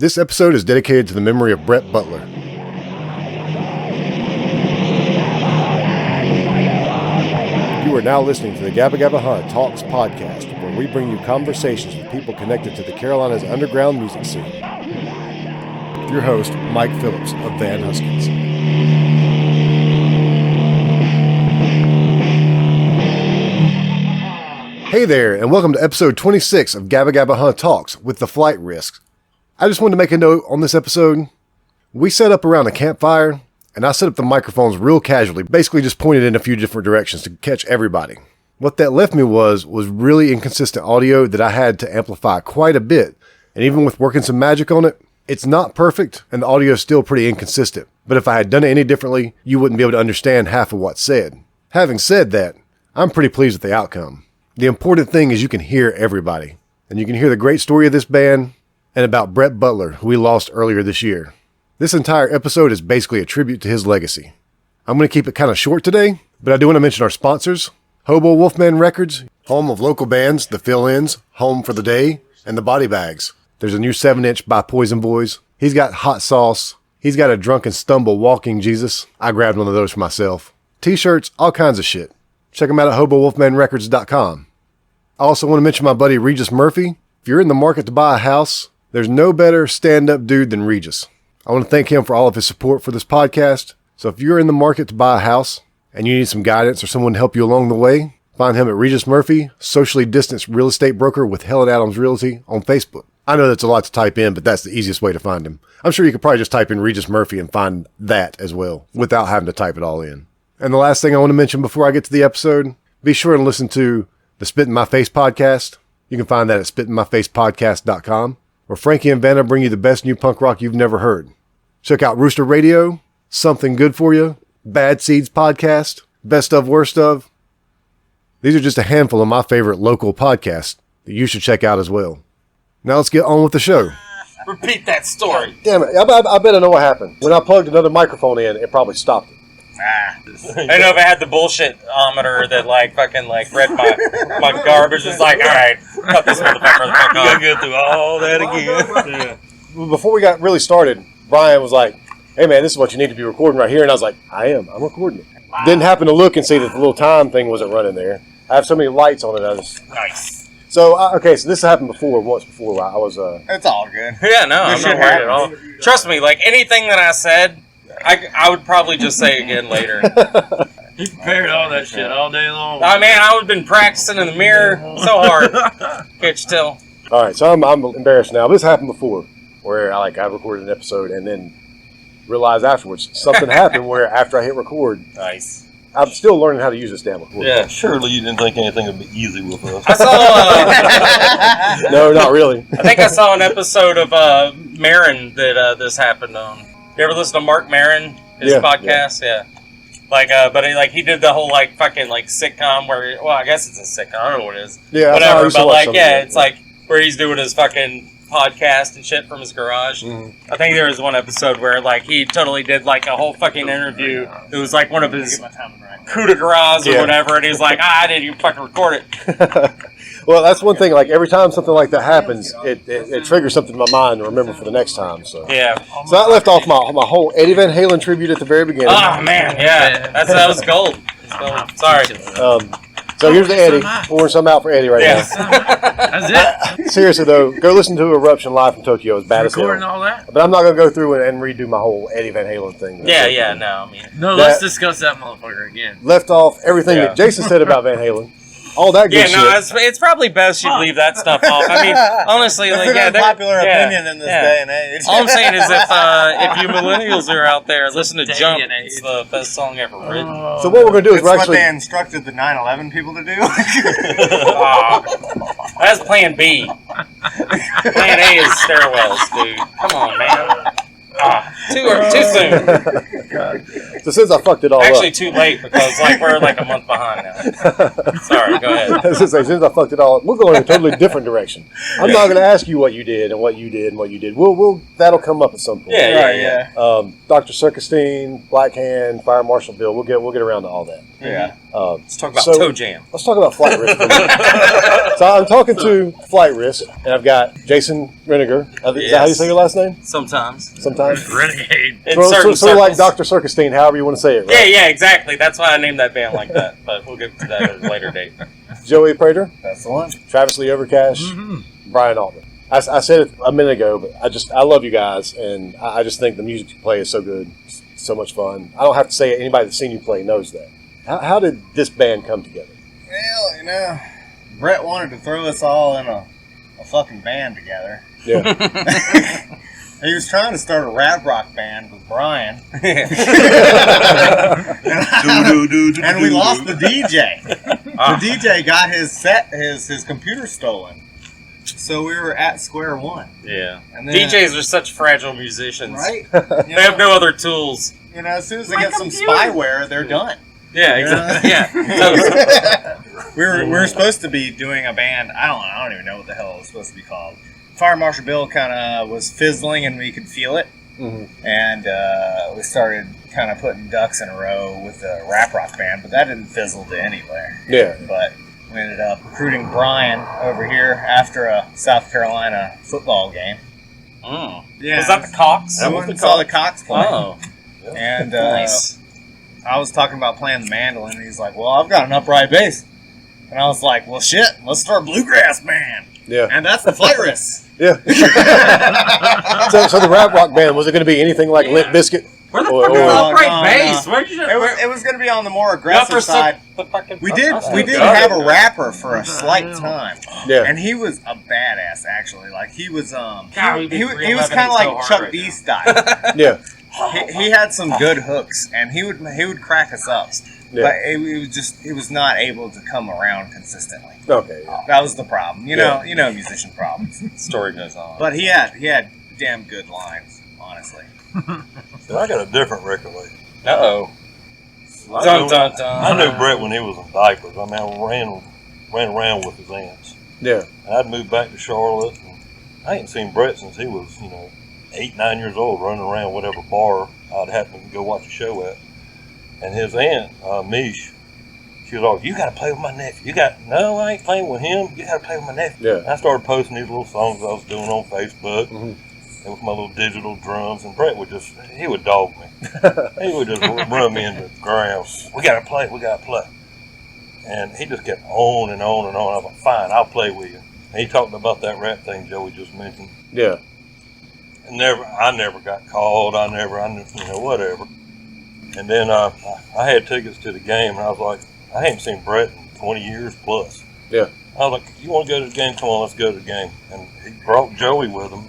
This episode is dedicated to the memory of Brett Butler. You are now listening to the Gabba Gabba Talks podcast, where we bring you conversations with people connected to the Carolinas underground music scene. Your host, Mike Phillips of Van Huskins. Hey there, and welcome to episode 26 of Gabba Gabba Talks with the Flight Risks. I just wanted to make a note on this episode. We set up around a campfire, and I set up the microphones real casually, basically just pointed in a few different directions to catch everybody. What that left me was really inconsistent audio that I had to amplify quite a bit, and even with working some magic on it, it's not perfect, and the audio is still pretty inconsistent. But if I had done it any differently, you wouldn't be able to understand half of what's said. Having said that, I'm pretty pleased with the outcome. The important thing is you can hear everybody, and you can hear the great story of this band and about Brett Butler, who we lost earlier this year. This entire episode is basically a tribute to his legacy. I'm going to keep it kind of short today, but I do want to mention our sponsors, Hobo Wolfman Records, home of local bands, The Fill-Ins, Home for the Day, and The Body Bags. There's a new 7-inch by Poison Boys. He's got hot sauce. He's got a drunken stumble walking Jesus. I grabbed one of those for myself. T-shirts, all kinds of shit. Check them out at HoboWolfmanRecords.com. I also want to mention my buddy Regis Murphy. If you're in the market to buy a house, there's no better stand-up dude than Regis. I want to thank him for all of his support for this podcast. So if you're in the market to buy a house and you need some guidance or someone to help you along the way, find him at Regis Murphy, socially distanced real estate broker with Helen Adams Realty on Facebook. I know that's a lot to type in, but that's the easiest way to find him. I'm sure you could probably just type in Regis Murphy and find that as well without having to type it all in. And the last thing I want to mention before I get to the episode, be sure to listen to the Spit in My Face podcast. You can find that at spitinmyfacepodcast.com, where Frankie and Vanna bring you the best new punk rock you've never heard. Check out Rooster Radio, Something Good For You, Bad Seeds Podcast, Best Of, Worst Of. These are just a handful of my favorite local podcasts that you should check out as well. Now let's get on with the show. Repeat that story. Damn it, I bet I know what happened. When I plugged another microphone in, it probably stopped it. I don't know if I had the bullshit-ometer that read my garbage. It's like, all right, cut this motherfucker the fuck off. Go through all that again. Yeah. Before we got really started, Brian was like, hey man, this is what you need to be recording right here. And I was like, I'm recording it. Wow. Didn't happen to look and see that the little time thing wasn't running there. I have so many lights on it. Nice. So, so this happened once before. I was, It's all good. Yeah, no, I'm not worried at all. Trust me, anything that I said, I would probably just say again later. He prepared all that shit all day long. Oh man, I've been practicing in the mirror so hard. Can't you tell? All right, so I'm embarrassed now. This happened before, where I recorded an episode and then realized afterwards something happened where after I hit record, nice. I'm still learning how to use this damn recorder. Yeah, surely you didn't think anything would be easy with us. I saw. No, not really. I think I saw an episode of Marin that this happened on. You ever listen to Mark Maron, his podcast? Yeah. But he did the whole fucking sitcom where I guess it's a sitcom. I don't know what it is. Yeah, whatever. But it's where he's doing his fucking podcast and shit from his garage. Mm-hmm. I think there was one episode where he totally did a whole fucking interview. It was one of his coup de grace or whatever, and he was like, I didn't even fucking record it. Well, that's one thing. Every time something like that happens, it triggers something in my mind to remember for the next time. So yeah. So I left off my whole Eddie Van Halen tribute at the very beginning. Oh man, yeah, that was gold. Sorry. So here's the Eddie. Pouring some out for Eddie right now. That's it. Seriously though, go listen to Eruption live from Tokyo. It's bad as hell. Recording all that. But I'm not gonna go through and redo my whole Eddie Van Halen thing. No, let's discuss that motherfucker again. Left off everything that Jason said about Van Halen. All that good shit. Yeah, no, it's probably best you leave that stuff off. I mean, honestly, it's popular opinion in this day and age. All I'm saying is if you millennials are out there, listen to Jump. It's the best song ever written. So what we're going to do is what they instructed the 9/11 people to do. That's Plan B. Plan A is stairwells, dude. Come on, man. Too soon. So since I fucked it all Actually, up. too late because we're a month behind now. Sorry, go ahead. Since I fucked it all up, we're going in a totally different direction. I'm not going to ask you what you did and what you did and what you did. That'll come up at some point. Yeah. Dr. Cirkustien, Black Hand, Fire Marshal Bill. We'll get around to all that. Yeah. Let's talk about Toe Jam. Let's talk about Flight Risk for a minute. So I'm talking to Flight Risk, and I've got Jason Reniger. Is that how you say your last name? Sometimes. Renegade. So like Dr. Cirkustien, however you want to say it, right? Yeah, exactly. That's why I named that band like that. But we'll get to that at a later date. Joey Prater. That's the one. Travis Lee Overcash. Brian Altman. I said it a minute ago, but I love you guys, and I just think the music you play is so good, so much fun. I don't have to say it. Anybody that's seen you play knows that. How did this band come together? Well, Brett wanted to throw us all in a fucking band together. Yeah. He was trying to start a rap rock band with Brian. And we lost the DJ. The DJ got his computer stolen. So we were at square one. Yeah. And then, DJs are such fragile musicians. Right? They have no other tools. As soon as they get some spyware, they're done. Yeah, exactly. Yeah. We were supposed to be doing a band. I don't even know what the hell it was supposed to be called. Fire Marshal Bill kind of was fizzling, and we could feel it. Mm-hmm. And we started kind of putting ducks in a row with the rap rock band, but that didn't fizzle to anywhere. Yeah. But we ended up recruiting Brian over here after a South Carolina football game. Oh. Yeah. Was that the Cox? That was the Cox play. Oh. And nice. I was talking about playing the mandolin, and he's like, well, I've got an upright bass. And I was like, well, shit, let's start a bluegrass band. Yeah. And that's the Flight Risk. Yeah. so the rap rock band, was it going to be anything like Limp Bizkit? Where the fuck is the upright bass? Where'd you it was going to be on the more aggressive side. We did have a rapper for a slight time. Yeah. And he was a badass, actually. Like, he was he was kind of like Chuck D style. Yeah. He had some good hooks, and he would crack us up. Yeah. But it was not able to come around consistently. Okay. Yeah. That was the problem. You know musician problems. Story goes on. But he had damn good lines, honestly. So I got a different recollection. Uh-oh. Dun, dun, dun. I knew Brett when he was in diapers. I mean, I ran around with his aunts. Yeah. And I'd moved back to Charlotte, and I ain't seen Brett since he was, 8, 9 years old, running around whatever bar I'd happen to go watch a show at. And his aunt, Mish, she was like, you got to play with my nephew. No, I ain't playing with him. You got to play with my nephew. Yeah. And I started posting these little songs I was doing on Facebook. Mm-hmm. And with my little digital drums, and Brett he would dog me. He would just run me into the ground. We got to play. And he just kept on and on and on. I was like, fine, I'll play with you. And he talked about that rap thing Joey just mentioned. Yeah. And I never got called. Whatever. And then I had tickets to the game, and I was like, I haven't seen Brett in 20 years plus. Yeah. I was like, you want to go to the game? Come on, let's go to the game. And he brought Joey with him.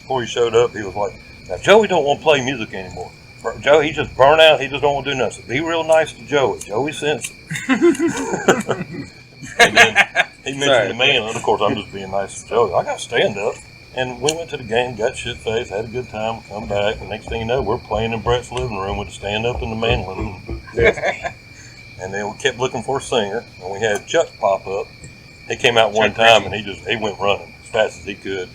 Before he showed up, he was like, now Joey don't want to play music anymore. Joey, he's just burnt out. He just don't want to do nothing. Be real nice to Joey. Joey's sensitive. And then he mentioned the man, and of course I'm just being nice to Joey. I got to stand up. And we went to the game, got shit-faced, had a good time, come back, and next thing you know, we're playing in Brett's living room with a stand-up in the mandolin. Yeah. And then we kept looking for a singer, and we had Chuck pop up. He came out one time, and he went running as fast as he could.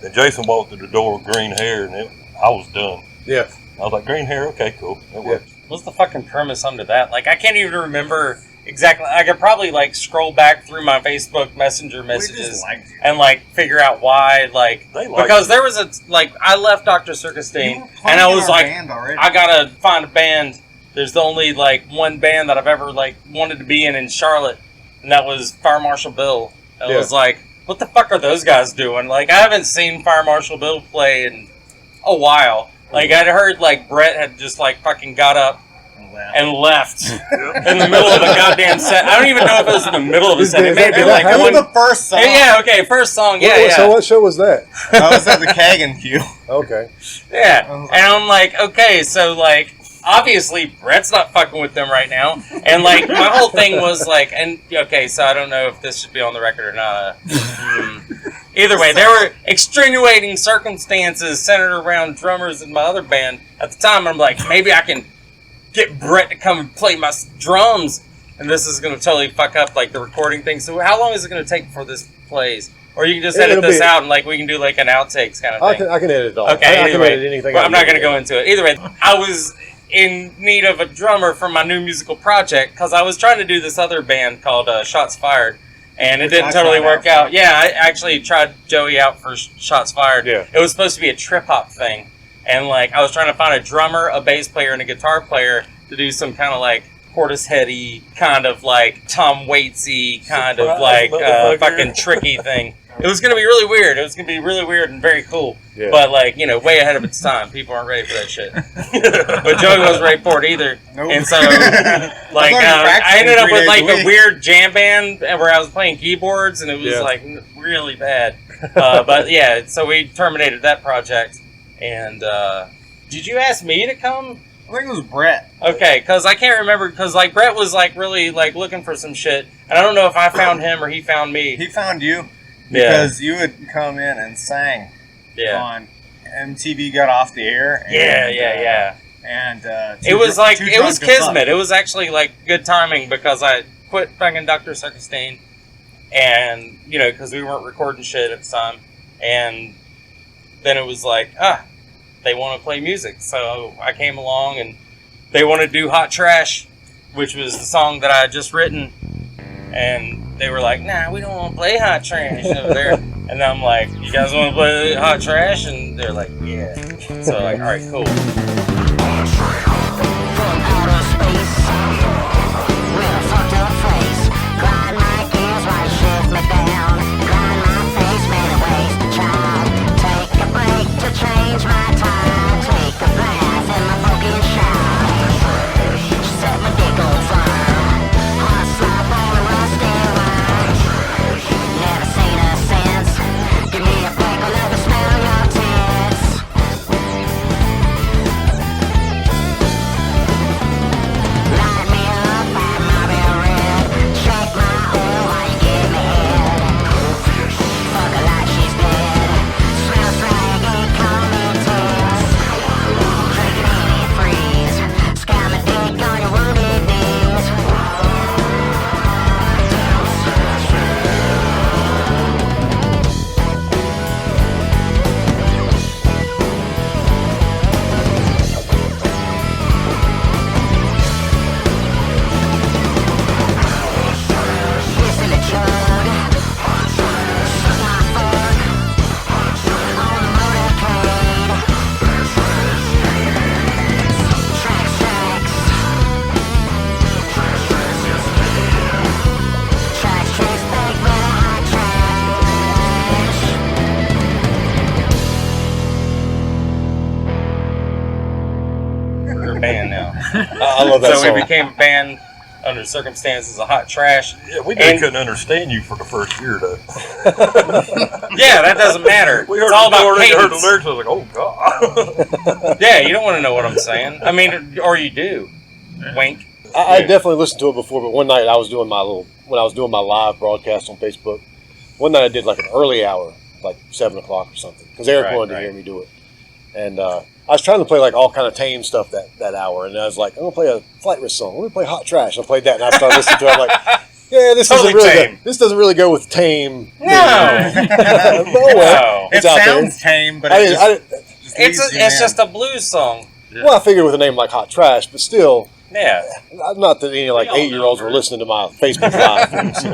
And Jason walked through the door with green hair, and I was done. Yeah. I was like, green hair? Okay, cool. That works. What's the fucking premise under that? Like, I can't even remember exactly. I could probably, scroll back through my Facebook Messenger messages and, figure out why, because there was I left Dr. Cirkustien, and I was like, I gotta find a band. There's the only, one band that I've ever, wanted to be in Charlotte, and that was Fire Marshal Bill. And I was like, what the fuck are those guys doing? I haven't seen Fire Marshal Bill play in a while. I'd heard, Brett had just, fucking got up and left in the middle of a goddamn set. I don't even know if it was in the middle of a set. It may have been, the first song. Yeah, okay, first song, So what show was that? I was at the Kagan Q. Okay. Yeah, and I'm like, okay, so, obviously, Brett's not fucking with them right now. And, my whole thing was, so I don't know if this should be on the record or not. Either way, there were extenuating circumstances centered around drummers in my other band at the time. I'm like, maybe I can get Brett to come and play my drums. And this is going to totally fuck up, the recording thing. So how long is it going to take before this plays? Or you can just edit this out and, we can do, an outtakes kind of thing. I can edit it all. Okay, I can edit anything. Well, I'm not going to go into it. Either way, I was in need of a drummer for my new musical project because I was trying to do this other band called Shots Fired, and it didn't totally work out. Yeah, I actually tried Joey out for Shots Fired. Yeah. It was supposed to be a trip-hop thing, and like I was trying to find a drummer, a bass player, and a guitar player to do some kind of like Portishead-y, kind of like Tom Waitsy, kind of like fucking tricky thing. It was going to be really weird. It was going to be really weird and very cool. Yeah. But, like, you know, way ahead of its time. People aren't ready for that shit. But Joey wasn't ready for it either. Nope. And so, like, I ended up with, like, a weird jam band where I was playing keyboards, and it was, like, really bad. But, yeah, so we terminated that project. And, did you ask me to come? I think it was Brett. Okay, because I can't remember, because, like, Brett was, like, really, like, looking for some shit. And I don't know if I found him or he found me. He found you. Because you would come in and sang on MTV Got Off the Air. And, And it was like, it was kismet. It was actually like good timing because I quit fucking Dr. Cirkustien and, you know, because we weren't recording shit at the time. And then it was like, they want to play music. So I came along and they want to do Hot Trash, which was the song that I had just written. And they were like, nah, we don't want to play Hot Trash over there. And I'm like, you guys want to play Hot Trash? And they're like, yeah. So like, all right, cool. From outer space, with a fucked up face, grind my gears while you shift me down, grind my face, man, it waste a child, take a break to change my time, take a bath in my broken shower, set my dick on fire, hot slap on a rusty line, never seen her since, give me a break, I'll never smell your tits. Light me up, light my real red, shake my oil while you give me head. Fuck her like she's dead, smell flag ain't coming test. Drink it in and freeze, scout my dick on your wounded knees. Piss in the jug, suck my fork, on the motorcade. Tracks, tracks, big better hot trash. We're a band now. I love that So song. we became a band under circumstances of Hot Trash. Yeah, we couldn't understand you for the first year, though. Yeah, that doesn't matter. We heard It's all the about chorus, heard the cadence. lyrics, I was like, oh, God. Yeah, you don't want to know what I'm saying. I mean, or you do. Wink. I definitely listened to it before, but one night I was doing when I was doing my live broadcast on Facebook, one night I did like an early hour, like 7 o'clock or something, because Eric wanted to hear me do it. And I was trying to play like all kind of tame stuff that hour, and I was like, I'm going to play a Flight Risk song. Let me play Hot Trash. I played that, and I started listening to it. I'm like, yeah, this Totally this doesn't really go with tame. No. Well, It it's out there. sounds tame, but It's just a blues song. Well, I figured with a name like Hot Trash, but still, Yeah. not that any like 8-year-olds were listening to my Facebook Live. So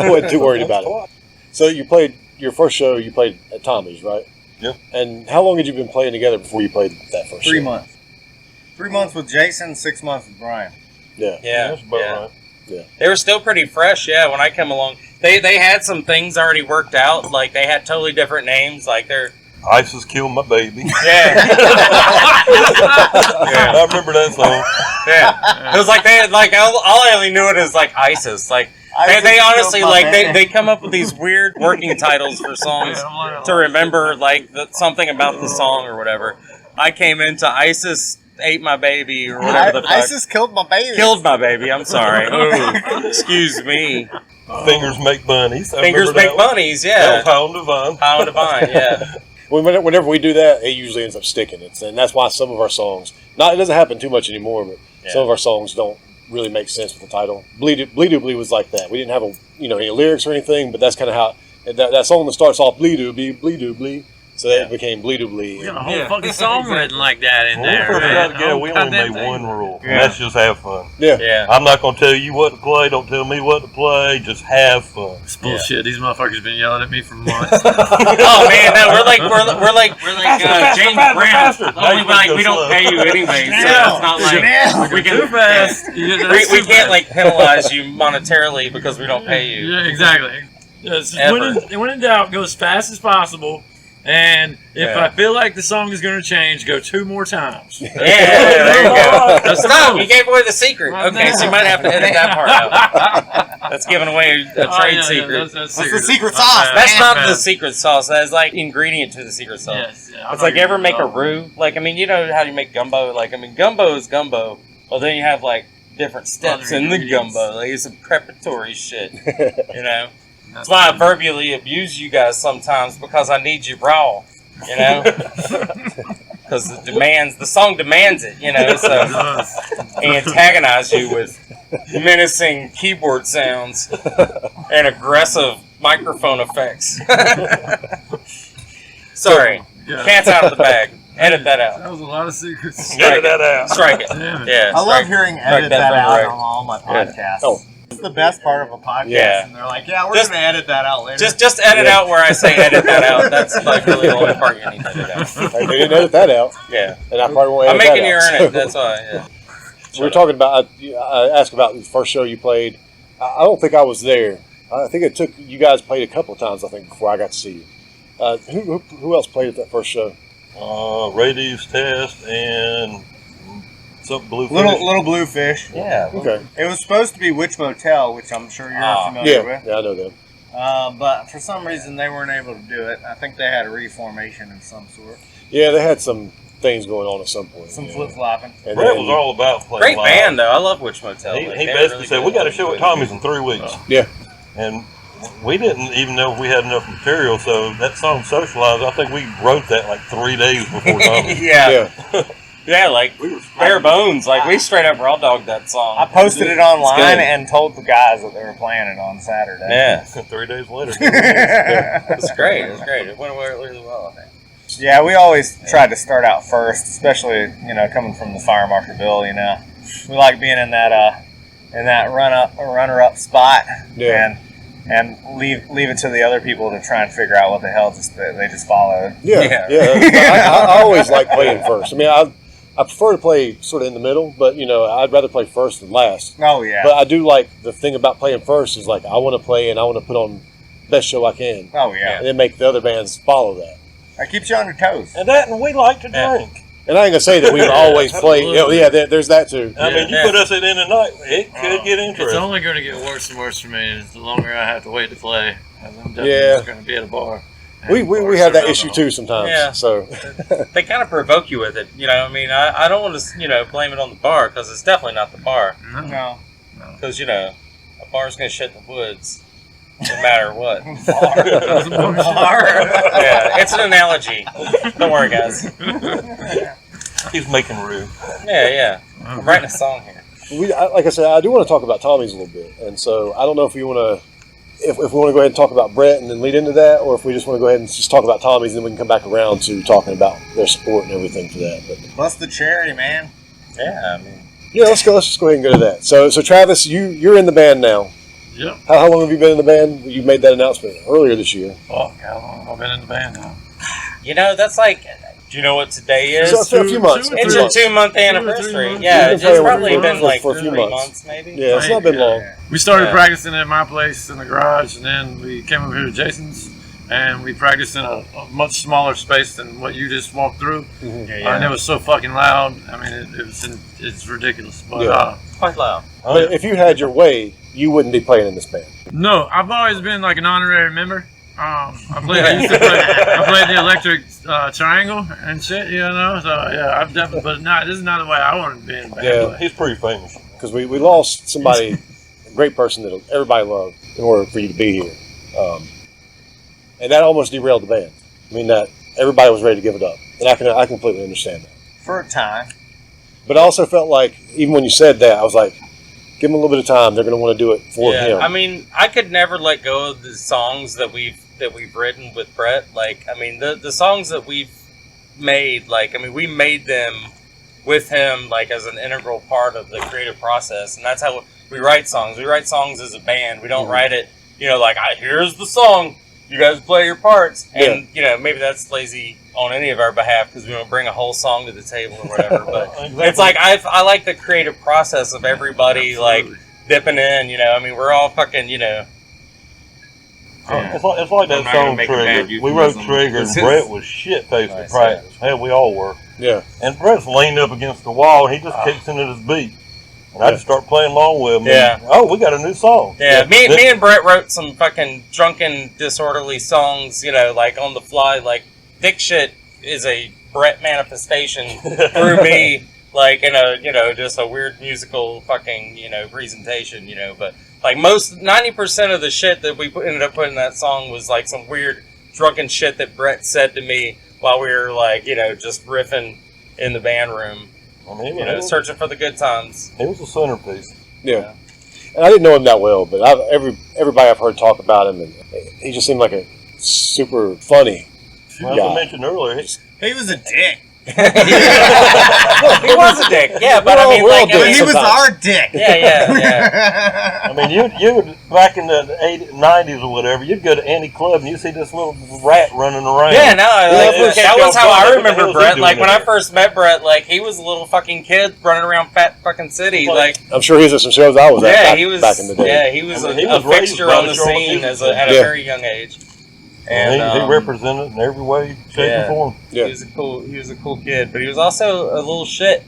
I wasn't too worried about it. So you played your first show. You played at Tommy's, right? Yep. And how long had you been playing together before you played that first show? 3 months. 3 months with Jason, 6 months with Brian. Yeah. Yeah. That's about right. Yeah. They were still pretty fresh, when I came along. They had some things already worked out. Like, they had totally different names. Like, they're... ISIS killed my baby. Yeah. I remember that song. Yeah. It was like, they had, like, all I only knew it as, like, ISIS. Like, they honestly, like, they come up with these weird working titles for songs to remember, like, something about the song or whatever. I came into ISIS ate my baby or whatever the fuck. ISIS killed my baby. Killed my baby, I'm sorry. Ooh, excuse me. Fingers make bunnies. Fingers make bunnies, yeah. Pound Divine. Pound Divine, yeah. Whenever we do that, it usually ends up sticking. And that's why some of our songs, it doesn't happen too much anymore, but some of our songs don't really make sense with the title. Bleed was like that. We didn't have any lyrics or anything, but that's kind of how that song that starts off bleed. So that became Bleedably. We got a whole fucking song written like that in When we there. first man. got together, we only Goddamn made thing. one rule. Yeah. And that's just have fun. Yeah. Yeah. I'm not going to tell you what to play. Don't tell me what to play. Just have fun. It's bullshit. These motherfuckers been yelling at me for months. Oh man, no, we're like James Brown. faster. Only like we don't pay you anyway, so it's not like we can Too fast. we can't like penalize you monetarily because we don't pay you. Yeah, exactly. Yes, Ever. when in doubt, go as fast as possible. And if Yeah. I feel like the song is going to change, go 2 more times. Yeah, there you go. Stop! You gave away the secret. Okay, so you might have to edit that part out. That's giving away a trade secret. That's What's the secret sauce? That's not man. the secret sauce. That's like ingredient to the secret sauce. Yes, yeah, It's like, you ever make a roux? Like, I mean, you know how you make gumbo? Like, I mean, gumbo is gumbo. Well, then you have, like, different steps Other in the ingredients. gumbo. Like, it's some preparatory shit, you know? That's why I verbally abuse you guys sometimes, because I need you raw, you know? Because the song demands it, you know? So I antagonize you with menacing keyboard sounds and aggressive microphone effects. Sorry, Yeah. cat's out of the bag. Edit that out. That was a lot of secrets. Get that out. Strike it. Damn it. Yeah. I love strike- hearing strike edit that from out the on all my podcasts. Oh. It's the best part of a podcast. Yeah. And they're like, yeah, we're Just- going to edit that out later. Just edit out where I say edit that out. That's like really the only part you need to edit out. They didn't edit that out, Yeah. and I probably won't I'm edit making you that out. earn it. That's why. Yeah. We were talking about, I asked about the first show you played. I don't think I was there. I think it took, you guys played a couple of times, I think, before I got to see you. Who else played at that first show? Radius Test and some Bluefish. Little Bluefish. Yeah. Okay. It was supposed to be Witch Motel, which I'm sure you're Ah. familiar Yeah, with. yeah, I know them. But for some reason, they weren't able to do it. I think they had a reformation of some sort. Yeah, they had some things going on at some point. Some yeah. flip-flopping. And Brett then- was all about playing Great live. band though. I love Witch Motel. He Like, basically they're really said, good. we got a show at Tommy's in 3 weeks. Yeah. And we didn't even know if we had enough material, so that song Socialize, I think we wrote that like 3 days before Tommy's. Yeah. Yeah. Yeah, like bare bones. Like we straight up raw dogged that song. I posted it It's online good. and told the guys that they were playing it on Saturday. Yeah. 3 days later. It's great. It was great. It went away really well, I think. Yeah, we always tried to start out first, especially coming from the Fire Marshal Bill. We like being in that runner-up spot, Yeah. and leave it to the other people to try and figure out what the hell they just followed. Yeah, Yeah. yeah. I always like playing first. I mean, I prefer to play sort of in the middle, but I'd rather play first than last. Oh yeah. But I do like the thing about playing first is like I want to play and I want to put on the best show I can, Oh yeah. and then make the other bands follow that. That keeps you on your toes. And we like to Yeah. drink. And I ain't gonna say that we've always played. There's that too. I mean, you Yeah. put us at the end of the night, it could get It's interesting. only going to get worse and worse for me the longer I have to wait to play. I'm definitely Yeah. just going to be at a bar. We have that issue too sometimes. Yeah. So They kind of provoke you with it. I mean, I don't want to, blame it on the bar because it's definitely not the bar. No. Because, a bar's going to shit in the woods no matter what. Yeah, it's an analogy. Don't worry, guys. He's making room. Yeah. I'm writing a song here. like I said, I do want to talk about Tommy's a little bit, and so I don't know if you want to. If we want to go ahead and talk about Brett and then lead into that, or if we just want to go ahead and just talk about Tommy's, and then we can come back around to talking about their support and everything for that. But Bust the cherry, man. Yeah, I mean, let's just go ahead and go to that. So Travis, you're in the band now. Yep. How long have you been in the band? You made that announcement earlier this year. Fuck, how long have I been in the band now? that's like, do you know what today is? So a few months. two or It's three your 2-month anniversary. months. Yeah, We've it's been playing probably with been for like a few 3 months. months, maybe. Yeah, it's not been long. We started Yeah. practicing at my place in the garage, and then we came over here to Jason's, and we practiced in a much smaller space than what you just walked through. And it was so fucking loud. I mean, it's ridiculous. But Yeah. Quite loud. But if you had your way, you wouldn't be playing in this band. no, I've always been like an honorary member. I played the electric triangle and shit, So yeah, I've definitely. But this is not the way I wanted to be in a band. Yeah. But He's pretty famous. Because we lost somebody, a great person that everybody loved, in order for you to be here. And that almost derailed the band. I mean, that everybody was ready to give it up. And I completely understand that. For a time. But I also felt like, even when you said that, I was like, give them a little bit of time. They're going to want to do it for him. I mean, I could never let go of the songs that that we've written with Brett. Like, I mean, the songs that we've made, like, I mean, we made them with him, like, as an integral part of the creative process. And that's how we write songs. We write songs as a band. We don't write it, you know, like, here's the song. You guys play your parts. And, you know, maybe that's lazy on any of our behalf because we don't bring a whole song to the table or whatever. But Exactly. it's like, I like the creative process of everybody, like, dipping in, you know. I mean, we're all fucking, you know. It's like I'm that not gonna song make a bad Trigger. We wrote euphemism. Trigger, and This is- Brett was shit-faced at Nice, practice. Hell, we all were. Yeah. And Brett's leaned up against the wall, and he just kicks into his beat. And I just start playing along with him. Yeah. And, oh, we got a new song. Yeah, me and Brett wrote some fucking drunken, disorderly songs, you know, like on the fly. Like, Dick Shit is a Brett manifestation through me, like in a, you know, just a weird musical fucking, you know, presentation, you know. But like 90% of the shit that we ended up putting in that song was like some weird drunken shit that Brett said to me while we were like, you know, just riffing in the band room, I mean, you know, searching for the good times. he was a centerpiece. Yeah. And I didn't know him that well, but everybody I've heard talk about him, and he just seemed like a super funny As guy. I mentioned earlier, He was a dick. He was a dick, yeah, but I mean, we're all like, I dicks mean, He was sometimes. our dick. yeah. I mean, you would, back in the 80s, 90s or whatever, you'd go to any club and you see this little rat running around. Yeah, no, like, it was that was how I what the remember hell is he Brett. doing Like, when I there? first met Brett, like, he was a little fucking kid running around Fat fucking City. Like, I'm sure he was at some shows I was at yeah, back, he was. back in the day. Yeah, he was I mean, he a was raised fixture by on the the Charlotte scene music at a scene. very young age. And And he represented in every way, shape, yeah. and form. Yeah. He was a cool kid, but he was also a little shit.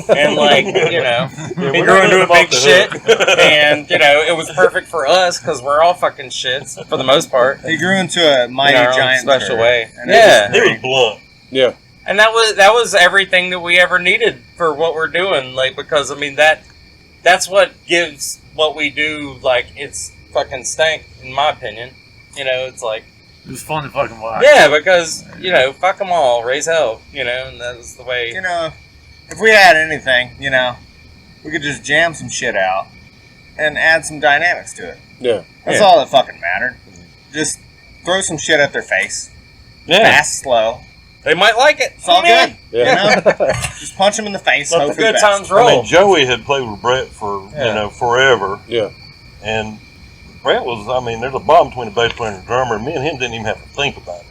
And like, you know, he we're grew not into a letting him off big the shit, hook. and you know, it was perfect for us because we're all fucking shits for the most part. He grew into a mighty In our own giant special turd. way. And it Yeah. was He was great. blunt. Yeah. And that was everything that we ever needed for what we're doing. Like, because I mean that's what gives what we do like its fucking stank, in my opinion. You know, it's like, It was fun to fucking watch. yeah, because you know, fuck them all, raise hell. You know, and that was the way. You know, if we had anything, you know, we could just jam some shit out and add some dynamics to it. Yeah. That's Yeah. all that fucking mattered. Just throw some shit at their face. Fast, slow. They might like it. It's all good. Yeah. You know? Just punch them in the face. Let Hope the for the good best. times I roll. mean, Joey had played with Brett for, Yeah. forever. Yeah. And Brett was, I mean, there's a bond between the bass player and the drummer, and me and him didn't even have to think about it.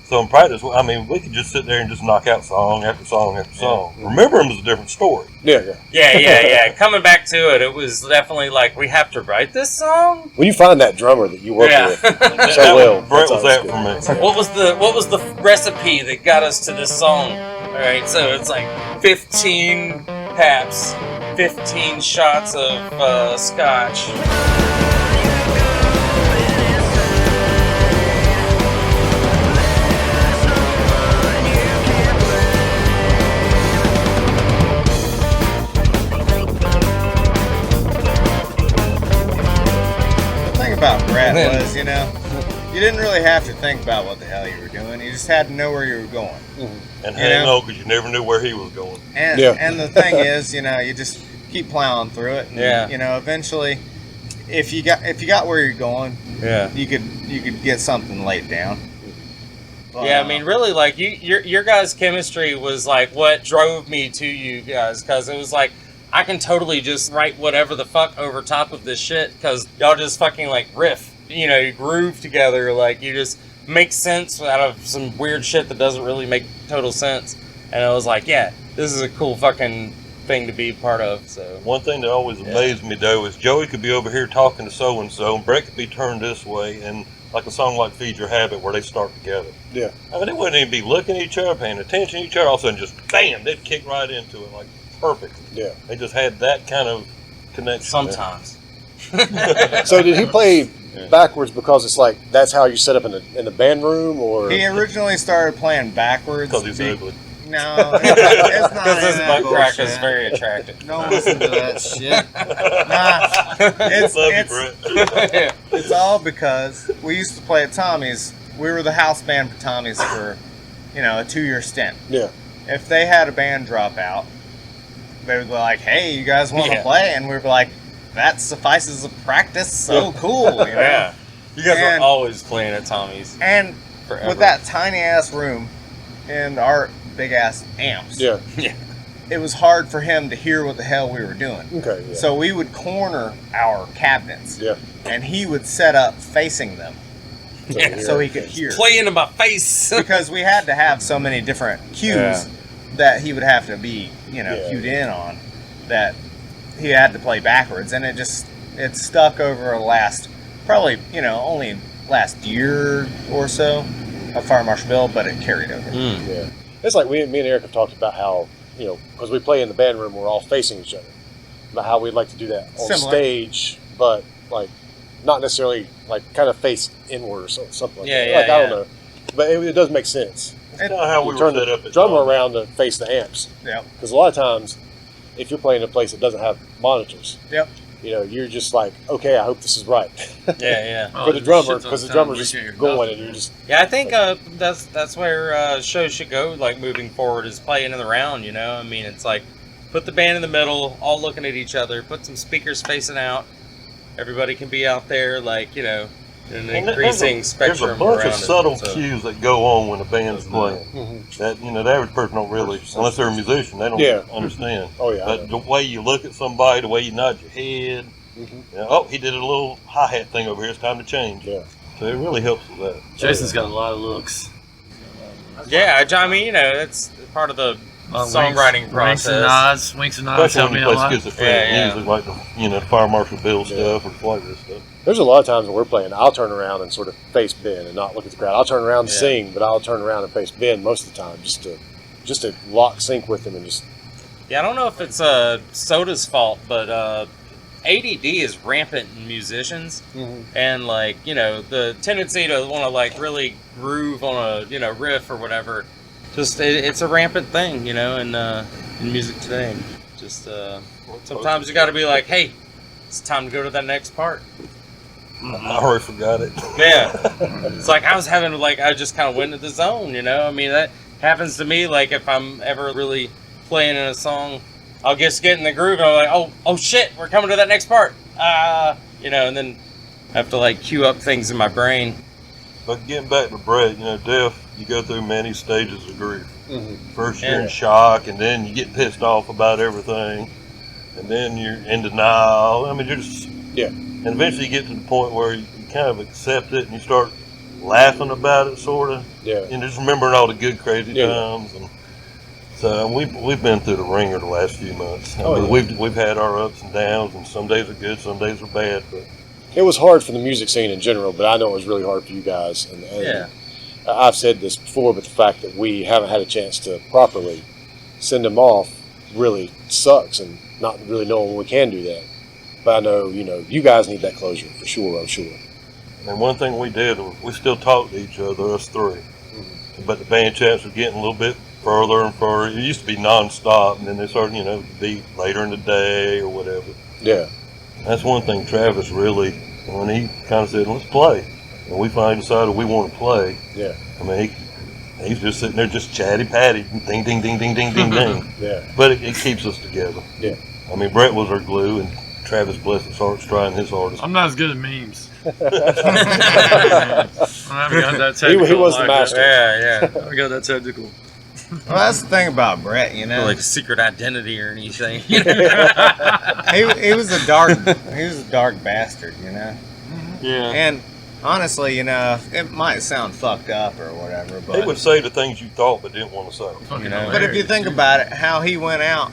So in practice, I mean, we could just sit there and just knock out song after song after song. Remember him was a different story. Yeah. Yeah. Coming back to it, it was definitely like, we have to write this song. When you find that drummer that you work Yeah. with That so well, was- Brett that's was always that good. for me. What was the recipe that got us to this song? All right, so it's like 15 paps, 15 shots of scotch. The thing about Brett Man. was, you know, you didn't really have to think about what the hell you were doing. You just had to know where you were going. And You hang know? on, because you never knew where he was going. And Yeah. and the thing is, you know, you just keep plowing through it. And, Yeah. You know, eventually, if you got where you're going, Yeah. you could get something laid down. But, Yeah, I mean, really, like your guys' chemistry was like what drove me to you guys, because it was like I can totally just write whatever the fuck over top of this shit, because y'all just fucking like riff, you know, you groove together, like you just make sense out of some weird shit that doesn't really make total sense, and I was like, yeah, this is a cool fucking thing to be part of. So One thing that always amazed me, though, is Joey could be over here talking to so-and-so, and Brett could be turned this way, and like a song like Feed Your Habit, where they start together. Yeah. I mean, they wouldn't even be looking at each other, paying attention to each other. All of a sudden, just bam, they'd kick right into it, like perfect. Yeah. They just had that kind of connection. sometimes. So did he play backwards because it's like that's how you set up in the band room, or he originally started playing backwards. Because he's ugly. No, it's not. Because this any of that butt crack is bullshit. very attractive. Don't listen to that shit. Nah, Love you, Brett. it's all because we used to play at Tommy's. We were the house band for Tommy's for, you know, a 2-year stint. yeah, If they had a band drop out, they would be like, "Hey, you guys want to Yeah. play?" And we'd be like, "That suffices as practice. So cool, you know." Yeah. You guys And- were always playing at Tommy's. And Forever. with that tiny ass room and our big ass amps, Yeah. it was hard for him to hear what the hell we were doing. Okay. Yeah. So we would corner our cabinets, yeah. and he would set up facing them so he could hear. Play into my face. Because we had to have so many different cues that he would have to be, cued in on, that he had to play backwards, and it stuck over the last, probably, only last year or so of Fire Marshal Bill, but it carried over. Yeah. It's like me and Eric have talked about how, because we play in the band room, we're all facing each other, about how we'd like to do that on Similar. stage, but like not necessarily like kind of face inward or something like that. Yeah, Like, I don't know. But it does make sense. That's kind of how we You were turn set up the at drummer Tommy. around to face the amps. Yep. Because a lot of times, if you're playing in a place that doesn't have monitors, Yep. you're just like, okay, I hope this is right. Yeah. For the drummer, because the drummer's just going and you're just... Yeah, I think that's where shows should go, like, moving forward, is playing in the round, I mean, it's like, put the band in the middle, all looking at each other, put some speakers facing out, everybody can be out there, like, in an And increasing spectrum There's a bunch around of subtle it, so. cues that go on when a band's playing. Mhm. That the average person don't really, unless they're a musician, they don't Yeah. understand. Oh, yeah. I But know. the way you look at somebody, the way you nod your head, oh, he did a little hi-hat thing over here. It's time to change. Yeah. So it really helps with that. Jason's got a lot of looks. Yeah, I mean, that's part of the songwriting process. Winks and nods help Especially me when a you play lot. schizophrenic Yeah. music, like the Fire Marshal Bill stuff or the flight risk stuff. There's a lot of times when we're playing, I'll turn around and sort of face Ben and not look at the crowd. I'll turn around and sing, but I'll turn around and face Ben most of the time just to lock sync with him and just... Yeah, I don't know if it's Soda's fault, but ADD is rampant in musicians, and like the tendency to want to like really groove on a riff or whatever, just it's a rampant thing, in music today. Just sometimes you got to be like, hey, it's time to go to that next part. I already forgot it. Yeah, it's like I just kind of went into the zone, I mean that happens to me. Like if I'm ever really playing in a song, I'll just get in the groove and I'm like, oh shit, we're coming to that next part. And then I have to like cue up things in my brain. But getting back to Brett, Def, you go through many stages of grief. First you're Yeah. in shock, and then you get pissed off about everything, and then you're in denial. I mean, you're just... Yeah. And eventually you get to the point where you kind of accept it, and you start laughing about it, sort of. Yeah. And just remembering all the good, crazy Yeah. times. And so we've been through the ringer the last few months. I Oh, mean, yeah. we've had our ups and downs, and some days are good, some days are bad. But It was hard for the music scene in general, but I know it was really hard for you guys. And Yeah. I've said this before, but the fact that we haven't had a chance to properly send them off really sucks, and not really knowing when we can do that. But I know, you guys need that closure for sure, I'm sure. and one thing we did was we still talked to each other, us three. But the band chats were getting a little bit further and further. It used to be nonstop, and then they started, to be later in the day or whatever. Yeah. That's one thing Travis really, when he kind of said, let's play. And we finally decided we want to play. Yeah. I mean, he's just sitting there just chatty-patty, ding, ding, ding, ding, ding, ding, ding. Yeah. But it keeps us together. Yeah. I mean, Brett was our glue, and Travis, bless his heart, is trying his hardest. I'm not as good at memes. I haven't got that technical. He was the like master. Yeah. that. I haven't got that technical. Well, that's the thing about Brett, Like a secret identity or anything. he was a dark bastard, Yeah. And honestly, it might sound fucked up or whatever, He would but say the things you thought but didn't want to say. Fucking but if you think about it, how he went out,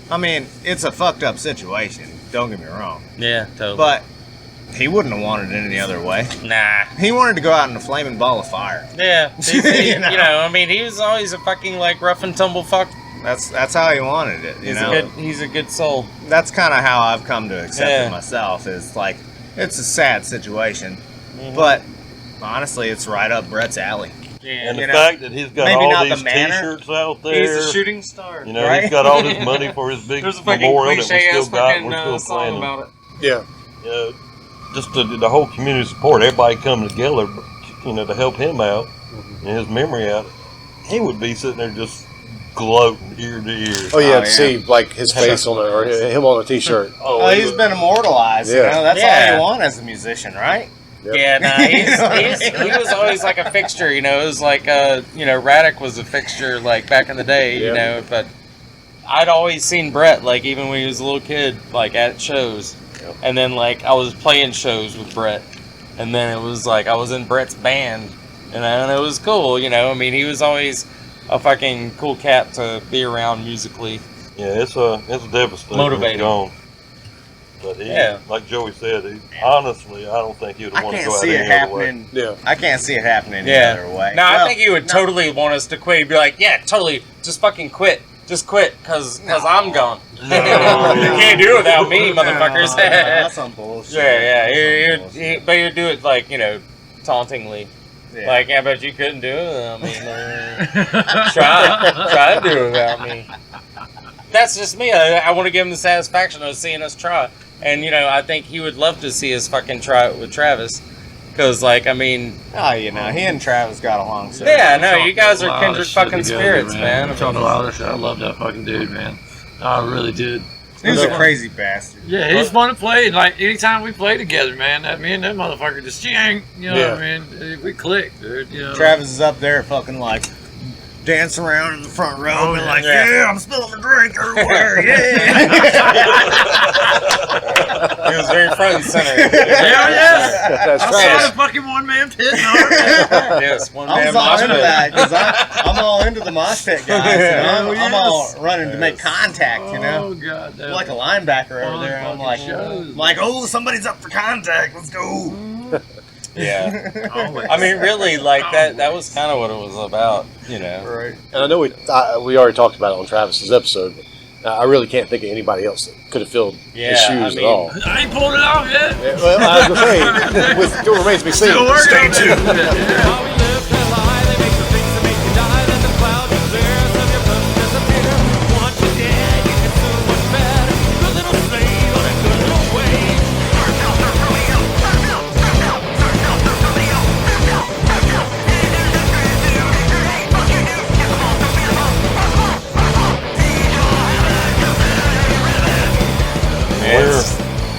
I mean, it's a fucked up situation. Don't get me wrong, Yeah, totally. but he wouldn't have wanted it any other way. Nah. He wanted to go out in a flaming ball of fire. Yeah. I mean, he was always a fucking like rough and tumble fuck. That's how he wanted it. He's a good soul. That's kind of how I've come to accept Yeah. it myself. Is like it's a sad situation, Mm-hmm. but honestly, it's right up Brett's alley. Yeah. And the You know, fact that he's got maybe all not the these manner. T-shirts out there. He's a shooting star. Right? He's got all this money for his big There's a fucking memorial that we cliche still ass got. fucking We're still song planning. about it. Yeah. Just the whole community support, everybody coming together, to help him out and his memory out. He would be sitting there just gloating ear to ear. Oh, yeah, Oh, to yeah. see, like, his face on it, or him on a T-shirt. Oh, he's been immortalized. Yeah. That's Yeah. all you want as a musician, right? Yeah, he was always like a fixture, you know. It was like, Radic was a fixture, like, back in the day, you know, but I'd always seen Brett, like, even when he was a little kid, like, at shows. Yep. And then, like, I was playing shows with Brett. And then it was like, I was in Brett's band. And it was cool, you know. I mean, he was always a fucking cool cat to be around musically. Yeah, it's devastating. Motivating. Gone. But like Joey said, honestly, I don't think he would want to go out any other way. Yeah. I can't see it happening any other way. No, I think he would totally want us to quit. He'd be like, yeah, totally, just fucking quit. Just quit, because I'm gone. You can't do it without me, motherfuckers. That's some bullshit. Yeah. But he'd do it, like, you know, tauntingly. Yeah. Like, yeah, but you couldn't do it without me. Try to do it without me. That's just me. I want to give him the satisfaction of seeing us try. And, you know, I think he would love to see us fucking try it with Travis. Because, like, I mean... Oh, you know, he and Travis got along so yeah, no, you guys are kindred fucking spirits, man. I talked a lot of shit. I love that fucking dude, man. I really did. He was a crazy bastard. Yeah, he's fun to play. Like, anytime we play together, man, me and that motherfucker just ching. You know what I mean? We click, dude. You know? Travis is up there fucking, like... dance around in the front row and like, I'm spilling my drink everywhere, He was very front and center. Hell yeah! That's I Travis. saw the fucking one-man pit. Yes, one-man mosh pit. pit. Because I'm all into the mosh pit, guys. I'm all running to make contact, you know? Oh, God. I'm like a linebacker over there. I'm like, somebody's up for contact. Let's go. Yeah. I mean, really, like, that was kind of what it was about, you know? Right. And I know we already talked about it on Travis's episode, but I really can't think of anybody else that could have filled his shoes at all. I ain't pulled it off yet. Yeah, well, I was going to say, still remains to be seen. Stay tuned.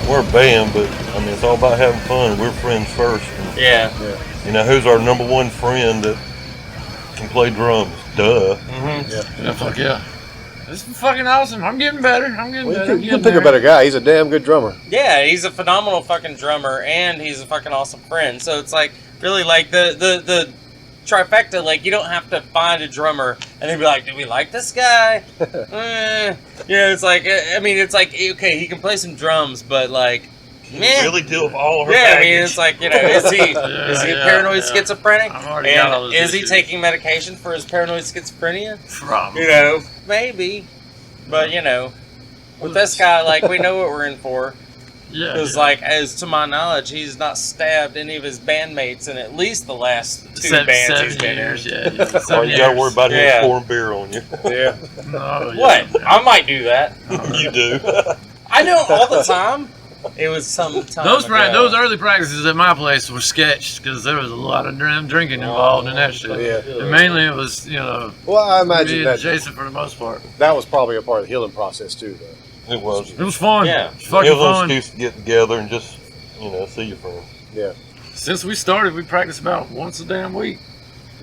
We're a band, but I mean, it's all about having fun. We're friends first. And, you know, who's our number one friend that can play drums? Duh. Mm-hmm. Yeah, fuck yeah. This is fucking awesome. I'm getting better. You can pick a better guy. He's a damn good drummer. Yeah, he's a phenomenal fucking drummer, and he's a fucking awesome friend. So it's like, really, like, the trifecta, like, you don't have to find a drummer and then be like, do we like this guy? You know, it's like, I mean, it's like, okay, he can play some drums, but like, man. Really deal with all of her baggage. I mean, it's like, you know, is he paranoid schizophrenic? And is he taking medication for his paranoid schizophrenia? Probably. You know, maybe. But, you know, with this guy, like, we know what we're in for. Yeah. Because, like, as to my knowledge, he's not stabbed any of his bandmates in at least the last two bands he's been in. Oh, you got to worry about him pouring beer on you. Yeah. What? I might do that. You do. I know all the time. It was some time those ago. early practices at my place were sketched because there was a lot of drinking involved in that shit. Yeah. And mainly it was, you know, well, I imagine me that and Jason for the most part. That was probably a part of the healing process too, though. It was. It was fun. Yeah. It was fucking fun. It was an excuse to get together and just, you know, see your friends. Yeah. Since we started, we practiced about once a damn week.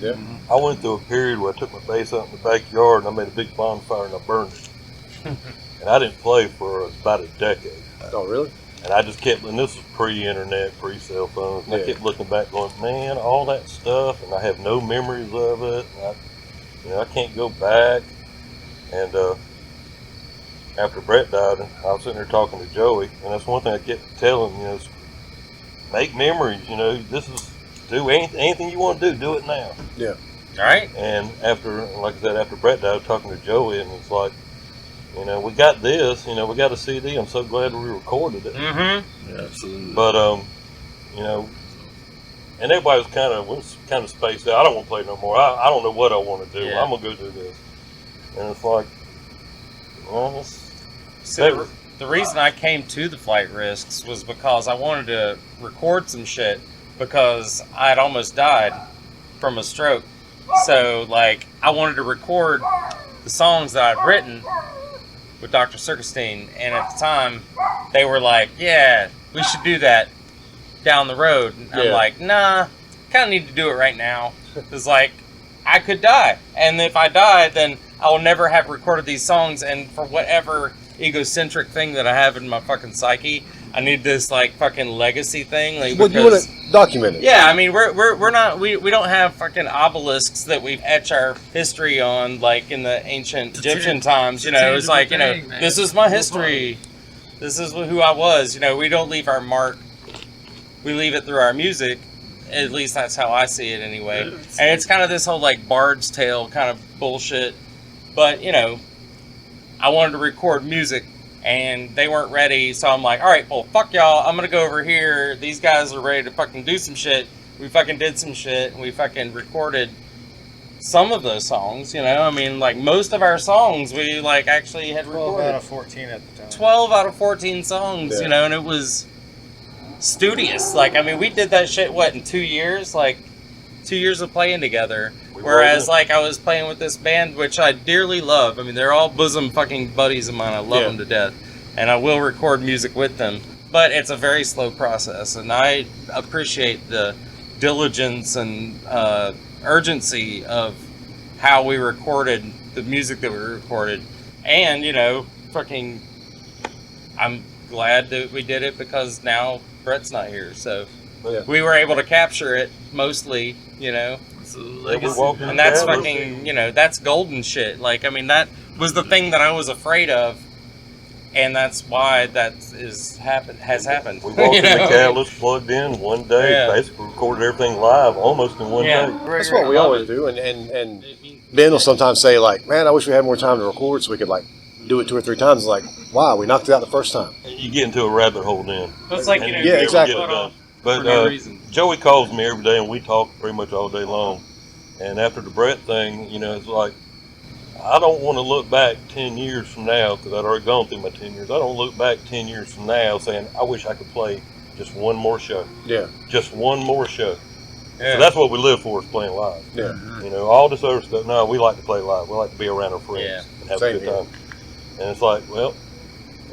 Yeah. Mm-hmm. I went through a period where I took my bass out in the backyard and I made a big bonfire and I burned it. And I didn't play for about a decade. Oh, really? And I just kept, and this was pre-internet, pre-cell phones, and I kept looking back going, man, all that stuff, and I have no memories of it, and I can't go back. And after Brett died, I was sitting there talking to Joey, and that's one thing I kept telling him, is make memories, this is, do anything you want to do it now. Yeah. All right. And after, like I said, after Brett died, I was talking to Joey, and it's like, we got this, we got a CD. I'm so glad we recorded it. Mm-hmm. Yeah, absolutely. But, and everybody was kind of spaced out. I don't want to play no more. I don't know what I want to do. Yeah. I'm going to go do this. And it's like, well, So the reason I came to the Flight Risks was because I wanted to record some shit because I had almost died from a stroke. So, like, I wanted to record the songs that I'd written with Dr. Cirkustien, and at the time, they were like, yeah, we should do that. down the road. And I'm like, nah, kind of need to do it right now. It's like, I could die. And if I die, then I will never have recorded these songs. And for whatever egocentric thing that I have in my fucking psyche, I need this like fucking legacy thing. Like, Well, you want to document it. yeah, I mean, we're not, we don't have fucking obelisks that we've etched our history on, like in the ancient Egyptian times, you know. It's like, you know, this is my history. This is who I was. You know, we don't leave our mark. We leave it through our music. At least that's how I see it anyway. And it's kind of this whole like Bard's Tale kind of bullshit. But, you know, I wanted to record music and they weren't ready. So I'm like, all right, well, fuck y'all. I'm going to go over here. These guys are ready to fucking do some shit. We fucking did some shit and we fucking recorded some of those songs, you know. I mean, like most of our songs we like actually had 12 recorded. out of 14 at the time. 12 out of 14 songs, you know, and it was studious. Like, I mean, we did that shit, what, in 2 years? Like, 2 years of playing together. Whereas, like, I was playing with this band, which I dearly love. I mean, they're all bosom fucking buddies of mine. I love them to death. And I will record music with them. But it's a very slow process. And I appreciate the diligence and urgency of how we recorded the music that we recorded. And, you know, fucking, I'm glad that we did it because now Brett's not here. So we were able to capture it mostly, you know. And that's fucking, you know, that's golden shit. Like, I mean, that was the thing that I was afraid of. And that's why that has happened. We walked in the catalyst, plugged in one day, basically recorded everything live almost in one day. That's what we always do. And Ben will sometimes say, like, man, I wish we had more time to record so we could, like, do it 2 or 3 times. Like, wow, we knocked it out the first time. You get into a rabbit hole then. It's like, you know, yeah, exactly. But Joey calls me every day and we talk pretty much all day long. And after the Brett thing, you know, it's like, I don't want to look back 10 years from now, because I'd already gone through my 10 years. I don't look back 10 years from now saying, I wish I could play just one more show. Yeah. Just one more show. Yeah. So that's what we live for, is playing live. Yeah. You know, all this other stuff, no, we like to play live. We like to be around our friends and have a good time. And it's like, well,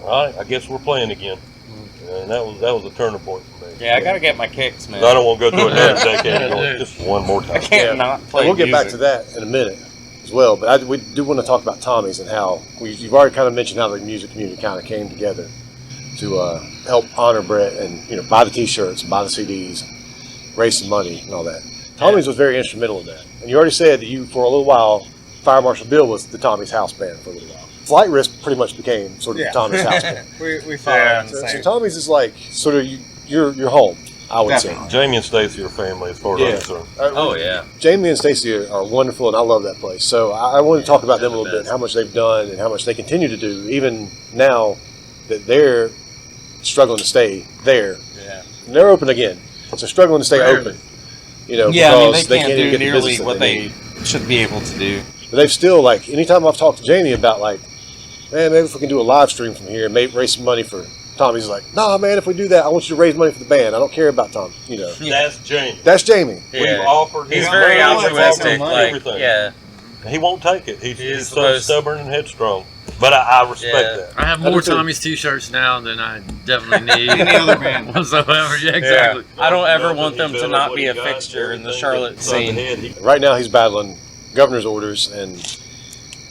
all right, I guess we're playing again. And that was a turning point for me. Yeah, I gotta get my kicks, man. I don't want to go through another decade going, just one more time. I can't not play We'll get back to that in a minute as well, but we do want to talk about Tommy's and how you've already kind of mentioned how the music community kind of came together to help honor Brett and, you know, buy the T-shirts, buy the CDs, raise some money and all that. Tommy's was very instrumental in that. And you already said that you, for a little while, Fire Marshal Bill was the Tommy's house band for a little while. Flight Risk pretty much became sort of Tommy's house band. we followed the same. So Tommy's is like sort of your home, I would say. Jamie and Stacy are family as far as I'm concerned. Oh, yeah. Jamie and Stacy are wonderful, and I love that place. So I want to talk about them a little bit, how much they've done and how much they continue to do, even now that they're struggling to stay there. Yeah. And they're open again. So struggling to stay open. You know, yeah, I mean, because they can't even do get the nearly business what that they should be able to do. But they've still, like, anytime I've talked to Jamie about, like, man, maybe if we can do a live stream from here and maybe raise some money for Tommy's, like, nah, man, if we do that, I want you to raise money for the band. I don't care about Tom, you know. That's Jamie. That's Jamie. Yeah. We've offered him He's very money, altruistic. money, Like, everything. yeah. He won't take it. He's He's so supposed- stubborn and headstrong. But I respect that. I have I do more too. Tommy's T-shirts now than I definitely need. Any other band. whatsoever. Yeah, exactly. I don't ever Nothing. want He them to built not what be he a got, fixture in the everything Charlotte that's on the scene. head, he- Right now he's battling governor's orders and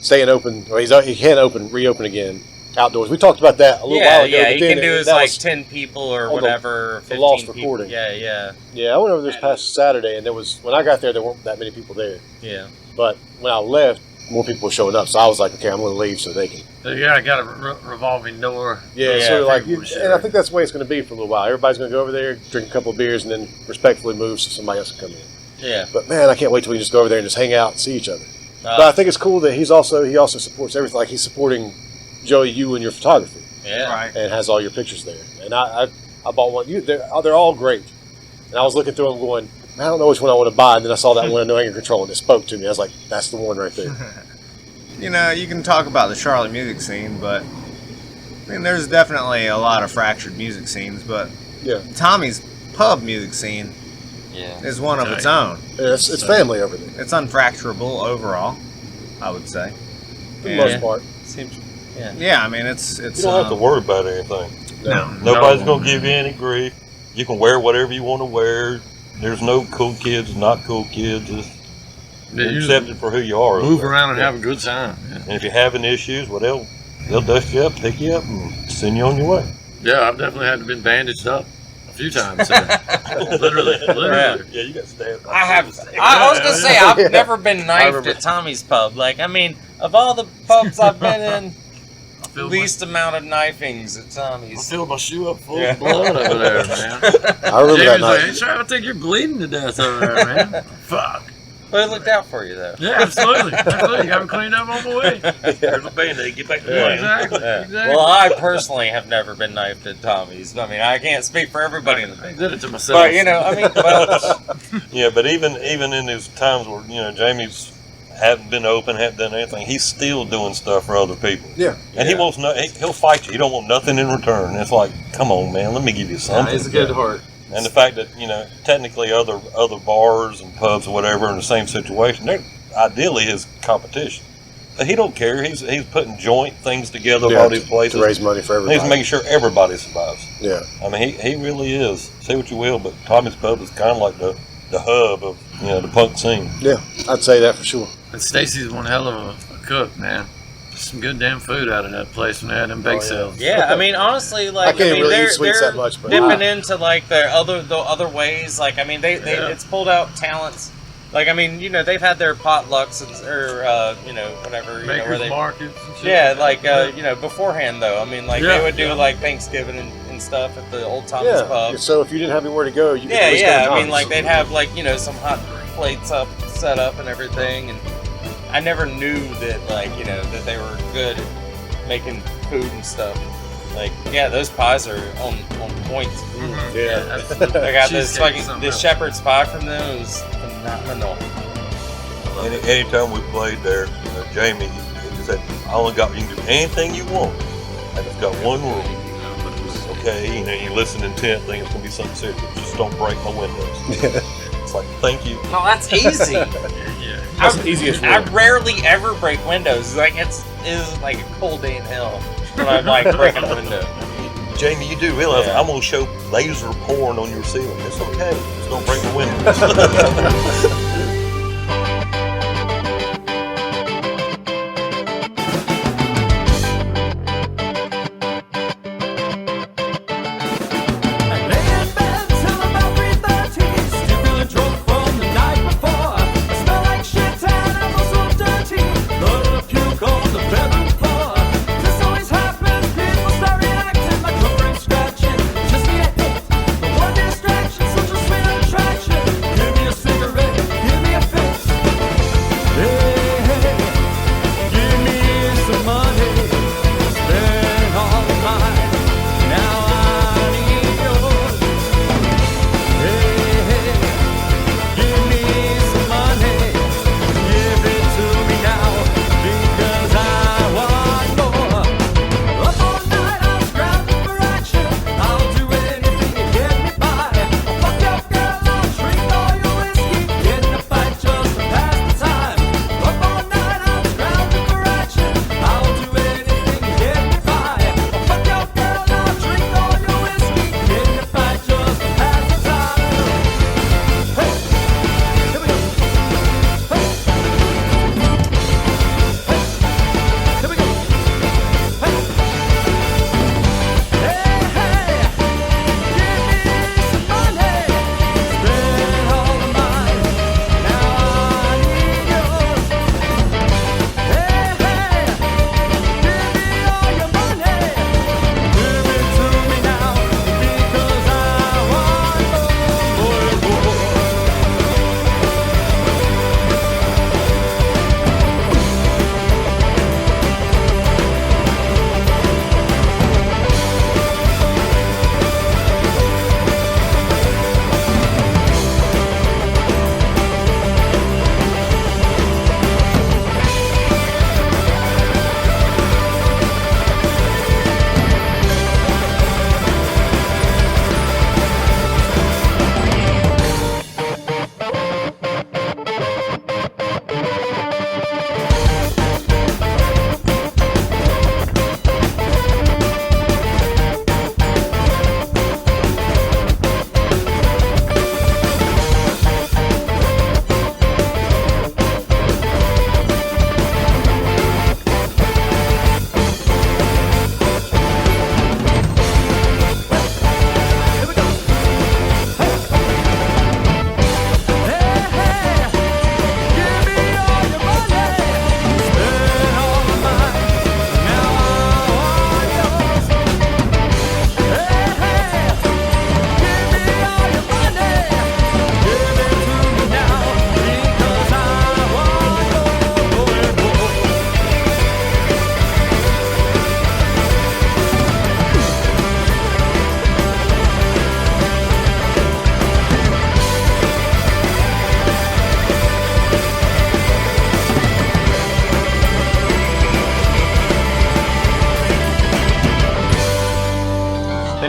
staying open. Well, he can't reopen again outdoors. We talked about that a little while ago. Yeah, but he then can do his that like was- 10 people or on the- whatever. the 15 lost people. recording. Yeah. Yeah, I went over this past Saturday, and when I got there weren't that many people there. Yeah. But when I left, more people were showing up. So I was like, okay, I'm going to leave so they can. Yeah, I got a revolving door. Yeah, Yeah, sort of like, for sure. and I think that's the way it's going to be for a little while. Everybody's going to go over there, drink a couple of beers, and then respectfully move so somebody else can come in. Yeah. But man, I can't wait till we can just go over there and just hang out and see each other. But I think it's cool that he also supports everything. Like, he's supporting Joey, you, and your photography, Yeah. Right. and has all your pictures there. And I bought one. They're all great. And I was looking through them, going, man, I don't know which one I want to buy. And then I saw that one in No Anger Control, and it spoke to me. I was like, that's the one right there. You know, you can talk about the Charlotte music scene, but I mean, there's definitely a lot of fractured music scenes. But Yeah, Tommy's pub music scene Yeah. is one of its own. it's family over there It's unfracturable overall, I would say. for the Yeah. most part. Seems. Yeah, I mean, it's You don't have to worry about anything. No. Nobody's going to give you any grief. You can wear whatever you want to wear. There's no cool kids, not cool kids. You're accepted for who you are. Move around and have a good time. Yeah. And if you're having issues, well, they'll dust you up, pick you up, and send you on your way. Yeah, I've definitely had to been bandaged up a few times. So. literally. Yeah, you got stabbed. I was gonna say I've never been knifed at Tommy's pub. Like, I mean, of all the pubs I've been in, least amount of knifings at I Tommy's. filled my shoe up full of blood over there, man. I remember Jamie's that night. like, hey, Trav, I think you're bleeding to death over there, man. Fuck. But it looked out for you though. Yeah, absolutely. You got me cleaned up on the way. There's a Band-Aid. Get back to Yeah, playing. exactly. Yeah. Exactly. Well, I personally have never been knifed at Tommy's. I mean, I can't speak for everybody in the I band. did it to myself. But, you know, I mean, well, Yeah, but even in those times where, you know, Jamie's haven't been open, haven't done anything, he's still doing stuff for other people. Yeah. And he wants he'll fight you. He don't want nothing in return. It's like, come on, man, let me give you something. He's a good heart. And the fact that, you know, technically other bars and pubs or whatever in the same situation, they're ideally his competition. But he don't care. He's putting joint things together at all these places. To raise money for everybody. He's making sure everybody survives. Yeah. I mean, he really is. Say what you will, but Tommy's Pub is kind of like the hub of, you know, the punk scene. Yeah, I'd say that for sure. And Stacy's one hell of a cook, man. Some good damn food out of that place when they had them bake sales. yeah, I mean, honestly, like, I can't really they're, eat sweets they're that much, but dipping into like the other ways. Like, I mean, they it's pulled out talents. Like, I mean, you know, they've had their potlucks or you know, whatever, you know, where Makers they markets and shit. yeah, like you know, beforehand though. I mean, like Yeah, they would do yeah. like Thanksgiving and stuff at the old Tommy's Yeah. pub. So if you didn't have anywhere to go, you could Yeah, always go to yeah. I mean, Tommy's. like they'd have like, you know, some hot plates set up and everything, and I never knew that, like, you know, that they were good at making food and stuff. Like, yeah, those pies are on point. Yeah. absolutely. I got this Cheesecake is fucking something this else. shepherd's pie from them. It was phenomenal. Anytime we played there, Jamie, he said, I only got, you can do anything you want. And it's got one rule. Okay, you know, you listen intent, think it's going to be something serious. Just don't break my windows. It's like, thank you. No, that's easy. Yeah. That's the easiest I rule. rarely ever break windows. Like, it is like a cold day in hell when I'm like breaking a window. Jamie, you do realize Yeah. I'm going to show laser porn on your ceiling. It's okay. Just don't break the windows. Give me a cigarette.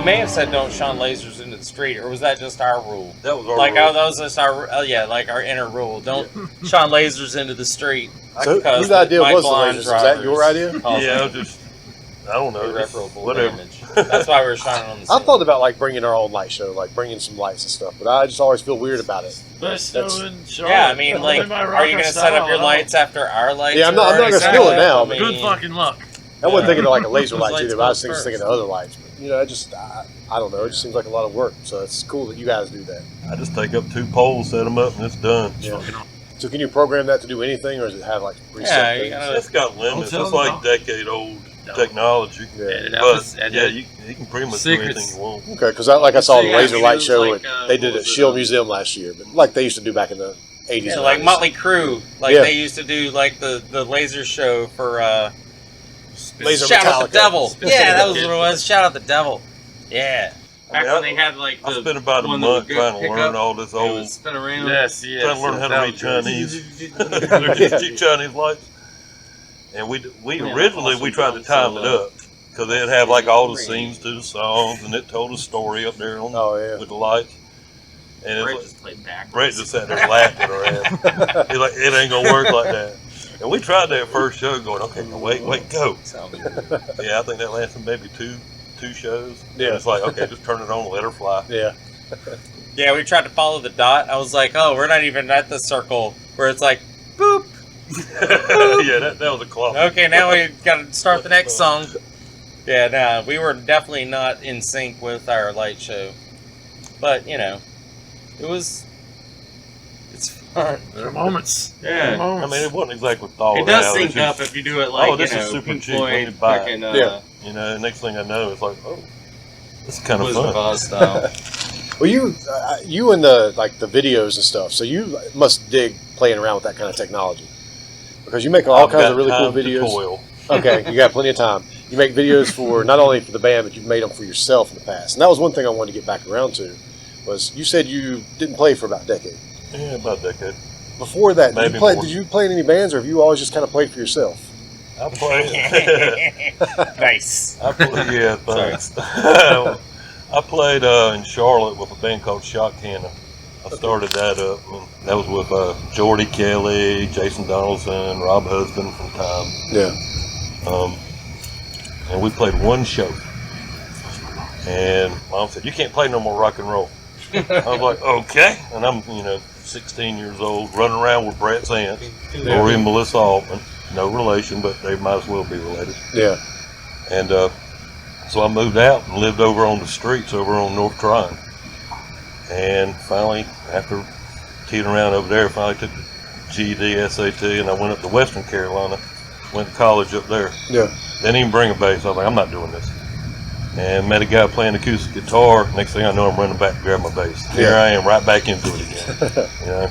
it may have said don't shine lasers into the street, or was that just our rule? That was our Like, rule. that was just our, like our inner rule. Don't shine lasers into the street. So Because whose idea my was the blind lasers? Was that your idea? Yeah, just I don't know, just Irreparable whatever. damage. That's why we were shining on the I scene. thought about like bringing our own light show, like bringing some lights and stuff, but I just always feel weird about it. Best show in Charlotte. Yeah, I mean, like, Only my are you rocker going to set up your style, lights after our lights? Yeah, I'm are not already gonna set steal it up? now, I but- Good mean, fucking luck. I wasn't thinking of like a laser Those light lights either, but I was go thinking first. of other lights. But, you know, I don't know. It just seems like a lot of work. So it's cool that you guys do that. I just take up 2 poles, set them up, and it's done. Yeah. So can you program that to do anything, or does it have like preset Yeah, you things? gotta- It's got limits. Don't It's tell like them. decade-old technology. Yeah. That But was- and yeah, that- you can pretty much Secrets. do anything you want. Okay, because I saw the Yeah, laser I mean, light it was show. like, they did what it at was it, Shield Museum last year, but like they used to do back in the 80s. Yeah, and like 90s. Motley Crue. Like, Yeah. they used to do, like, the laser show for, Laser Shout out Metallica. the Devil. Yeah, that was what it was. Shout out the Devil. Yeah. Back mean, when they had, like, I the spent about a one that month would trying to pick learn up, all this it would old, spin around. Yes, trying to learn how to read Chinese, Yeah. Chinese lights. And we Yeah, originally we tried to time it up because they'd have like all the scenes to the songs, and it told a story up there on Oh yeah. with the lights. And Brett it's just played backwards. Brett just sat there laughing around. He's like, it ain't gonna work like that. And we tried that first show, going, okay, now wait, go. Yeah, I think that lasted maybe two shows. Yeah. And it's like, okay, just turn it on, let her fly. Yeah. Yeah, we tried to follow the dot. I was like, oh, we're not even at the circle where it's like, boop. Yeah, that was a clock. Okay, now we got to start the next song. Yeah, no, we were definitely not in sync with our light show. But, you know, it's fun. There are moments. Yeah. There are I moments. mean, it wasn't exactly thought It does out. sync It's just, up if you do it like, oh, this you is know, super Pink cheap, let Floyd, me buy it. fucking, Yeah. You know, next thing I know, it's like, oh, this is kind of Wizard of fun. Oz style. Well, you and the videos and stuff. So you must dig playing around with that kind of technology because you make all I've kinds got of really cool time to videos. toil. Okay, you got plenty of time. You make videos for not only for the band, but you've made them for yourself in the past. And that was one thing I wanted to get back around to. Was you said you didn't play for about a decade. Yeah, about a decade. Before that, Maybe did more. you play in any bands, or have you always just kind of played for yourself? I played. Nice. Yeah, thanks. I played in Charlotte with a band called Shot Cannon. I started that up, and that was with Jordy Kelly, Jason Donaldson, Rob Husband from Time. Yeah. And we played one show. And Mom said, "You can't play no more rock and roll." I was like, "Okay." And I'm, 16 years old, running around with Brett's aunt, Lori and Melissa Altman. No relation, but they might as well be related. Yeah. And so I moved out and lived over on the streets over on North Tryon. And finally, after teeing around over there, finally took the GED, SAT, and I went up to Western Carolina, went to college up there. Yeah. Didn't even bring a bass. I was like, I'm not doing this. And met a guy playing acoustic guitar. Next thing I know, I'm running back to grab my bass. Here Yeah. I am, right back into it again.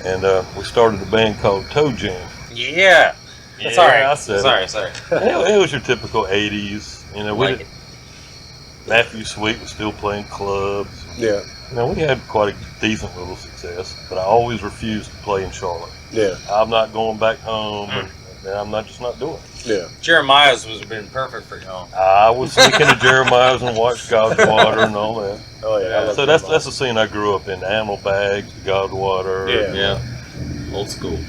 And we started a band called Toe Jam. Yeah. Yeah, Sorry. I said it. Sorry. It was your typical 80s. We Like didn't- Matthew Sweet was still playing clubs. Yeah. We had quite a decent little success, but I always refused to play in Charlotte. Yeah. I'm not going back home, and I'm not doing it. Yeah. Jeremiah's was been perfect for y'all. I was sneaking to Jeremiah's and watched God's Water and all that. Oh yeah. I love So that. that's the scene I grew up in. Animal Bags, God's Water. Yeah. Old school.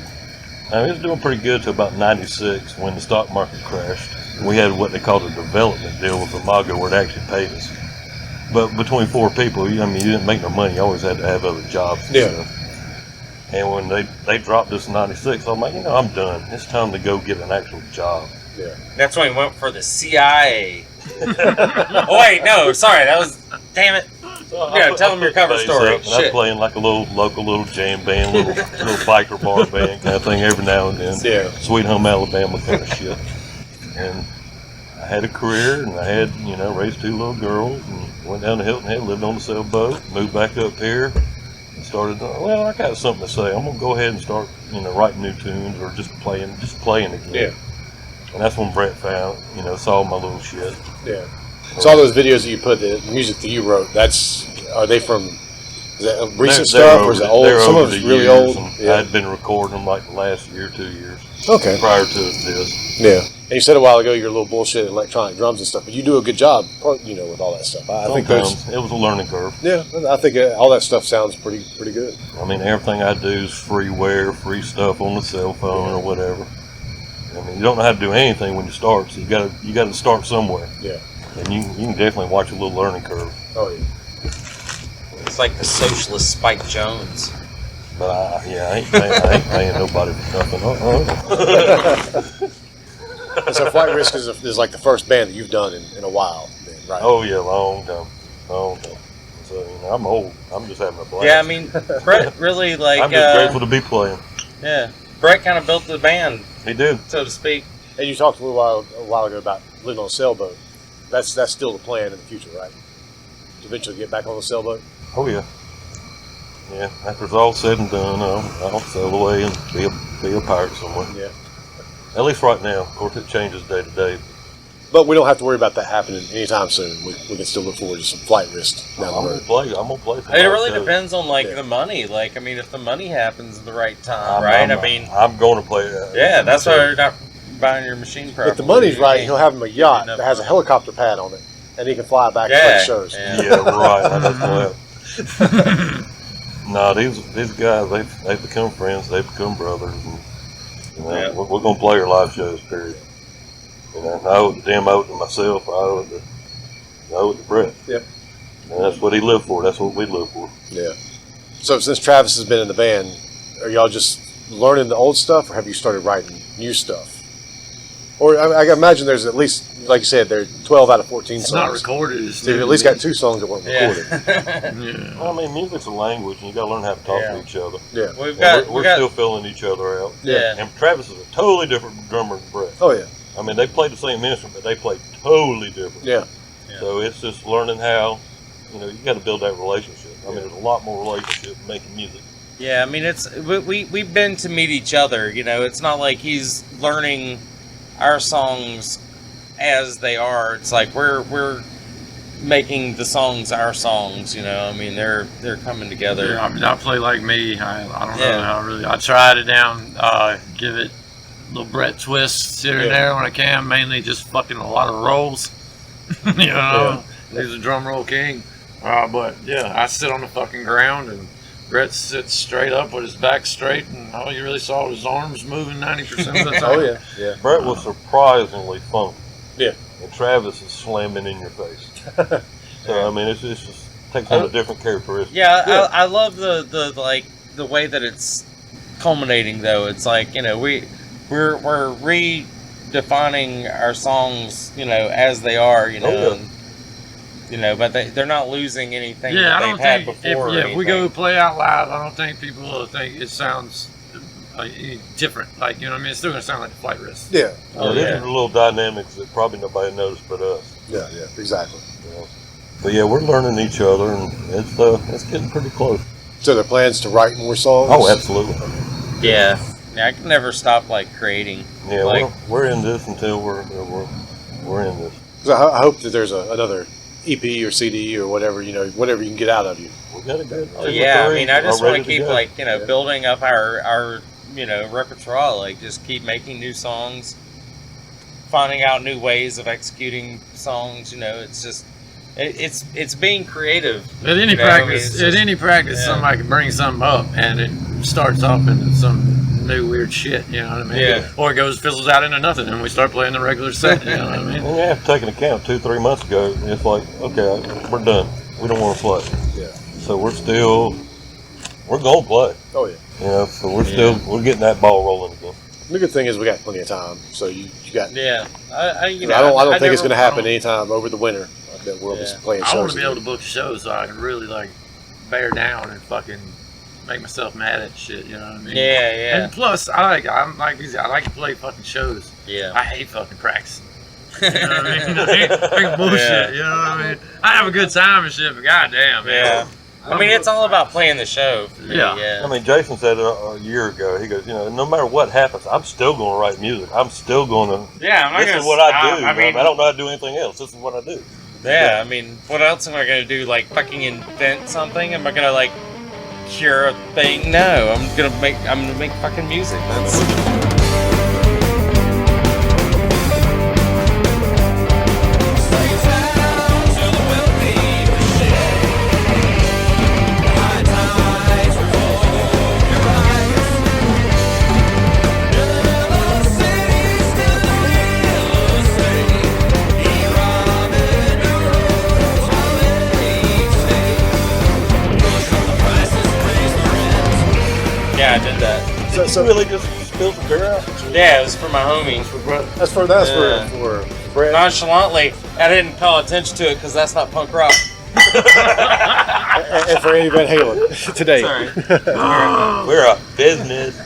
I was doing pretty good to about 96 when the stock market crashed. We had what they called a development deal with Imago where it actually paid us. But between 4 people, you didn't make no money. You always had to have other jobs and Yeah. stuff. And when they dropped us in 96, I'm like, I'm done. It's time to go get an actual job. Yeah. That's when we went for the CIA. Oh wait, no, sorry, that was. Damn it. So Yeah, I tell them your cover bass story. up, and I Shit. play in like a local little jam band, little biker bar band kind of thing every now and then. Yeah. Sweet Home Alabama kind of shit. And I had a career, and I had, raised 2 little girls, and went down to Hilton Head, lived on the sailboat, moved back up here, and started. Well, I got something to say. I'm gonna go ahead and start, writing new tunes or just playing again. Yeah. And that's when Brett found, saw my little shit. Yeah. So all those videos that you put, the music that you wrote, are they from? Is that recent They're stuff, over or is it the- old? they're Some over of it's the really years, old. and Yeah. I'd been recording them like the last year, 2 years Okay. prior to this. Yeah. And you said a while ago you're a little bullshit at electronic drums and stuff, but you do a good job, with all that stuff. I think it was a learning curve. Yeah, I think all that stuff sounds pretty good. I mean, everything I do is freeware, free stuff on the cell phone or whatever. I mean, you don't know how to do anything when you start, so you got to start somewhere. Yeah. And you can definitely watch a little learning curve. Oh yeah. It's like the socialist Spike Jones. But I ain't paying nobody for nothing. And so Flight Risk is like the first band that you've done in a while, then, right? Oh yeah, long time. So I'm old. I'm just having a blast. Yeah, I mean, Brett really like. I'm just grateful to be playing. Yeah, Brett kind of built the band, He did. so to speak. And you talked a while ago about living on a sailboat. That's still the plan in the future, right? To eventually get back on the sailboat. Oh yeah. Yeah. After it's all said and done, I'll sail away and be a pirate somewhere. Yeah. At least right now. Of course, it changes day to day. But we don't have to worry about that happening anytime soon. We can still look forward to some Flight Risk down I'm the gonna road. play. I'm gonna play. It really depends on the money. Like, I mean, if the money happens at the right time, right? I'm going to play. Yeah, that's why you're not buying your machine properly. If the money's right, he'll have him a yacht that has a helicopter pad on it, and he can fly back and play shows. Yeah, right. That's what. No, these guys, they've become friends. They've become brothers. And, we're going to play our live shows, period. I owe it to them, I owe it to myself, I owe it to Brett. Yep. And that's what he lived for. That's what we live for. Yeah. So since Travis has been in the band, are y'all just learning the old stuff, or have you started writing new stuff? Or I imagine there's at least, like you said, there are 12 out of 14 It's songs. not recorded. So you've at least got 2 songs that weren't recorded. Yeah. Well, I mean, music's a language, and you got to learn how to talk to each other. Yeah. We're still filling each other out. Yeah. And Travis is a totally different drummer than Brett. Oh yeah. I mean, they play the same instrument, but they play totally different. Yeah. So it's just learning how, you got to build that relationship. I mean, there's a lot more relationship in making music. Yeah, I mean, we've been to meet each other. It's not like he's learning our songs as they are. It's like we're making the songs our songs. I mean, they're coming together. Yeah, I mean, I play like me. I don't know how really. I tried it down, give it a little Brett twists here and there when I can. Mainly just fucking a lot of rolls. He's a drum roll king. But yeah, I sit on the fucking ground and Brett sits straight up with his back straight, and all you really saw was his arms moving 90% of the time. Oh yeah. Yeah. Brett was surprisingly funky. Yeah. And Travis is slamming in your face. So I mean, it's just takes on a different characteristic. Yeah, I love the way that it's culminating though. It's like we're redefining our songs as they are. But they're not losing anything that they've had before. If we go play out loud, I don't think people will think it sounds different. Like, you know what I mean? It's still going to sound like the Flight Risk. Yeah. These are the little dynamics that probably nobody noticed but us. Yeah. Yeah. Exactly. But yeah, we're learning each other, and it's getting pretty close. So there are plans to write more songs? Oh, absolutely. Yeah, I can never stop creating. Yeah, we're in this until we're in this. So I hope that there's another EP or CD or whatever, whatever you can get out of you. We got a good. I mean, I just want to keep building up our repertoire. Just keep making new songs, finding out new ways of executing songs. It's just it's being creative. At any practice, somebody can bring something up and it starts off into some new weird shit. You know what I mean? Yeah. Or it fizzles out into nothing, and we start playing the regular set. You know what I mean? And you have to take into account 2-3 months ago, it's like, okay, we're done. We don't want to play. Yeah. So we're going to play. Oh yeah. So we're getting that ball rolling again. The good thing is we got plenty of time, so you got. Yeah. I don't think it's going to happen anytime over the winter. That we'll be playing shows. I want to be able to book shows so I can really bear down and fucking make myself mad at shit. You know what I mean? Yeah. And plus, I like to play fucking shows. Yeah. I hate fucking practicing. You know what I mean? I hate bullshit. Yeah. You know what I mean? I have a good time and shit, but goddamn, man. Yeah. I mean, it's all about playing the show. Yeah. I mean, Jason said a year ago, he goes, no matter what happens, I'm still going to write music. I'm still going to. Yeah, I'm not This gonna is what I do. I mean, I don't know how to do anything else. This is what I do. Yeah, I mean, what else am I gonna do? Fucking invent something? Am I gonna cure a thing? No, I'm gonna make fucking music. That's you really just spilled some beer out? Yeah, it was for my homie. That's for Brett. Nonchalantly, I didn't call attention to it because that's not punk rock. and for Eddie Van Halen today. Sorry. We're a business.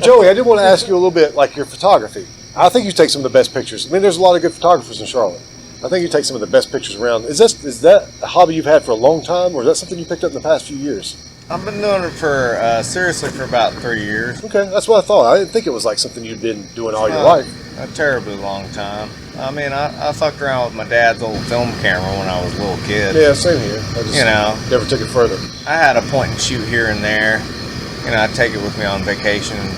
Joey, I did want to ask you a little bit, like your photography. I think you take some of the best pictures. I mean, there's a lot of good photographers in Charlotte. I think you take some of the best pictures around. Is that a hobby you've had for a long time, or is that something you picked up in the past few years? I've been doing it for seriously for about 3 years. Okay, that's what I thought. I didn't think it was like something you'd been doing all your life. A terribly long time. I mean, I fucked around with my dad's old film camera when I was a little kid. Yeah, same here. I just never took it further. I had a point and shoot here and there. I'd take it with me on vacation and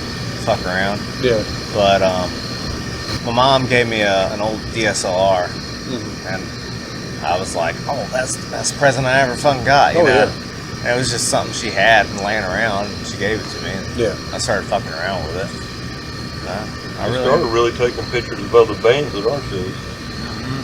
fuck around. Yeah. But my mom gave me an old DSLR, and I was like, oh, that's the best present I ever fucking got, you know? Yeah. And it was just something she had and laying around, and she gave it to me. And Yeah. I started fucking around with it. I started really taking pictures of other bands at our shows.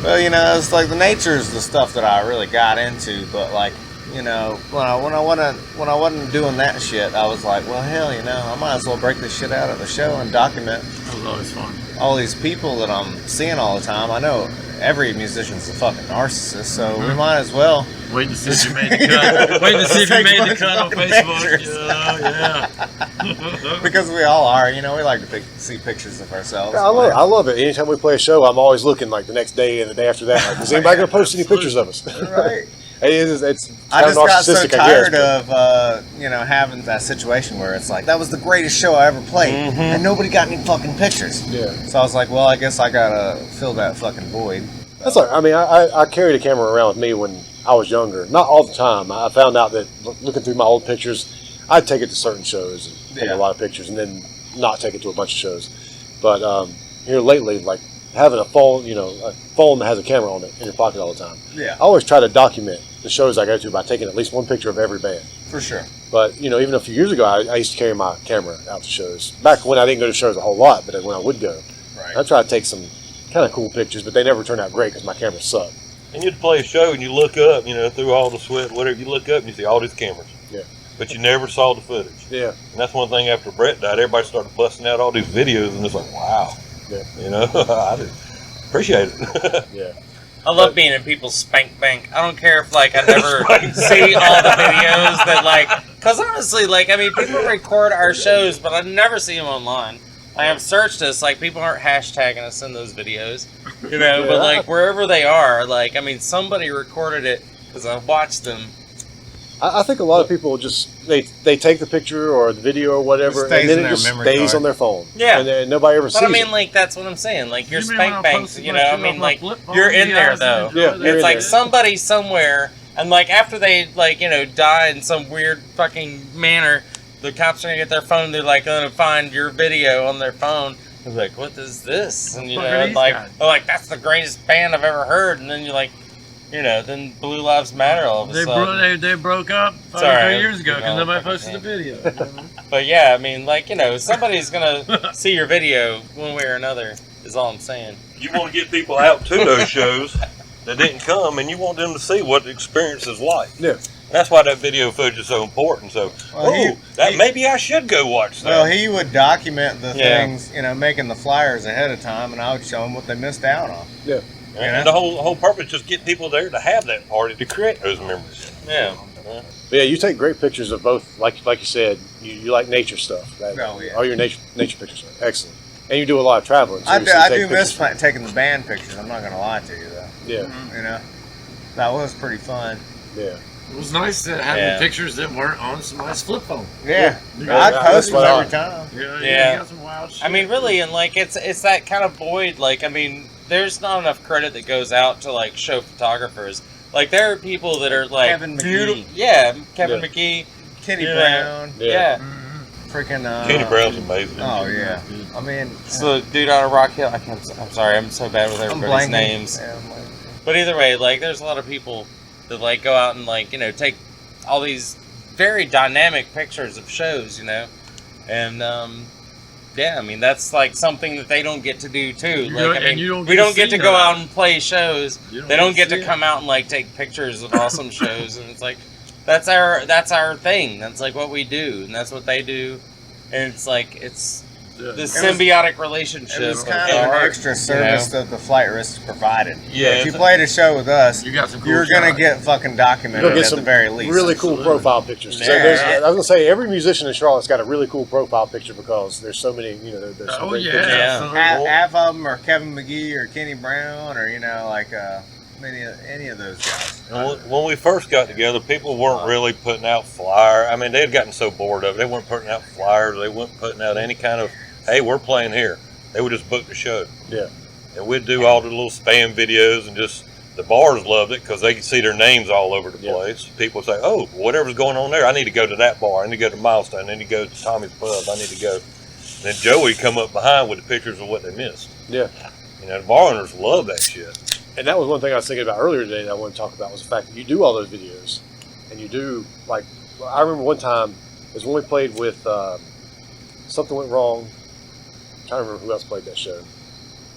Well, it's like the nature is the stuff that I really got into, but like, when I wasn't doing that shit, I was like, well, hell, I might as well break this shit out at the show and document That was always fun. all these people that I'm seeing all the time. I know every musician's a fucking narcissist, so we might as well. Waiting to see if you made the cut. Waiting to see if you made the cut on Facebook. Pictures. Yeah. Because we all are, we like to see pictures of ourselves. I love it. Anytime we play a show, I'm always looking like the next day and the day after that. Like, is anybody going to post any pictures of us? Right. It's I just got so narcissistic, tired I guess, of having that situation where it's like, that was the greatest show I ever played, and nobody got any fucking pictures. Yeah. So I was like, well, I guess I gotta fill that fucking void. That's like, I mean, I carried a camera around with me when I was younger. Not all the time. I found out that looking through my old pictures, I'd take it to certain shows and take a lot of pictures, and then not take it to a bunch of shows. But here lately, like having a phone that has a camera on it in your pocket all the time. Yeah. I always try to document the shows I go to by taking at least one picture of every band. For sure. But, even a few years ago, I used to carry my camera out to shows. Back when I didn't go to shows a whole lot, but when I would go, Right. I try to take some kind of cool pictures, but they never turned out great because my camera sucked. And you'd play a show and you look up, through all the sweat, whatever, you look up and you see all these cameras. Yeah. But you never saw the footage. Yeah. And that's one thing after Brett died, everybody started busting out all these videos and it's like, wow. Yeah. I did appreciate it. Yeah. I love being in people's spank bank. I don't care if I never see all the videos that because honestly, people record our shows, but I never see them online. I have searched us, people aren't hashtagging us in those videos, but wherever they are, somebody recorded it because I watched them. I think a lot of people just they take the picture or the video or whatever, and then it just stays on their phone. Yeah, and then nobody ever sees it. That's what I'm saying. Your You mean spank when I banks, posted my shit on my flip phone, you're in you there guys though. enjoy Yeah, that? you're It's in there. somebody somewhere, and after they die in some weird fucking manner, the cops are gonna get their phone. They're gonna find your video on their phone. They're like, what is this? And What are these guys? they're like, that's the greatest band I've ever heard. And then you're like, then Blue Lives Matter all of a sudden. They broke up It's all right. 3 years ago because No, nobody fucking posted the video. But yeah, somebody's gonna see your video one way or another. Is all I'm saying. You want to get people out to those shows that didn't come, and you want them to see what the experience is like. Yeah. That's why that video footage is so important. So, maybe I should go watch that. Well, he would document the Yeah. things, making the flyers ahead of time, and I would show them what they missed out on. Yeah. And the whole purpose is just get people there to have that party to create those memories. Yeah. But yeah, you take great pictures of both. Like you said, you like nature stuff. Oh, yeah. All your nature pictures are excellent, and you do a lot of traveling. Too, I so do, you I take do miss pictures. taking the band pictures. I'm not gonna lie to you though. Yeah. That was pretty fun. Yeah. It was nice to have Yeah. the pictures that weren't on somebody's flip phone. Yeah, Yeah, I that's post them what I every like. time. Yeah. You got some wild shit. Really, and it's that kind of void. There's not enough credit that goes out to show photographers. There are people that are Kevin McGee. beautiful. Yeah, Kevin Yeah. McGee. Kitty Yeah. Brown, Yeah. freaking. Kenny Brown's amazing. Oh yeah, I mean, It's the dude out of Rock Hill. I'm sorry, I'm so bad with I'm everybody's blanking. names. Yeah, I'm blanking. But either way, there's a lot of people that go out and take all these very dynamic pictures of shows, and that's something that they don't get to do too. You don't- and you don't we get to don't get see to go that. out and play shows. You don't They don't get get to to see come out and take pictures of awesome shows, and it's that's our thing. That's what we do, and that's what they do. and it's like it's Yeah. this symbiotic relationship. It was kind of of an art, extra service that the Flight Risk provided. Yeah, If you played a show with us, You got some cool you're going to shots. get fucking You'll documented get at some the very least. really cool profile pictures. So Yeah. there's- I was gonna say every musician in Charlotte's got a really cool profile picture because there's so many. There's some Oh great yeah. pictures. Yeah. absolutely. Half of them are Kevin McGee or Kenny Brown or, any of those guys. And when we first got together, people weren't really putting out flyers. I mean, they had gotten so bored of it. They weren't putting out flyers. They weren't putting out any kind of, hey, we're playing here. They would just book the show. Yeah. And we'd do all the little spam videos and just, the bars loved it because they could see their names all over the Yeah. place. People would say, oh, whatever's going on there, I need to go to that bar. I need to go to Milestone. I need to go to Tommy's Pub. I need to go. And then Joey come up behind with the pictures of what they missed. Yeah. The bar owners love that shit. And that was one thing I was thinking about earlier today that I wanted to talk about was the fact that you do all those videos, and you do like I remember one time is when we played with Something Went Wrong. I'm trying to remember who else played that show,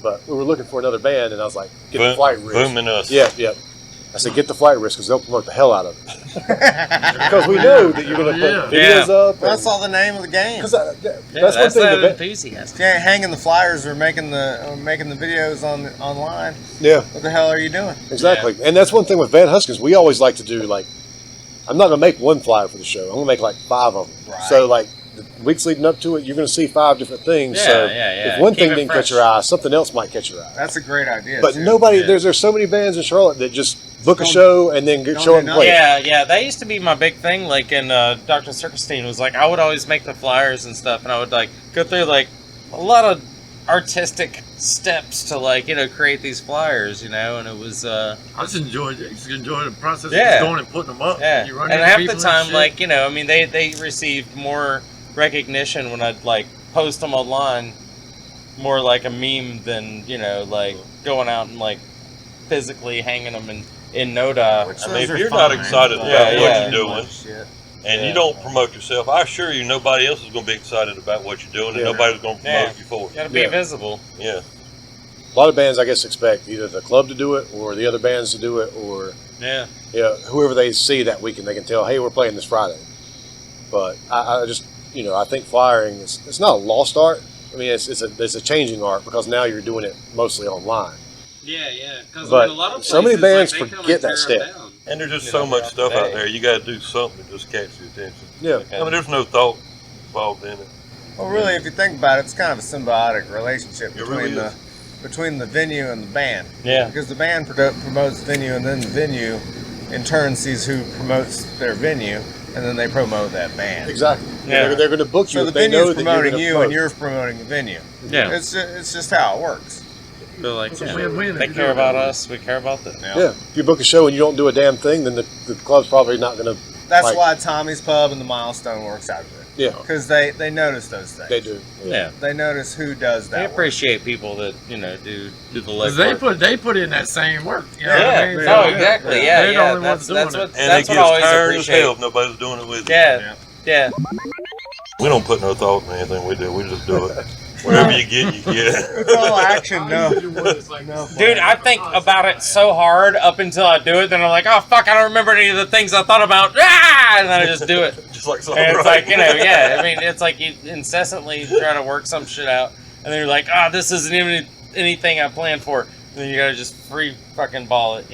but we were looking for another band, and I was like, "Get the Flight Risk." Booming us. Yeah. I said, "Get the Flight Risk because they'll promote the hell out of it." Because we know that you're going to put videos up. That's all the name of the game. Because Yeah, that's one thing. the enthusiasm. You ain't hanging the flyers or making the videos online. Yeah. What the hell are you doing? Exactly. And that's one thing with Van Huskins. We always like to do, like, I'm not going to make one flyer for the show. I'm going to make, like, 5 of them. Right. So, like, the weeks leading up to it, you're going to see 5 different things. Yeah, so yeah. if one Keep thing it didn't fresh. catch your eye, something else might catch your eye. That's a great idea. But too. nobody, Yeah. there's so many bands in Charlotte that just book a Don't- show and then don't show do up and nothing. play. Yeah, that used to be my big thing. Like in Dr. Cirkustien was like I would always make the flyers and stuff, and I would like go through like a lot of artistic steps to like create these flyers, and it was I just enjoyed it. Just enjoyed the process Yeah. of going and putting them up. yeah. You run And into half the people and time, shit. like they received more recognition when I'd like post them online, more like a meme than like going out and like physically hanging them in Noda. Which I mean, those if are you're not fine. excited about Yeah, what yeah. you're doing, Shit. and Yeah. you don't promote yourself, I assure you nobody else is going to be excited about what you're doing, and Yeah. nobody's going to promote Yeah. you for You it. gotta be Yeah. visible. Yeah. A lot of bands, I guess, expect either the club to do it or the other bands to do it or Yeah. whoever they see that weekend, they can tell, hey, we're playing this Friday. But I just, I think flyering it's not a lost art. I mean, it's a changing art because now you're doing it mostly online. Yeah. Because But so many bands forget that step. And there's just so much stuff out there. You got to do something to just catch the attention. Yeah. I mean, there's no thought involved in it. Well, really, if you think about it, it's kind of a symbiotic relationship It really between is. between the venue and the band. Yeah. Because the band promotes the venue, and then the venue, in turn, sees who promotes their venue, and then they promote that band. Exactly. Yeah. They're going to book you So the if they know venue's that promoting you're you, gonna and you're promoting the venue. Yeah. It's just how it works. Feel like It's a win-win they if you care do it about that way. us, we care about them. Yeah. If you book a show and you don't do a damn thing, then the club's probably not going to. That's Like- why Tommy's Pub and the Milestone works out good. Yeah, Because they notice those things. they do. Yeah. They notice who does They that work. appreciate people that, do the 'Cause legwork. they put in that same work. You know Yeah, what I mean? no, exactly. Yeah, They're the yeah. only ones doing That's it. what And that's it what I gets always tired as appreciate. hell if nobody's doing it with you. Yeah. We don't put no thought in anything we do. We just do it. Whatever you get, you get. It's all action, no. Dude, I think about it so hard up until I do it, then I'm like, oh fuck, I don't remember any of the things I thought about. Ah! And then I just do it. Just like And it's songwriting. like, yeah, I mean, it's like you incessantly try to work some shit out, and then you're like, this isn't even anything I planned for. And then you gotta just free fucking ball it,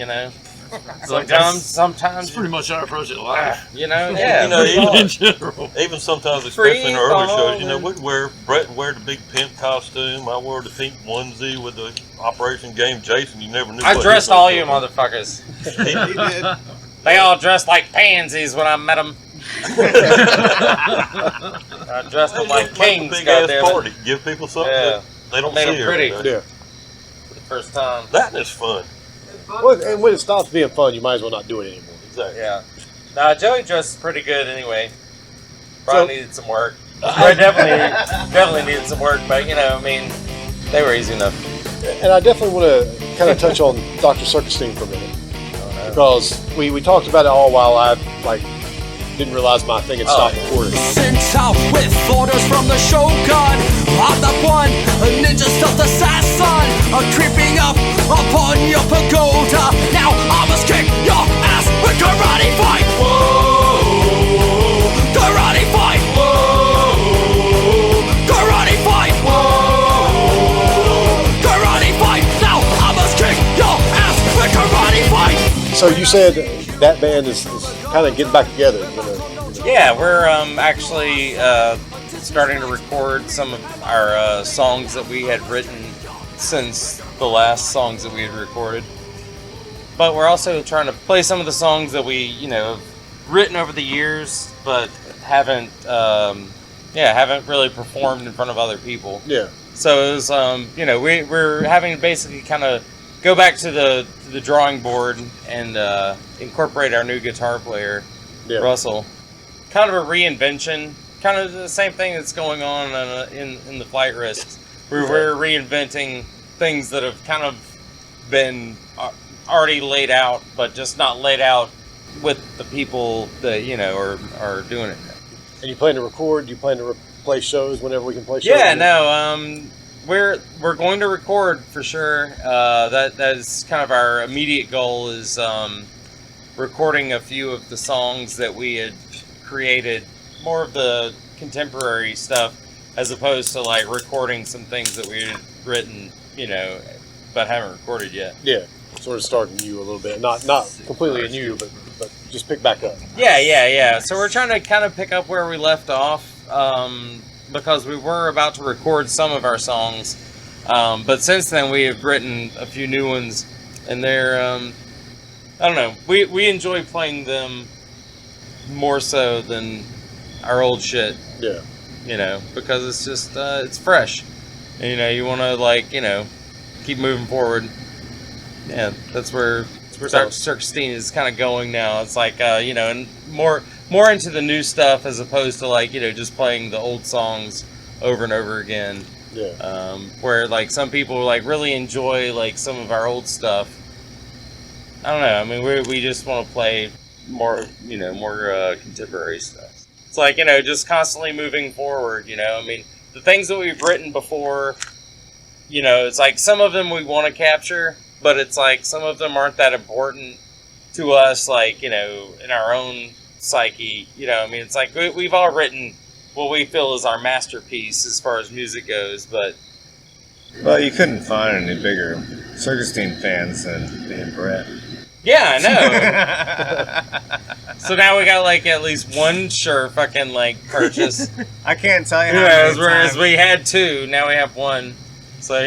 Sometimes That's pretty much our approach at life. yeah. You In general. Even sometimes, Free especially in the early ball shows, Brett would wear the big pimp costume. I wore the pink onesie with the Operation Game Jason. You never knew. I what dressed he was all you gonna do. motherfuckers. He did. They all dressed like pansies when I met them. I dressed them like kings, Big ass goddamn it. party. Give people something Yeah. that they don't Made see them every pretty. day. Yeah. For the first time. That is fun. Well, and when it stops being fun, you might as well not do it anymore. Exactly. Yeah. Nah, Joey dressed pretty good anyway. Probably needed some work. I definitely needed some work, but they were easy enough. And I definitely want to kind of touch on Dr. Cirkustien for a minute. Because we talked about it all while I didn't realize my thing had stopped recording. Sent out with orders from the Shogun. I'm the one, a ninja stealth assassin. I'm creeping up upon your pagoda. Now I must kick your ass with karate fight. Whoa, karate fight. Whoa, So you said that band is kind of getting back together. Yeah, we're actually starting to record some of our songs that we had written since the last songs that we had recorded. But we're also trying to play some of the songs that we, have written over the years, but haven't really performed in front of other people. Yeah. So it was, we're having to basically kind of go back to the drawing board and incorporate our new guitar player, Russell. Kind of a reinvention, kind of the same thing that's going on in the Flight Risks. We're reinventing things that have kind of been already laid out, but just not laid out with the people that are doing it. And you plan to record? You plan to play shows whenever we can play shows? Yeah, no. We're going to record for sure. That is kind of our immediate goal is recording a few of the songs that we had created, more of the contemporary stuff, as opposed to like recording some things that we had written, but haven't recorded yet. Yeah, sort of starting new a little bit, not completely anew, but just pick back up. Yeah. So we're trying to kind of pick up where we left off, because we were about to record some of our songs, but since then we have written a few new ones, and they're I don't know. We enjoy playing them more so than our old shit. Yeah. Because it's just it's fresh. And, you want to keep moving forward. Yeah, that's where Cirkustien is kind of going now. It's like and more into the new stuff as opposed to just playing the old songs over and over again. Yeah. Where some people really enjoy some of our old stuff. I don't know. I mean, we just want to play more contemporary stuff. It's just constantly moving forward. I mean, the things that we've written before. It's some of them we want to capture, but it's some of them aren't that important to us. In our own psyche. I mean, it's we've all written what we feel is our masterpiece as far as music goes, but. Well, you couldn't find any bigger Cirkustien fans than me and Brett. Yeah, I know. So now we got at least one sure fucking purchase. I can't tell you how many whereas times. we had two, now we have one. So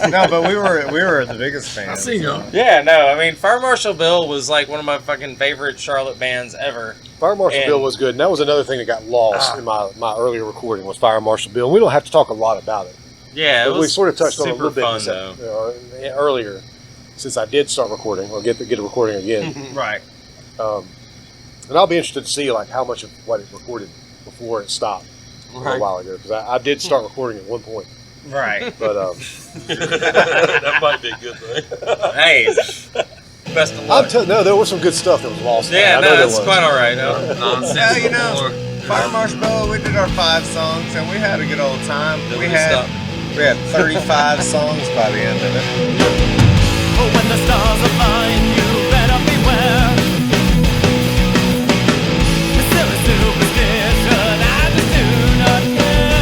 No, but we were the biggest fans. I see you. Yeah, no, I mean Fire Marshal Bill was one of my fucking favorite Charlotte bands ever. Fire Marshal Bill was good, and that was another thing that got lost in my earlier recording was Fire Marshal Bill. And we don't have to talk a lot about it. Yeah, we sort of touched on it a little bit fun, though. Earlier, since I did start recording or get a recording again. Right. And I'll be interested to see how much of what it recorded before it stopped a while ago, because I did start recording at one point. Right. But That might be a good thing. Hey, best of luck. no, there was some good stuff that was lost. Yeah, I know no, there that's was. quite all right. No. Nonsense. Fire Marshal Bill, we did our 5 songs and we had a good old time. We had 35 songs by the end of it. Oh, when the stars align, you better beware. Silly superstition, I just do not care.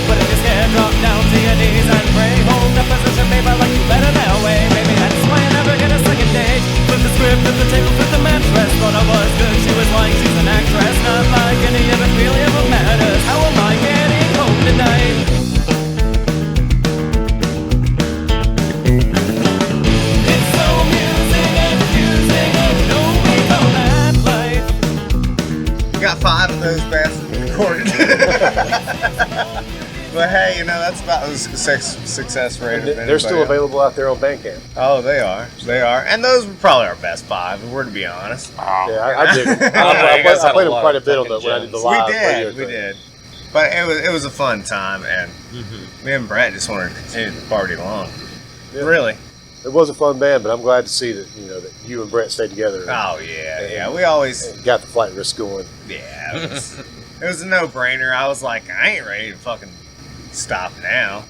But if you're scared, drop down to your knees and pray. Hold the position, baby, like you better that way. Maybe that's why I never get a second date. Flip the script, flip the table, flip the mattress. Thought I was good, she was lying, she's an actress. Not like any other feeling ever matters. How am I getting home tonight? Got 5 of those bastards recorded. But hey, that's about as success rate. They're still available out there on Bandcamp. Oh, they are. And those were probably our best 5, if we're to be honest. Yeah, I dig them. You I guys had played a them lot quite a of bit fucking when I did the gems. live. We did. But it was a fun time, and me and Brett just wanted to continue the party along. Yeah. Really. It was a fun band, but I'm glad to see that that you and Brett stayed together. Oh yeah. We always got the Flight Risk going. Yeah. It was a no-brainer. I was like, I ain't ready to fucking stop now.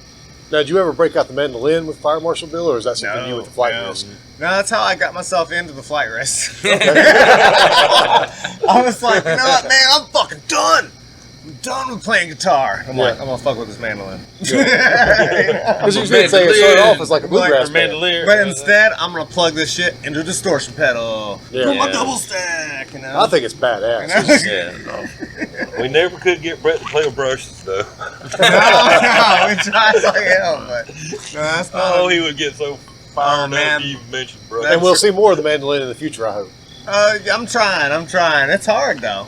Now, did you ever break out the mandolin with Fire Marshal Bill, or is that something you with the Flight Risk? No, that's how I got myself into the Flight Risk. I was like, you know what, man, I'm fucking done. I'm done with playing guitar. I'm like, I'm gonna fuck with this mandolin. Because you did say it started off as like a bluegrass band. But instead, I'm gonna plug this shit into a distortion pedal. Yeah. Put my double stack, you know. I think it's badass. We never could get Brett to play with brushes, though. No, we tried like hell, but no, that's not. Oh, he would get so fired man. up. You mentioned brushes. And we'll see more of the mandolin in the future, I hope. I'm trying. It's hard though.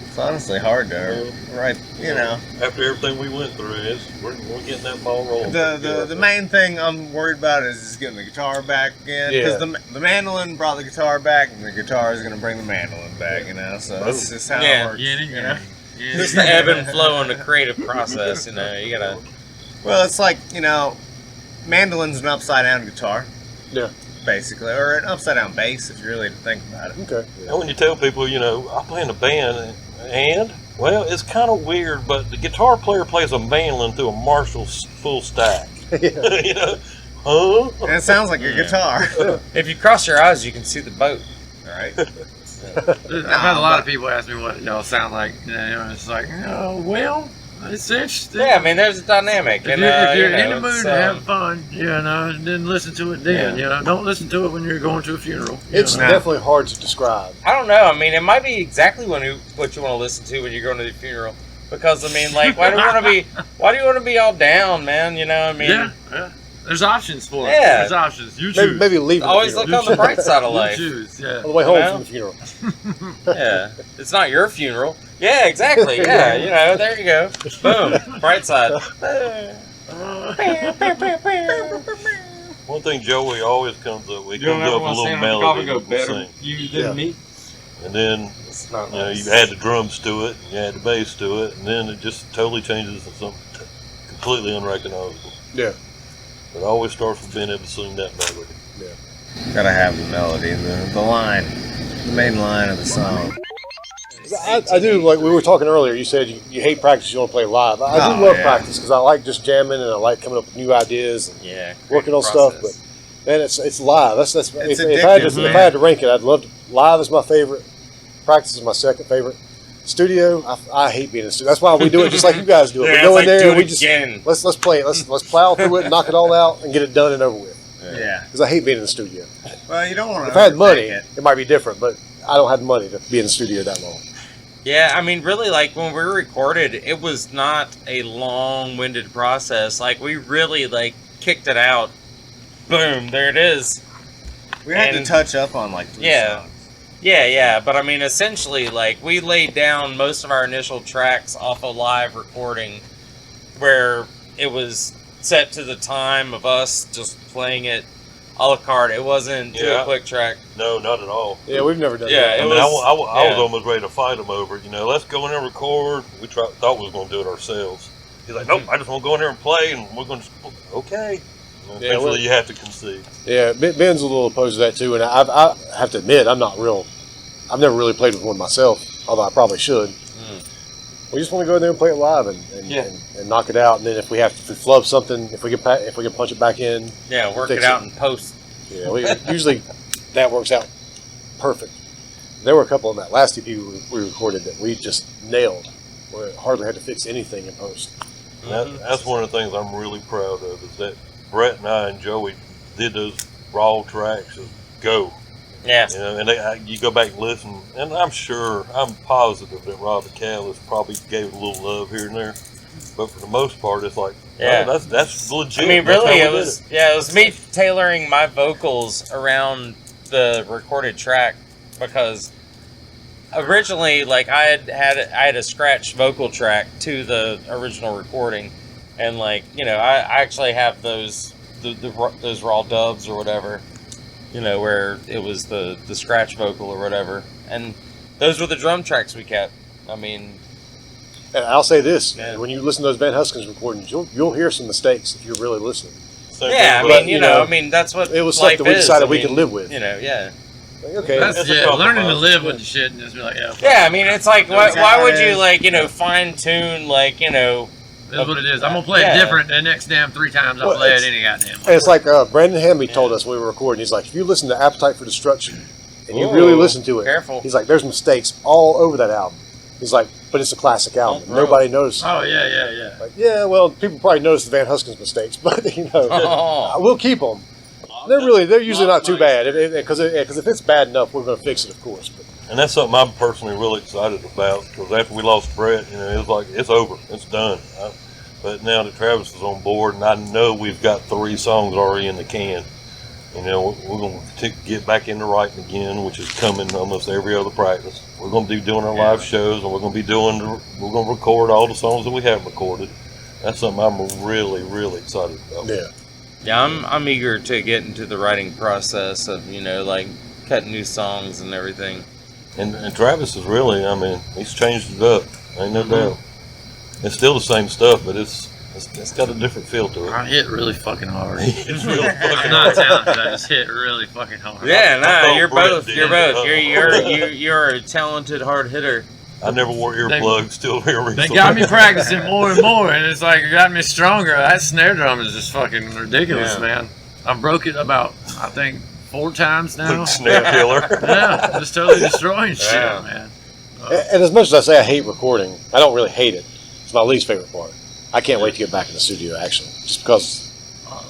It's honestly hard to write. You know, After everything we went through, we're getting that ball rolling. the main thing I'm worried about is just getting the guitar back again. Because the mandolin brought the guitar back, and the guitar is gonna bring the mandolin back. You know, so that's just how it works. You know? Just the ebb and flow in the creative process, you know. You gotta. Well, it's like, you know, mandolin's an upside down guitar. Yeah. Basically, or an upside down bass if you really think about it. Okay. And when you tell people, you know, I play in a band, and well, it's kind of weird, but the guitar player plays a mandolin through a Marshall full stack. You know, And it sounds like a guitar. If you cross your eyes, you can see the boat. All right. I've had a lot of people ask me what y'all sound like. You know, and it's like, well, it's interesting. Yeah, I mean, there's a dynamic. If And, you're you know, in the mood it's, to have fun, you know, then listen to it then. You know, don't listen to it when you're going to a funeral. It's you know? definitely hard to describe. I don't know. I mean, it might be exactly what you want to listen to when you're going to the funeral. Because I mean, like, why do you want to be all down, man? You know, I mean, Yeah. There's options for it. Yeah. There's options. You choose. Maybe leave it. always look on the bright side of life. You choose. Yeah. on the way home You know? from the funeral. Yeah, it's not your funeral. Yeah, exactly. Yeah, you know, there you go. Boom, bright side. one thing Joey always comes up with, he You don't comes ever up with a want to little stand melody and go that we'll better sing. you than me. And then, It's not you know, nice. you add the drums to it, you add the bass to it, and then it just totally changes to something completely unrecognizable. Yeah. But it always starts with being able to sing that melody. Gotta have the melody, the line, the main line of the song. I do, like we were talking earlier, you said you hate practice, you want to play live. I do love practice because I like just jamming and I like coming up with new ideas and Yeah, working on stuff. But man, it's live. That's if I addictive, had to rank it, I'd love to. Live is my favorite. Practice is my second favorite. Studio, I hate being in the studio. That's why we do it just like you guys do it. We go in there and we just let's play it. Let's plow through it, knock it all out, and get it done and over with. Yeah. Because I hate being in the studio. Well, you don't want to. If I had money, it might be different, but I don't have the money to be in the studio that long. Yeah, I mean, really, like, when we recorded, it was not a long-winded process. Like, we really, like, kicked it out. Boom, there it is. We had to And- touch up on like 3 Yeah. songs. Yeah, but I mean, essentially, like, we laid down most of our initial tracks off a live recording where it was set to the time of us just playing it a la carte. It wasn't to a quick track. No, not at all. Yeah, we've never done Yeah, that. I mean, I was almost ready to fight him over it. You know, let's go in there and record. We thought we was going to do it ourselves. He's like, nope, I just want to go in there and play, and we're going to okay. And eventually, you have to concede. Yeah, Ben's a little opposed to that too, and I have to admit, I've never really played with one myself, although I probably should. We just want to go in there and play it live and knock it out, and then if we flub something, if we can punch it back in. Yeah, work fix it out in post. Yeah, usually that works out perfect. There were a couple of that last EP we recorded that we just nailed. We hardly had to fix anything in post. That's one of the things I'm really proud of is that Brett and I and Joey did those raw tracks as go. Yeah. You know, and you go back and listen, and I'm positive that Rob McCallis probably gave it a little love here and there. But for the most part, it's like, that's legit. I mean, That's really, how we it was me tailoring my vocals around the recorded track because originally, like, I had a scratch vocal track to the original recording, and like, you know, I actually have those raw dubs or whatever, you know, where it was the scratch vocal or whatever, and those were the drum tracks we kept. I mean, and I'll say this: when you listen to those Van Huskins recordings, you'll hear some mistakes if you're really listening. I mean, you know, that's what it was stuff that we decided we could live with. You know, yeah. Like, okay, learning to live with the shit and just be like, yeah. I mean, it's like, why would you, like, you know, fine tune, like, you know. That's what it is. I'm gonna play it different the next damn 3 times I play it any goddamn way. And it's like Brandon Hamby told us when we were recording. He's like, if you listen to Appetite for Destruction and you really listen to it, careful. He's like, there's mistakes all over that album. He's like, but it's a classic album. Oh, bro. Nobody noticed. Oh yeah. Like, yeah, well, people probably noticed the Van Huskins mistakes, but we'll keep them. They're usually not too bad. Because if it's bad enough, we're going to fix it, of course. But. And that's something I'm personally really excited about, because after we lost Brett, it was like, it's over, it's done. But now that Travis is on board, and I know we've got 3 songs already in the can, we're going to get back into writing again, which is coming almost every other practice. We're going to be doing our live shows, and we're going to record all the songs that we have recorded. That's something I'm really, really excited about. Yeah, I'm eager to get into the writing process of, like cutting new songs and everything. And Travis is really, he's changed it up. Ain't no doubt. It's still the same stuff, but it's got a different feel to it. I hit really fucking hard. It's really I'm fucking not hard. talented. I just hit really fucking hard. Yeah, I you're Brett both. did. You're both. You're a talented hard hitter. I never wore earplugs, still here recently. They got me practicing more and more, and it's like it got me stronger. That snare drum is just fucking ridiculous, man. I've broke it about, I think, 4 times now. Snare killer. Yeah, just totally destroying shit, man. And as much as I say I hate recording, I don't really hate it. It's my least favorite part. I can't wait to get back in the studio, actually. Just because,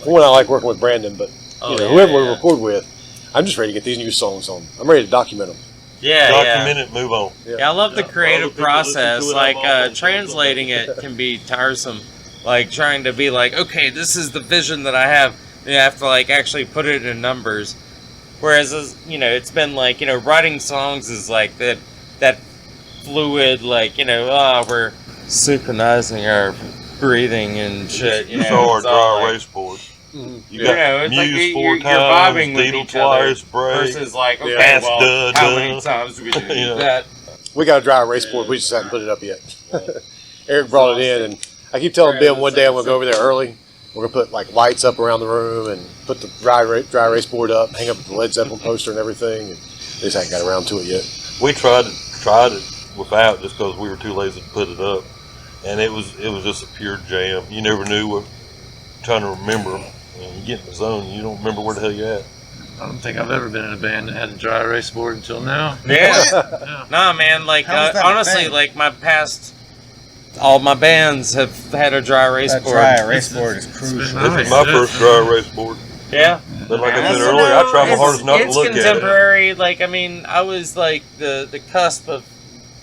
for one, I like working with Brandon, but whoever we record with, I'm just ready to get these new songs on. I'm ready to document them. Document it, move on. Yeah, I love the creative process. Like, translating it can be tiresome. Like, trying to be like, okay, this is the vision that I have. You have to, like, actually put it in numbers. Whereas, it's been like, writing songs is like that fluid, like, we're synchronizing our breathing and shit. So our dry erase board. You got it's Muse like 4 you're times, vibing with Deedle each other twice, break. versus like, okay, Pass, well, how many duh. times do we do that? We got a dry erase board. We just haven't put it up yet. Eric brought it in, and I keep telling Ben one day I'm going to go over there early. We're going to put like lights up around the room and put the dry erase board up, hang up the Led Zeppelin poster and everything. And we just haven't got around to it yet. We tried it without, just because we were too lazy to put it up, and it was just a pure jam. You never knew what. Trying to remember, you get in the zone, you don't remember where the hell you're at. I don't think I've ever been in a band that had a dry erase board until now. Yeah. Nah, man, like, honestly, like, all my bands have had a dry erase board. Dry erase board is crucial. This is my first dry erase board. Yeah. But like I said earlier, I try my hardest not to look at it. It's contemporary, like, I was, like, the cusp of,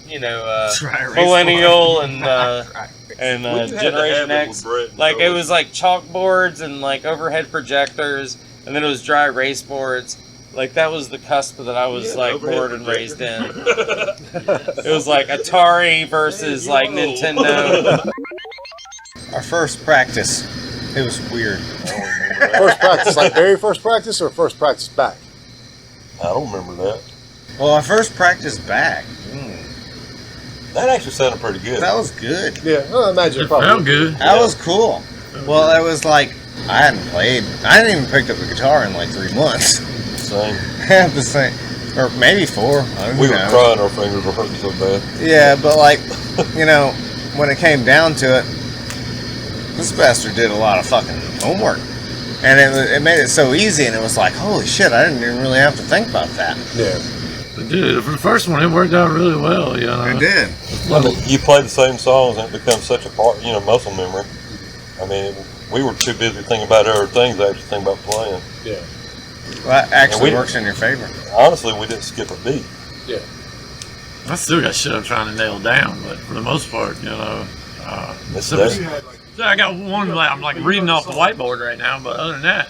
millennial and Generation X. Like, it was, like, chalkboards and, like, overhead projectors, and then it was dry erase boards. Like, that was the cusp that I was, like, born and raised in. It was, like, Atari versus, like, Nintendo. Our first practice, it was weird. First practice, like very first practice or first practice back? I don't remember that. Well, our first practice back. That actually sounded pretty good. That was good. Yeah, I imagine It felt good. That was cool. Well, it was like, I hadn't played. I hadn't even picked up a guitar in like 3 months. Same. The same. Or maybe 4. We were trying, our fingers were hurting so bad. Yeah, but like, when it came down to it, this bastard did a lot of fucking homework. And it made it so easy, and it was like, holy shit, I didn't even really have to think about that. Yeah. Dude, for the first one, it worked out really well, It did. You play the same songs, and it becomes such a part, muscle memory. I mean, we were too busy thinking about other things to actually think about playing. Yeah. Well, that actually works in your favor. Honestly, we didn't skip a beat. Yeah. I still got shit I'm trying to nail down, but for the most part, I got one, I'm like reading off the whiteboard right now, but other than that,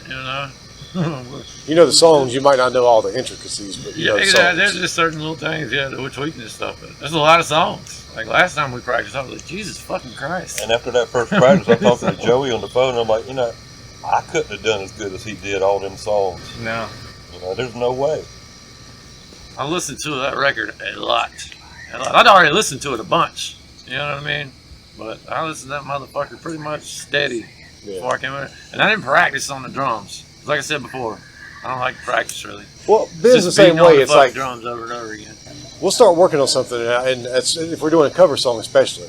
You know the songs, you might not know all the intricacies, but you know the songs. there's just certain little things, that we're tweaking and stuff. But there's a lot of songs. Like last time we practiced, I was like, Jesus fucking Christ. And after that first practice, I talked to Joey on the phone, and I'm like, I couldn't have done as good as he did all them songs. No. There's no way. I listened to that record a lot. I'd already listened to it a bunch. You know what I mean? But I listened to that motherfucker pretty much steady before I came in. And I didn't practice on the drums. Like I said before, I don't like to practice really. Well, Ben's the same way. It's like drums over and over again. We'll start working on something, and if we're doing a cover song especially,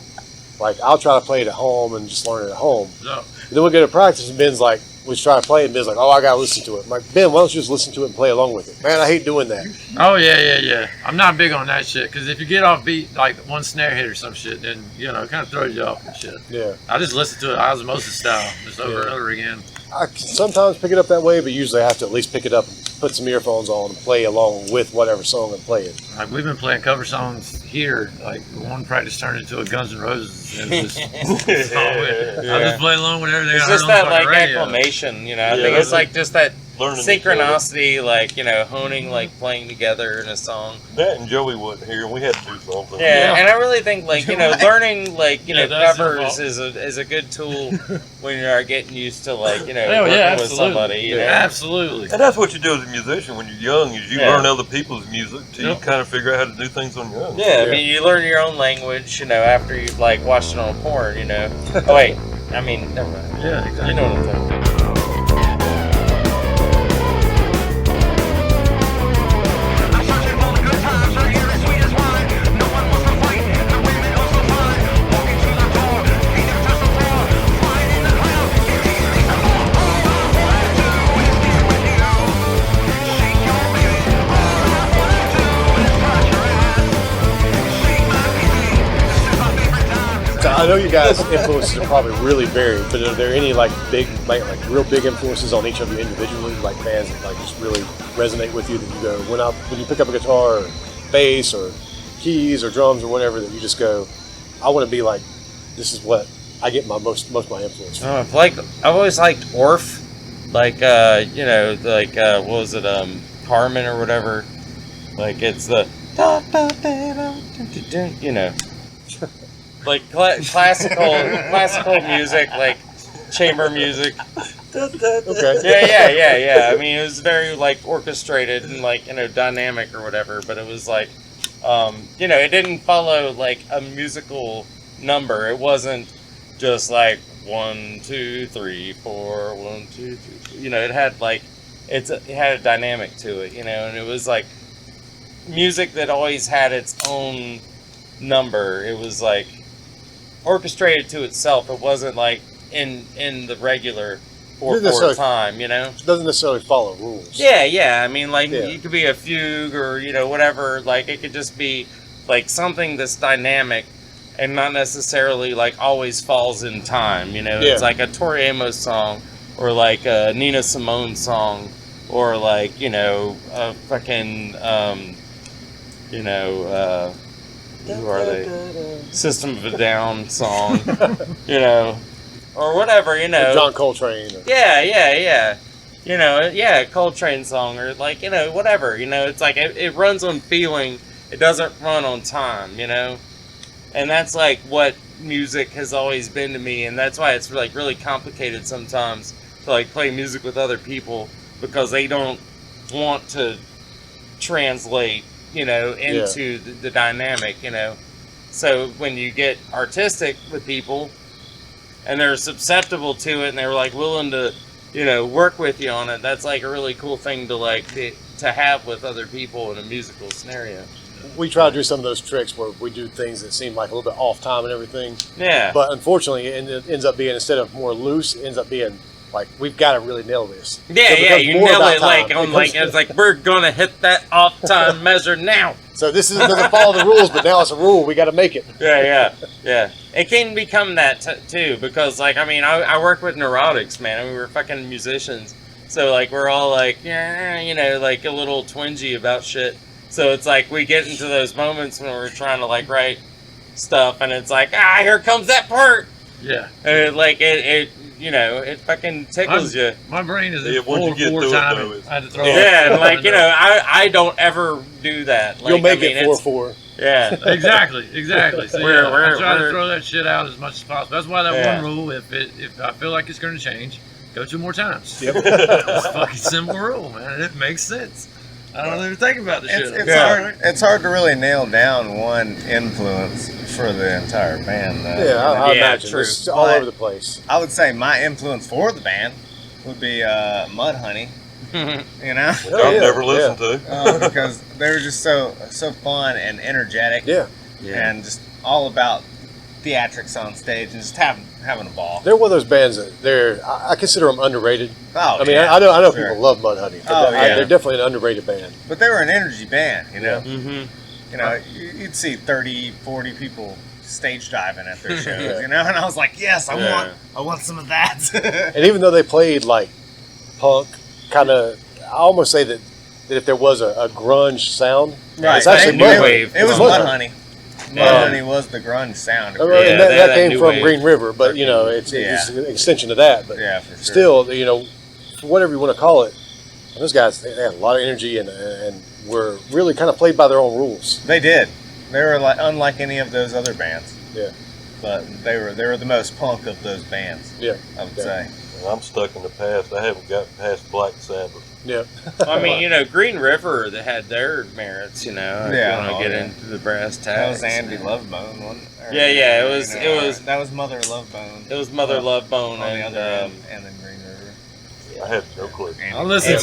like I'll try to play it at home and just learn it at home. No. And then we'll get to practice, and Ben's like, was trying to play, and Ben's like, "Oh, I gotta listen to it." I'm like, Ben, why don't you just listen to it and play along with it? Man, I hate doing that. Oh yeah. I'm not big on that shit because if you get off beat like one snare hit or some shit, then it kind of throws you off and shit. Yeah. I just listen to it osmosis style, just over and over again. I can sometimes pick it up that way, but usually I have to at least pick it up and put some earphones on and play along with whatever song I'm playing. Like we've been playing cover songs here. Like one practice turned into a Guns N' Roses. And it's just, it's all weird. I just play along with everything. It's I heard just on the that fucking like radio. acclamation, I think it's like just that Learning synchronicity, like honing, like playing together in a song. That and Joey wasn't here, and we had to do something. Yeah, and I really think like learning like that's their covers fault. is a good tool when you are getting used to like working yeah, with absolutely. somebody. You know? Absolutely. And that's what you do as a musician when you're young, is you Yeah. learn other people's music till you kind of figure out how to do things on your own. Yeah, I mean, you learn your own language, after you've like watched it on porn, Oh wait, I mean, never mind. Yeah, exactly. You know what I'm saying. So I know you guys' influences are probably really varied, but are there any like big, like real big influences on each of you individually, like bands that like just really resonate with you that you go when you pick up a guitar or bass or keys or drums or whatever that you just go, I want to be like, this is what I get my most of my influence from. Like I've always liked Orff, like what was it, Carmen or whatever. Like it's the like classical music, like chamber music. Okay. Yeah. I mean, it was very like orchestrated and like dynamic or whatever. But it was like, it didn't follow like a musical number. It wasn't just like 1, 2, 3, 4, 1, 2, 3. It had like it had a dynamic to it. And it was like music that always had its own number. It was like orchestrated to itself. It wasn't like in the regular 4/4 time, It doesn't necessarily follow rules. Yeah. I mean, like, Yeah. it could be a fugue or, whatever. Like, it could just be, like, something that's dynamic and not necessarily, like, always falls in time, It's like a Tori Amos song or, like, a Nina Simone song or, like, a fucking, who are they? System of a Down song, or whatever, John Coltrane. Yeah. Coltrane song or like, whatever, it's like it runs on feeling. It doesn't run on time, and that's like what music has always been to me. And that's why it's like really complicated sometimes to like play music with other people because they don't want to translate into the dynamic, So when you get artistic with people and they're susceptible to it and they're like willing to, work with you on it, that's like a really cool thing to like to have with other people in a musical scenario. We try to do some of those tricks where we do things that seem like a little bit off time and everything. Yeah. But unfortunately, it ends up being, instead of more loose, it ends up being like, we've got to really nail this. Yeah, you nail it like on like it's like we're gonna hit that off time measure now. So this doesn't follow the rules, but now it's a rule. We got to make it. Yeah. It can become that too because like I mean I work with neurotics, man. I mean, we're fucking musicians, so like we're all like like a little twingy about shit. So it's like we get into those moments when we're trying to like write stuff, and it's like here comes that part. Yeah. And it fucking tickles you. My brain is Yeah, at once you get 4/4 through it, time. though, it's- I had to throw Yeah, it. and like I don't ever do that. Like, You'll make I mean, it 4/4. Yeah. Exactly. So We're- I try to we're- throw that shit out as much as possible. That's why that Yeah. one rule, if I feel like it's going to change, go 2 more times. Yep. It's a fucking simple rule, man. And it makes sense. I don't even think about the shit. It's hard to really nail down one influence for the entire band, though. Yeah, I Yeah, imagine. true. It's all over the place. I would say my influence for the band would be Mudhoney. Oh, I've yeah, never listened to. Because they were just so fun and energetic. Yeah. And just all about theatrics on stage and just having having a ball. They're one of those bands that I consider them underrated. Oh, I mean, yeah, I know sure. people love Mudhoney. Oh, yeah. They're definitely an underrated band. But they were an energy band, you know? Mm-hmm. You know, you'd see 30, 40 people stage diving at their shows, you know? And I was like, yes, I want some of that. And even though they played like punk, kind of, I almost say that if there was a grunge sound, Right. it's actually New Mudhoney. wave. It was Mudhoney. Mudhoney. Mudhoney was the grunge sound. I mean, Yeah, and they had that came new from wave. Green River, but you know, it's an extension of that. But Yeah, for sure. still, you know, whatever you want to call it, those guys, they had a lot of energy and were really kind of played by their own rules. They did. They were like unlike any of those other bands. Yeah. But they were the most punk of those bands. Yeah. I would say. And I'm stuck in the past. I haven't gotten past Black Sabbath. Yeah. I mean, you know, Green River, they had their merits, you know. If Yeah. you want to get Oh, yeah. into the brass tacks. That was Andy Lovebone, wasn't it? Or, Yeah, it was- you know, it was- that was Mother Lovebone. It was Mother Love Bone on the and other end, and then Green River. I had no clue. I listen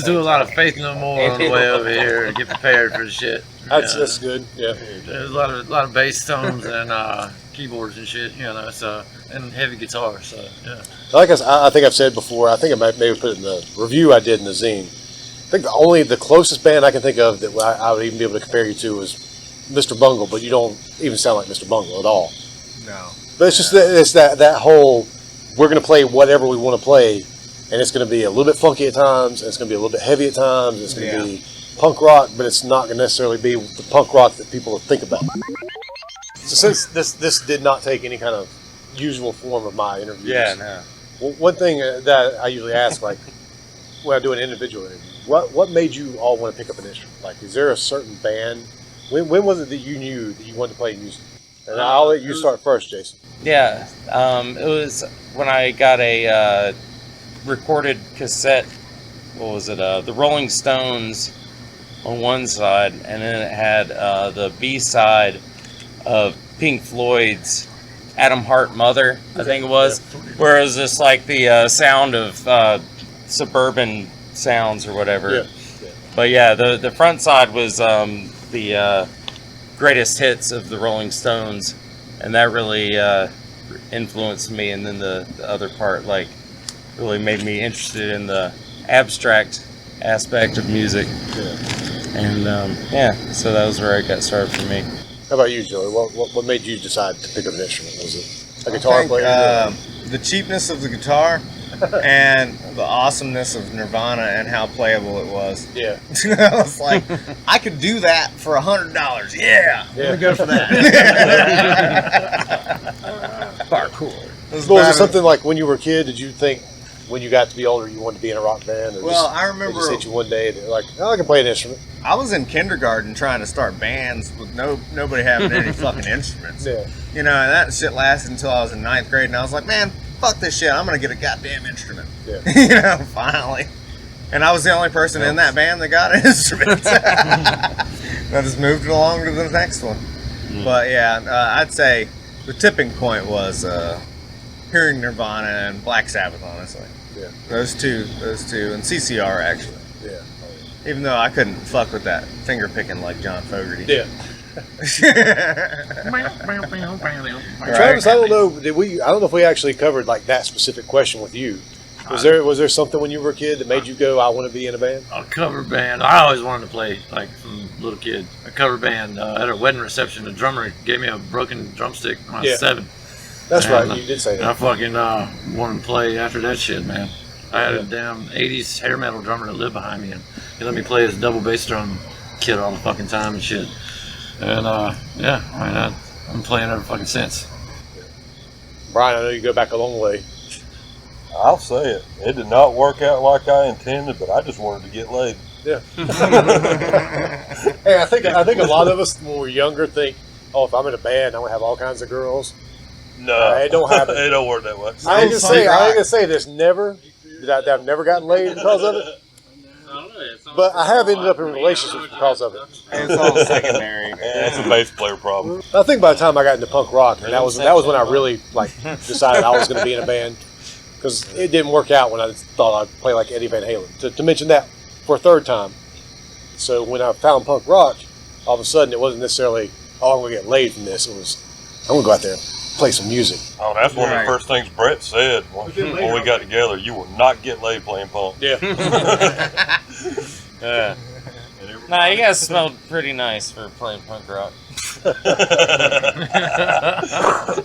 to a lot of Faith No More on the way over here to get prepared for the shit. That's good. Yeah. There's a lot of bass tones and keyboards and shit, you know. So and heavy guitar. So yeah. Like I think I've said before, I think I might maybe put it in the review I did in the zine. I think the closest band I can think of that I would even be able to compare you to is Mr. Bungle, but you don't even sound like Mr. Bungle at all. No. But it's just that whole, we're going to play whatever we want to play, and it's going to be a little bit funky at times, and it's going to be a little bit heavy at times, and it's going to be punk rock, but it's not going to necessarily be the punk rock that people think about. So since this did not take any kind of usual form of my interviews, Yeah, no. well, one thing that I usually ask, like when I do an individual interview, what made you all want to pick up an instrument? Like, is there a certain band? When was it that you knew that you wanted to play music? And I'll let you start first, Jason. Yeah, it was when I got a recorded cassette. What was it? The Rolling Stones on one side, and then it had the B side of Pink Floyd's Adam Hart Mother, I think it was, where it was just like the sound of suburban sounds or whatever. Yeah. But yeah, the front side was the greatest hits of the Rolling Stones, and that really influenced me. And then the other part, like, really made me interested in the abstract aspect of music. And so that was where I got started for me. How about you, Joey? What made you decide to pick up an instrument? Was it a guitar player? The cheapness of the guitar and the awesomeness of Nirvana and how playable it was. Yeah. I was like, I could do that for $100. Yeah, let me go for that. Parkour. Was it something like when you were a kid, did you think when you got to be older you wanted to be in a rock band? Or Well, just, I they remember just hit you one day, they're like, oh, I can play an instrument. I was in kindergarten trying to start bands with nobody having any fucking instruments. Yeah. You know, and that shit lasted until I was in 9th grade, and I was like, man, fuck this shit. I'm going to get a goddamn instrument. Yeah. You know, finally. And I was the only person in that band that got an instrument. I just moved it along to the next one. But yeah, I'd say the tipping point was hearing Nirvana and Black Sabbath, honestly. Yeah. Those two, and CCR actually. Yeah. Even though I couldn't fuck with that finger picking like John Fogerty. Yeah. Right. Travis, I don't know. I don't know if we actually covered like that specific question with you. Was there something when you were a kid that made you go, I want to be in a band? A cover band. I always wanted to play, like from a little kid. A cover band. At a wedding reception, the drummer gave me a broken drumstick when I was 7. That's And, right. You did say And I that. fucking wanted to play after that shit, man. I had a damn 80s hair metal drummer that lived behind me, and he let me play his double bass drum kit all the fucking time and shit. And I'm playing ever fucking since. Brian, I know you go back a long way. I'll say it. It did not work out like I intended, but I just wanted to get laid. Yeah. Hey, I think a lot of us when we're younger think, oh, if I'm in a band, I'm gonna have all kinds of girls. No, it don't happen. It don't work that way. I ain't gonna say there's never that I've never gotten laid because of it. But I have ended up in relationships because of it. It's all secondary. It's a bass player problem. I think by the time I got into punk rock, and that was when I really decided I was going to be in a band, because it didn't work out when I thought I'd play like Eddie Van Halen. To mention that for a third time. So when I found punk rock, all of a sudden it wasn't necessarily, oh, I'm going to get laid from this. It was, I'm going to go out there and play some music. Oh, that's one of Right. the first things Brett said when we got together. You will not get laid playing punk. Yeah. Yeah. Nah, you guys smelled pretty nice for playing punk rock.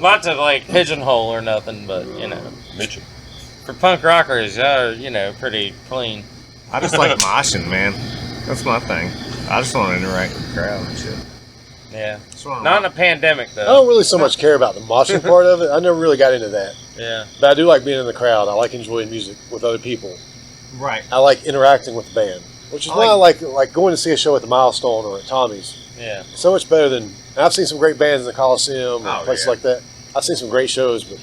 Not to like pigeonhole or nothing, but you know, Mitchell. for punk rockers, y'all are, pretty clean. I just like moshing, man. That's my thing. I just want to interact with the crowd and shit. Yeah. That's what I Not in want. a pandemic I though. don't really so much care about the moshing part of it. I never really got into that. Yeah. But I do like being in the crowd. I like enjoying music with other people. Right. I like interacting with the band, which is why I like going to see a show at the Milestone or at Tommy's. Yeah. So much better than I've seen some great bands in the Coliseum and Oh, places yeah. like that. I've seen some great shows, but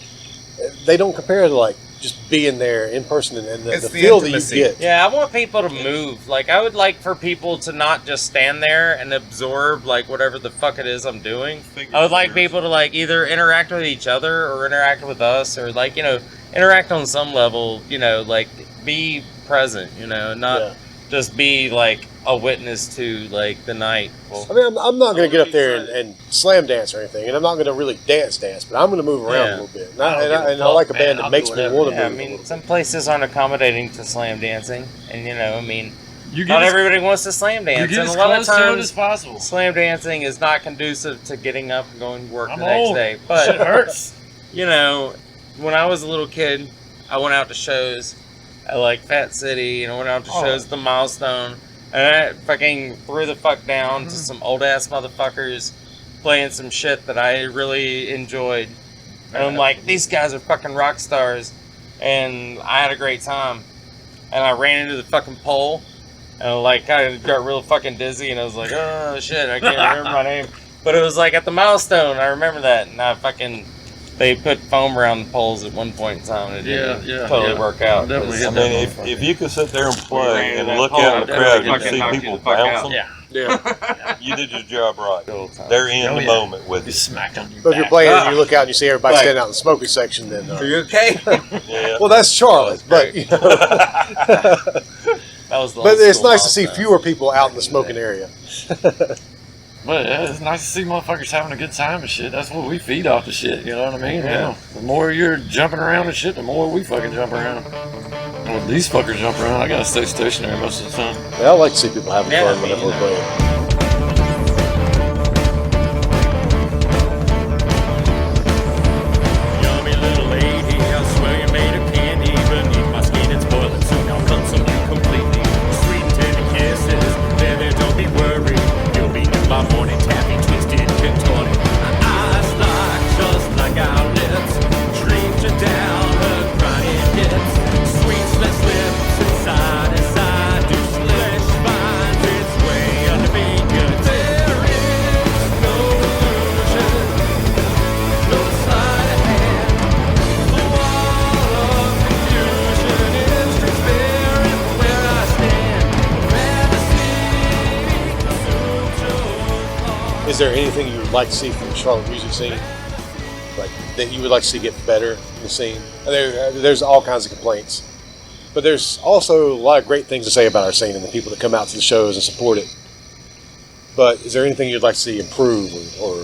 they don't compare to like just being there in person and the It's the feel that you intimacy. get. Yeah, I want people to move. Like, I would like for people to not just stand there and absorb, like, whatever the fuck it is I'm doing. I would like people to, like, either interact with each other or interact with us or, like, interact on some level, like, be present, not Yeah. just be, like, a witness to, like, the night. I mean, I'm not going to get up there and slam dance or anything, and I'm not going to really dance, but I'm going to move around Yeah. a little bit. And I like a band that makes me want to Yeah, I move. mean, some places aren't accommodating to slam dancing. And, You not get, as, everybody wants to slam you dance. get And a as lot of close to it times, as possible. slam dancing is not conducive to getting up and going to work I'm the next old. day. Shit But, hurts. when I was a little kid, I went out to shows at, like, Fat City, and I went out to shows at the Milestone. And I fucking threw the fuck down to some old-ass motherfuckers playing some shit that I really enjoyed. And I'm like, these guys are fucking rock stars. And I had a great time. And I ran into the fucking pole. And like, I got real fucking dizzy. And I was like, oh shit, I can't remember my name. But it was like at the Milestone. I remember that. And they put foam around the poles at one point in time. And it didn't totally work out. Definitely hit I mean, if you could sit there and play and look out in the crowd and see people bouncing, Yeah. you did your job right. Good old time. They're in the moment with You you. smacked on your But if you're back. playing and you look out and you see everybody Right. standing out in the smoking section, then Are you okay? Yeah. well, that's Charlotte. But That was the but old it's school nice to see Milestone. fewer people out in the smoking area. But yeah, it's nice to see motherfuckers having a good time and shit. That's what we feed off the shit, you know what I mean? Yeah. The more you're jumping around and shit, the more we fucking jump around. Well, these fuckers jump around. I gotta stay stationary most of the time. Yeah, I like to see people having Yeah, fun I mean, whenever we're playing. Yummy little lady, I swear you made of candy. Beneath my skin, it's boiling soon. I'll consume you completely. Sweet and tender kisses, baby, don't be worried. You'll be in my morning taffy, twisted, contorted. Eyes lock, just like our lips. Dreams are down, her crying hips. Sweet, slit lips, inside, inside. Do flesh finds its way under me. Good. There is no illusion. No sleight of hand. The wall of confusion is transparent where I stand. Fantasy consumes your heart. Is there anything you would like to see from the Charlotte music scene? Like that you would like to see get better in the scene? There's all kinds of complaints. But there's also a lot of great things to say about our scene and the people that come out to the shows and support it. But is there anything you'd like to see improve or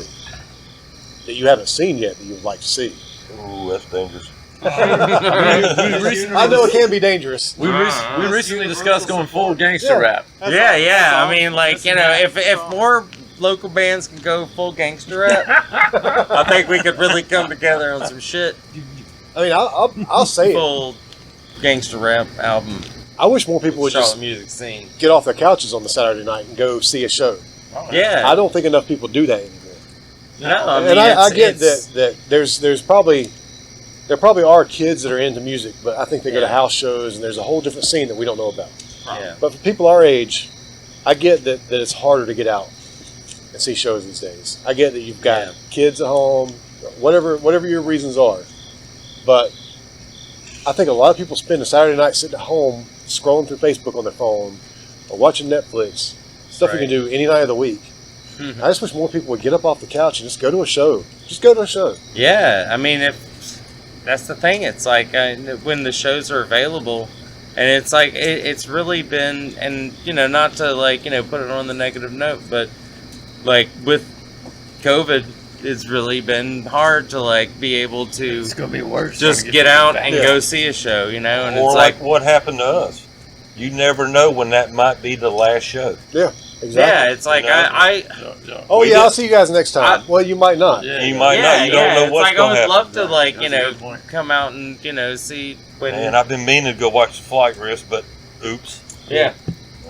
that you haven't seen yet that you would like to see? Ooh, that's dangerous. I know it can be dangerous. We recently discussed going full gangster Yeah. rap. Yeah. I mean, like, if more local bands can go full gangster rap, I think we could really come together on some shit. I mean, I'll say it. Full gangster rap album. I wish more people would Charlotte just music scene. get off their couches on the Saturday night and go see a show. Yeah. I don't think enough people do that anymore. No, I mean, And I it's- get it's- that there's probably there probably are kids that are into music, but I think they go to Yeah. house shows and there's a whole different scene that we don't know about. Yeah. But for people our age, I get that it's harder to get out and see shows these days. I get that you've got Yeah. kids at home, whatever your reasons are. But I think a lot of people spend a Saturday night sitting at home scrolling through Facebook on their phone or watching Netflix, stuff you can do any night of the week. I just wish more people would get up off the couch and just go to a show. Just go to a show. Yeah, I mean, if that's the thing, it's like when the shows are available, and it's like it's really been, and not to like put it on the negative note, but like with COVID, it's really been hard to like be able to It's gonna be worse. just get out and go see a show, you know. And Or it's like what happened to us. You never know when that might be the last show. Yeah, exactly. yeah, it's like You know? Oh We yeah, I'll did- see you guys next time. Well, you might not. Yeah, You might not. You don't know it's what's like I going would to happen. love to like you That's a know good point. come out and you know see when And I've been meaning to go watch the flight risk, but oops. yeah.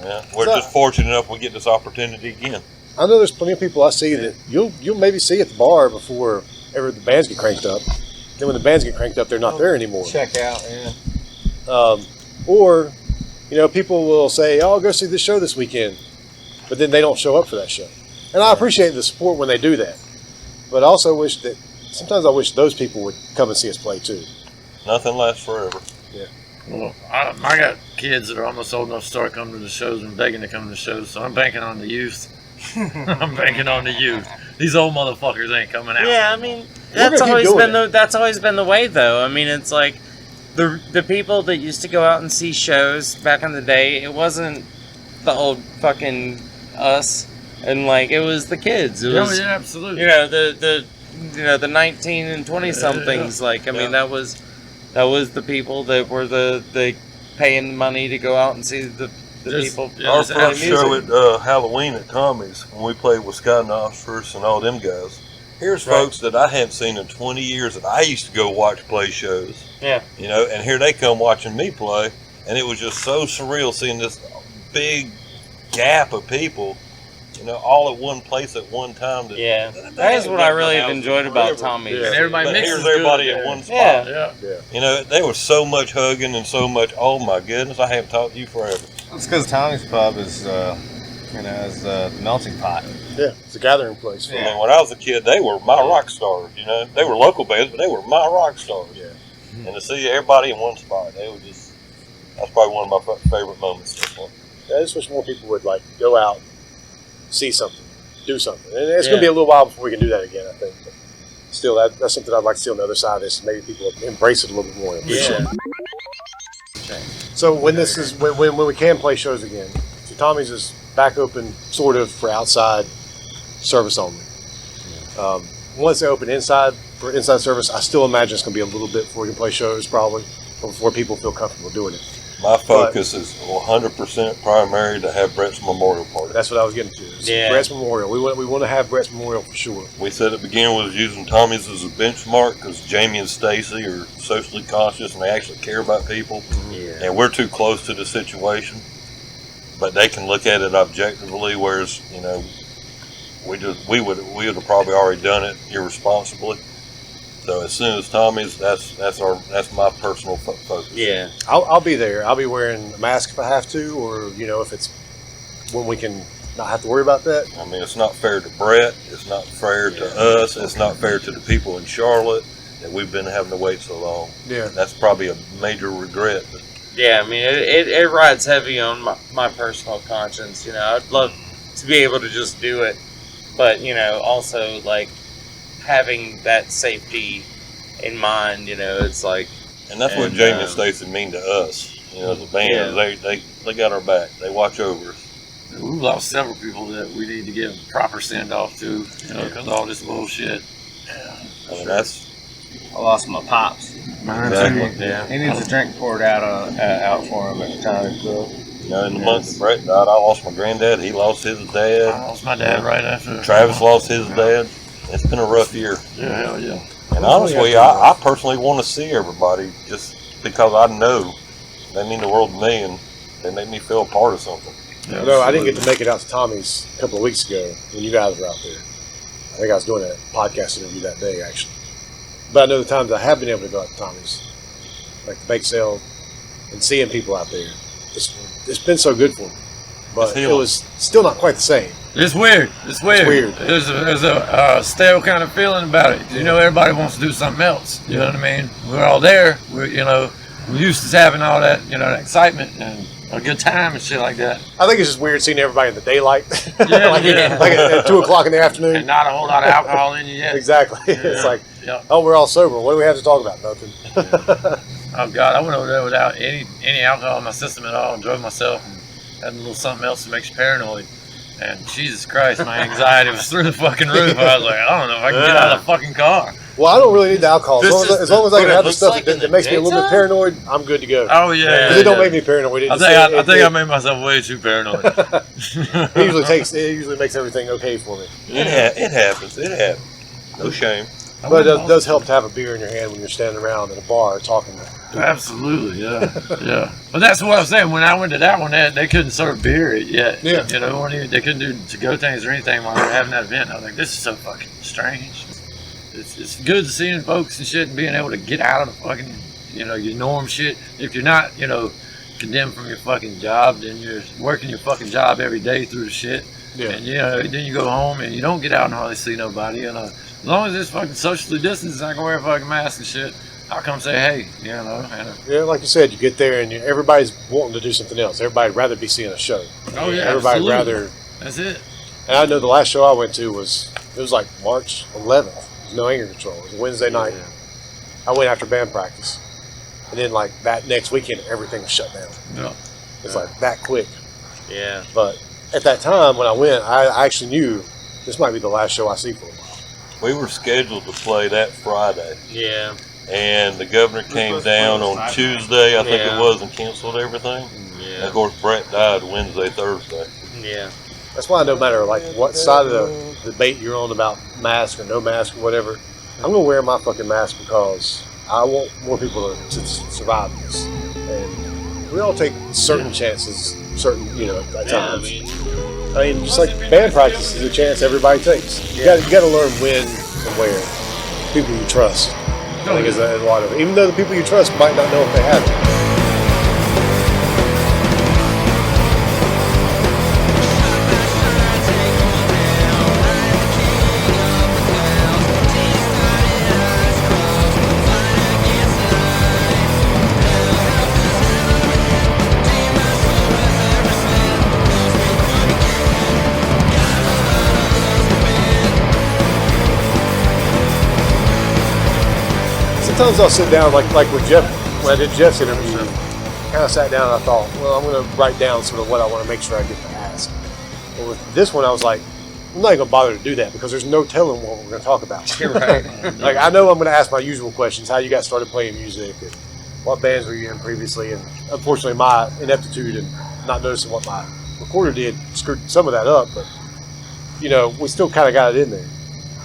Yeah, we're So- just fortunate enough we get this opportunity again. I know there's plenty of people I see that you'll maybe see at the bar before ever the bands get cranked up. Then when the bands get cranked up, they're not there anymore. Check out, yeah. Or, you know, people will say, "Oh, I'll go see this show this weekend," but then they don't show up for that show. And I appreciate the support when they do that, but I also wish that sometimes I wish those people would come and see us play too. Nothing lasts forever. Well, I got kids that are almost old enough to start coming to the shows and begging to come to the shows, so I'm banking on the youth. I'm banking on the youth. These old motherfuckers ain't coming out. Yeah, I mean We're that's gonna keep always doing been that's always been the way though. I mean it's like the people that used to go out and see shows back in the day, it wasn't the old fucking us and like it was the kids. It was yeah, absolutely. you know the 19 and 20 somethings like I mean that was the people that were the paying money to go out and see the people Yeah, Our there's play first music. show at Halloween at Tommy's, when we played with Jagernaut first and all them guys. Here's Right. folks that I hadn't seen in 20 years that I used to go watch play shows. Yeah. You know, and here they come watching me play, and it was just so surreal seeing this big gap of people, you know, all at one place at one time. Yeah, that is what I really have enjoyed about Tommy's. And everybody But mixes here's everybody good. at one spot. Yeah. Yeah. You know, there was so much hugging and so much. Oh my goodness, I haven't talked to you forever. It's because Tommy's Pub is, is the melting pot. Yeah, it's a gathering place. I mean, when I was a kid, they were my rock stars. You know, they were local bands, but they were my rock stars. Yeah. And to see everybody in one spot, they were just. That's probably one of my favorite moments. This one. I just wish more people would like go out, see something, do something. And it's Yeah. going to be a little while before we can do that again, I think. But still, that's something I'd like to see on the other side of this. Maybe people embrace it a little bit more. And appreciate it. So when this is when we can play shows again, so Tommy's is back open sort of for outside service only. Once they open inside for inside service, I still imagine it's going to be a little bit before we can play shows probably, or before people feel comfortable doing it. My focus is 100% primary to have Brett's memorial party. That's what I was getting to. It's Yeah. Brett's Memorial. We want to have Brett's Memorial for sure. We said at the beginning we was using Tommy's as a benchmark because Jamie and Stacy are socially conscious and they actually care about people. Yeah. And we're too close to the situation, but they can look at it objectively. Whereas, you know, we would have probably already done it irresponsibly. So as soon as Tommy's, that's my personal focus. Yeah. I'll be there. I'll be wearing a mask if I have to, or if it's when we can not have to worry about that. I mean, it's not fair to Brett. It's not fair to us. It's not fair to the people in Charlotte that we've been having to wait so long. Yeah. That's probably a major regret. But Yeah, I mean, it rides heavy on my personal conscience. You know, I'd love to be able to just do it, but also like having that safety in mind. It's like, and that's what And, Jamie and Stacy mean to us. The band, Yeah. they got our back. They watch over us. We've lost several people that we need to give proper send off to, because of all this bullshit. I mean, that's I lost my pops. exactly. yeah. He needs a drink poured out for him at the time. So. In the month that Brett died, I lost my granddad. He lost his I dad. lost my dad right after. Travis lost his dad. It's been a rough year. Yeah, hell yeah. And honestly, I personally want to see everybody just because I know they mean the world to me and they make me feel a part of something. Yeah, No, I didn't get to absolutely. make it out to Tommy's a couple of weeks ago when you guys were out there. I think I was doing a podcast interview that day, actually. But I know the times I have been able to go out to Tommy's, like the bake sale, and seeing people out there, it's been so good for me. But It's it healing. was still not quite the same. It's weird. It's weird. weird. There's a stale kind of feeling about it. Everybody wants to do something else. You know what I mean? We're all there. We're used to having all that that excitement and a good time and shit like that. I think it's just weird seeing everybody in the daylight, Yeah, like, yeah. like at 2 o'clock in the And afternoon. not a whole lot of alcohol in you yet. Exactly. It's like, Yeah. oh, we're all sober. What do we have to talk about? Nothing. Oh God, I went over there without any alcohol in my system at all. Enjoyed myself and had a little something else that makes you paranoid. And Jesus Christ, my anxiety was through the fucking roof. I was like, I don't know if I can get out of the fucking car. Well, I don't really need the alcohol. As long as I can have the stuff like that makes me a little bit paranoid, I'm good to go. Oh yeah, Because it don't make me paranoid. I think I made myself way too paranoid. It usually makes everything okay for me. It happens. It happens. No shame. But it does help to have a beer in your hand when you're standing around at a bar talking to people. Absolutely, yeah. But that's what I was saying. When I went to that one, they couldn't serve beer yet. Yeah. You know, they couldn't do to-go things or anything while they were having that event. I was like, this is so fucking strange. It's good seeing folks and shit and being able to get out of the fucking, your norm shit. If you're not, condemned from your fucking job, then you're working your fucking job every day through the shit. Yeah. And then you go home and you don't get out and hardly see nobody. As long as it's fucking socially distanced, I can wear a fucking mask and shit. I'll come say, hey, Yeah, like you said, you get there and everybody's wanting to do something else. Everybody'd rather be seeing a show. Oh yeah, everybody'd absolutely. rather. That's it. And I know the last show I went to was like March 11th. It was No Anger Control. It was a Wednesday night. Yeah. I went after band practice, and then like that next weekend, everything was shut down. Yeah. It's like that quick. Yeah. But at that time when I went, I actually knew this might be the last show I see for a while. We were scheduled to play that Friday. Yeah. And the governor came down on Tuesday, I think Yeah. it was, and canceled everything. Yeah. And of course, Brett died Wednesday, Thursday. Yeah. That's why no matter like what side of the debate you're on about mask or no mask or whatever, I'm gonna wear my fucking mask because I want more people to survive this. And we all take certain chances, at times. I mean, just like band practice is a chance everybody takes. You got to learn when and where. People you trust. I think is a lot of it. Even though the people you trust might not know if they have it. Sometimes I'll sit down, like with Jeff, when I did Jeff's interview, kind of sat down and I thought, well, I'm going to write down sort of what I want to make sure I get to ask. But with this one, I was like, I'm not even going to bother to do that because there's no telling what we're going to talk about. Right. Like, I know I'm going to ask my usual questions, how you got started playing music, and what bands were you in previously, and unfortunately my ineptitude and not noticing what my recorder did screwed some of that up, but, we still kind of got it in there.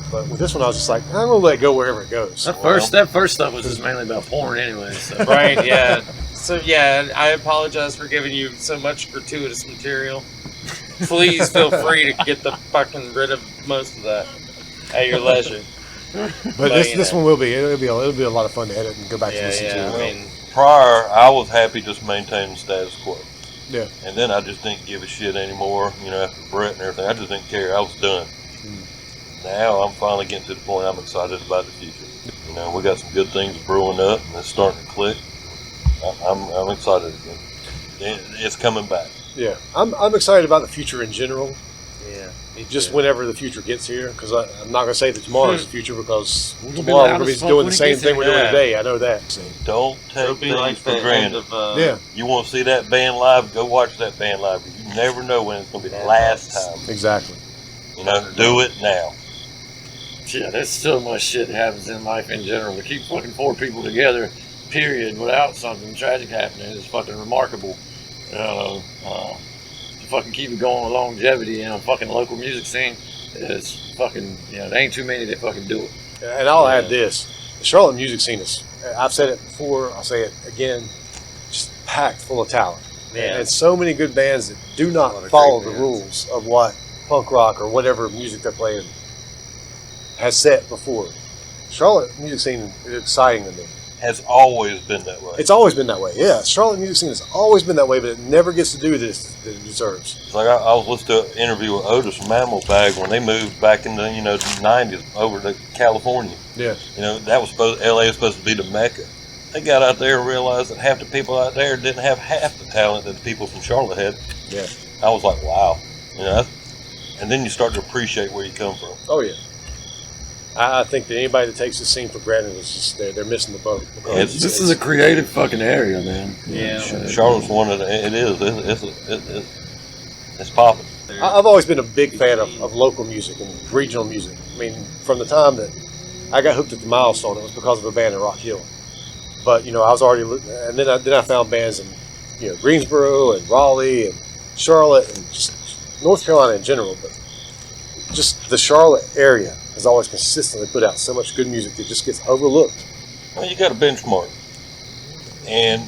But with this one, I was just like, I'm going to let it go wherever it goes. That first stuff was just mainly about porn anyway. So. Right, yeah. So, yeah, I apologize for giving you so much gratuitous material. Please feel free to get the fucking rid of most of that at your leisure. But this one will be. It'll be a lot of fun to edit and go back to listen to. I mean, Prior, I was happy just maintaining the status quo. Yeah. And then I just didn't give a shit anymore, after Brett and everything. I just didn't care. I was done. Now I'm finally getting to the point I'm excited about the future. We got some good things brewing up, and it's starting to click. I'm excited again. It's coming back. Yeah, I'm excited about the future in general. yeah. Just whenever the future gets here, because I'm not going to say that tomorrow's the future because tomorrow we're going to be doing the same thing we're doing today. I know that. Don't take things for granted. Yeah, You want to see that band live? Go watch that band live. You never know when it's going to be the last time. exactly. Do it now. Yeah, there's so much shit that happens in life in general. To keep fucking 4 people together, period, without something tragic happening is fucking remarkable. To fucking keep it going with longevity in a fucking local music scene is fucking, there ain't too many that fucking do it. And I'll add this: the Charlotte music scene is. I've said it before. I'll say it again. Just packed full of talent. Yeah. And so many good bands that do not follow the rules of what punk rock or whatever music they're playing has set before. Charlotte music scene is exciting to me. Has always been that way. It's always been that way. Yeah, Charlotte music scene has always been that way, but it never gets to do this that it deserves. It's like I was listening to an interview with Otis from Mammal Bag when they moved back in the the 90s over to California. Yeah. That was LA was supposed to be the Mecca. They got out there and realized that half the people out there didn't have half the talent that the people from Charlotte had. Yeah. I was like, wow. And then you start to appreciate where you come from. Oh yeah. I think that anybody that takes this scene for granted is just they're missing the boat. This is a creative fucking area, man. Yeah. Charlotte's one of the. It is. It's popping. I've always been a big fan of local music and regional music. I mean, from the time that I got hooked at the Milestone, it was because of a band in Rock Hill. But I was already, and then I found bands in Greensboro and Raleigh and Charlotte and just North Carolina in general. But just the Charlotte area has always consistently put out so much good music that just gets overlooked. Well, you got a benchmark, and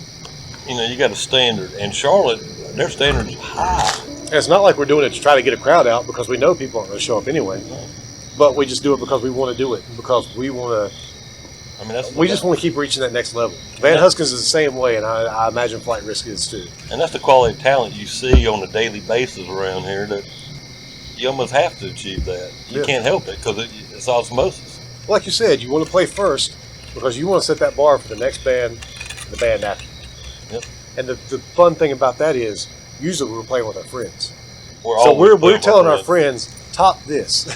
you got a standard. And Charlotte, their standards high. And it's not like we're doing it to try to get a crowd out because we know people aren't going to show up anyway. But we just do it because we want to do it, because we want to. We just want to keep reaching that next level. Van Huskins is the same way, and I imagine Flight Risk is too. And that's the quality of talent you see on a daily basis around here. That you almost have to achieve that. You can't help it because it's osmosis. Like you said, you want to play first because you want to set that bar for the next band, and the band after. Yep. And the fun thing about that is, usually we're playing with our friends. We're telling our friends, top this.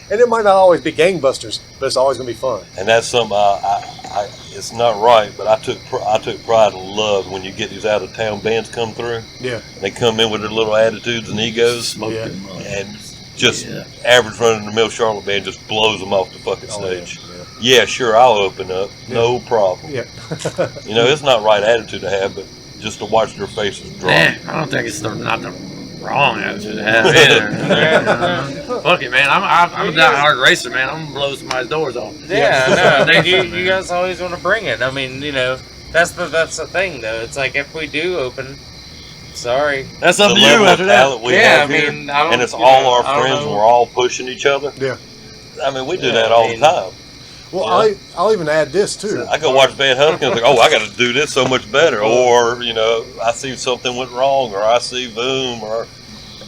And it might not always be gangbusters, but it's always going to be fun. And that's something it's not right, but I took pride and love when you get these out of town bands come through. Yeah. They come in with their little attitudes and egos, and just average run of the mill Charlotte band just blows them off the fucking stage. Yeah, sure, I'll open up, no problem. Yeah. It's not right attitude to have, but just to watch their faces drop. I don't think it's not the wrong attitude to have either. Fuck it, man. I'm a die-hard racer, man. I'm gonna blow somebody's doors off. Yeah, no, you guys always want to bring it. I mean, that's the thing, though. It's like, if we do open, sorry, that's up to you after that. And it's all our friends. We're all pushing each other. Yeah. I mean, we do that all the time. Well, I'll even add this too. I go watch Van Huskins, like, I got to do this so much better, or I see something went wrong, or I see boom, or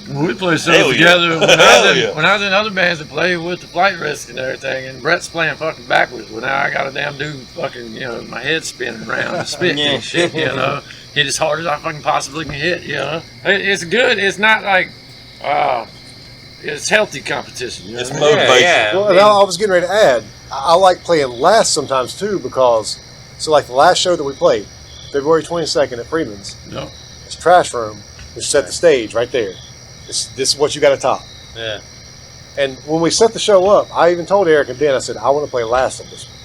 we play stuff together. When I was in other bands that play with the Flight Risk and everything, and Brett's playing fucking backwards. Well, now I got a damn dude fucking, my head spinning around the spit and shit, hit as hard as I fucking possibly can hit, It's good. It's not like, it's healthy competition. It's motivation. Yeah. Well, and I was getting ready to add, I like playing last sometimes too, because, like the last show that we played, February 22nd at Freeman's, it's Trash Room, which set the stage right there. This is what you got to top. Yeah. And when we set the show up, I even told Eric and Ben, I said, I want to play last on this one.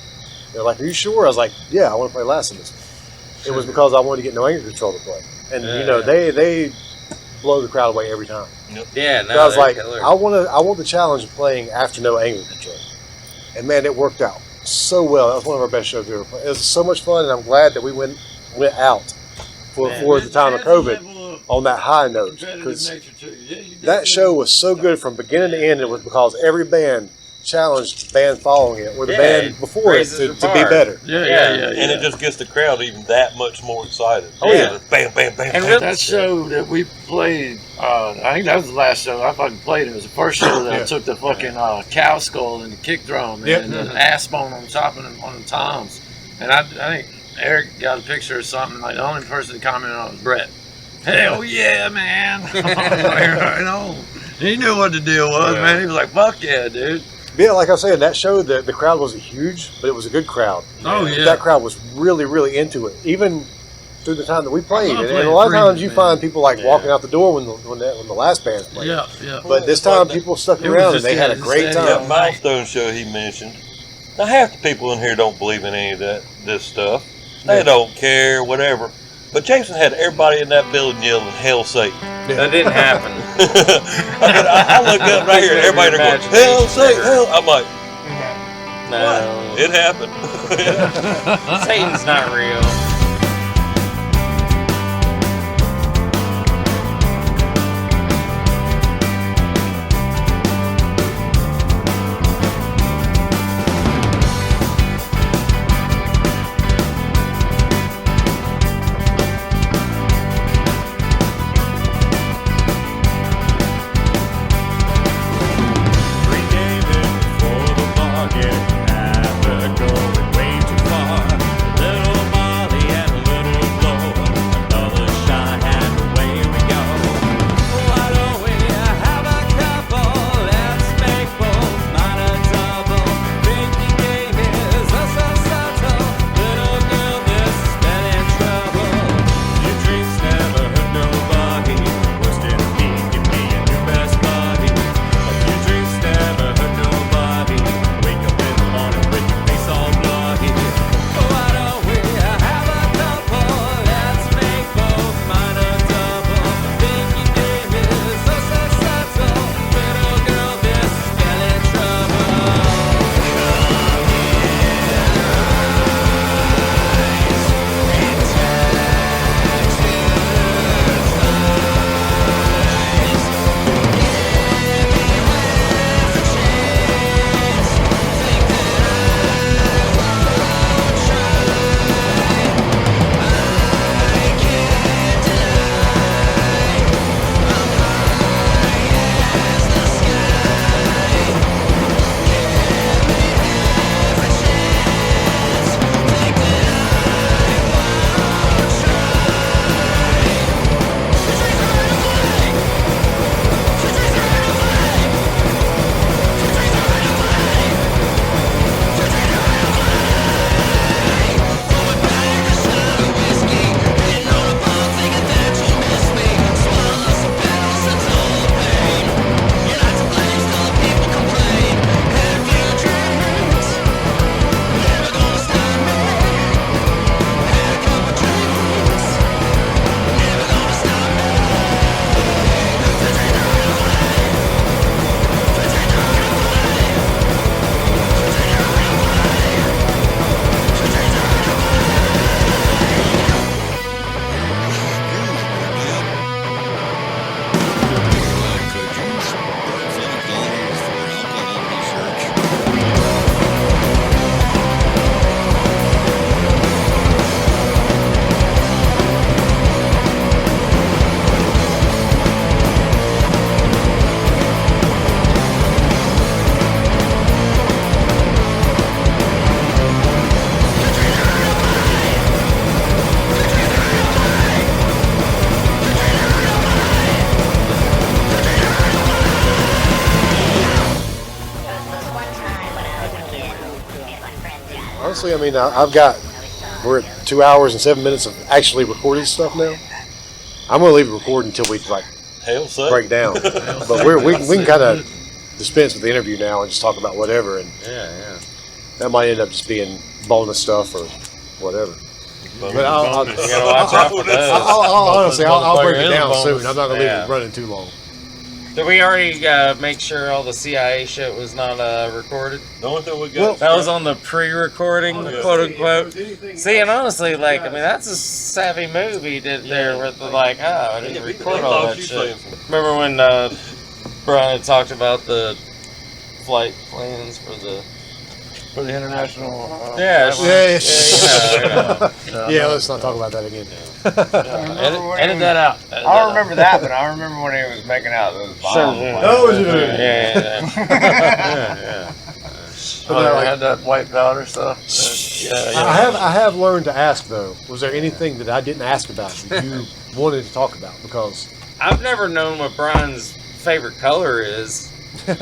They're like, are you sure? I was like, yeah, I want to play last on this one. It was because I wanted to get No Anger Control to play. And, they blow the crowd away every time. Yeah, no. So I was like, I want the challenge of playing after No Anger Control. And man, it worked out so well. That was one of our best shows we ever played. It was so much fun, and I'm glad that we went out for the time of COVID on that high note. Because that show was so good from beginning to end. It was because every band challenged the band following it, or the band before it, to be better. And it just gets the crowd even that much more excited. Bam, bam, bam. And that show that we played, I think that was the last show I fucking played. It was the first show that I took the fucking cow skull and the kick drum and an ass bone on top of on the toms. And I think Eric got a picture or something. Like, the only person that commented on it was Brett. Hell yeah, man! Right on. He knew what the deal was, man. He was like, "Fuck yeah, dude." Yeah, like I was saying, that show, the crowd wasn't huge, but it was a good crowd. Oh, yeah. That crowd was really, really into it, even through the time that we played. And a lot of times you find people walking out the door when the last band's played. Yeah. But this time people stuck around and they had a great time. That Milestone show he mentioned. Now, half the people in here don't believe in any of this stuff. They don't care, whatever. But Jason had everybody in that building yelling, "Hail Satan." That didn't happen. I look up right here and everybody going, "Hail Satan, hell." I'm like, no. What? It happened. Satan's not real. Little Molly honestly, I mean, we're at 2 hours and 7 minutes of actually recorded stuff now. I'm going to leave it recording until we like Hell, so. break down. But we can kind of dispense with the interview now and just talk about whatever, and that might end up just being bonus stuff or whatever. But I'll You gotta watch out for those. honestly, I'll break it down bonus. soon. I'm not going to leave Yeah. it running too long. Did we already make sure all the CIA shit was not recorded? The only thing we got. That was on the pre-recording, quote unquote. See, and honestly, like, I mean, that's a savvy move he did there with the, like, I didn't record all that shit. Remember when Brian had talked about the flight plans for the international. Yeah, Yeah, let's not talk about that again. Edit that out. I don't remember that, but I remember when he was making out those bombs. I had that white powder stuff. I have learned to ask though. Was there anything that I didn't ask about that you wanted to talk about? Because I've never known what Brian's favorite color is. I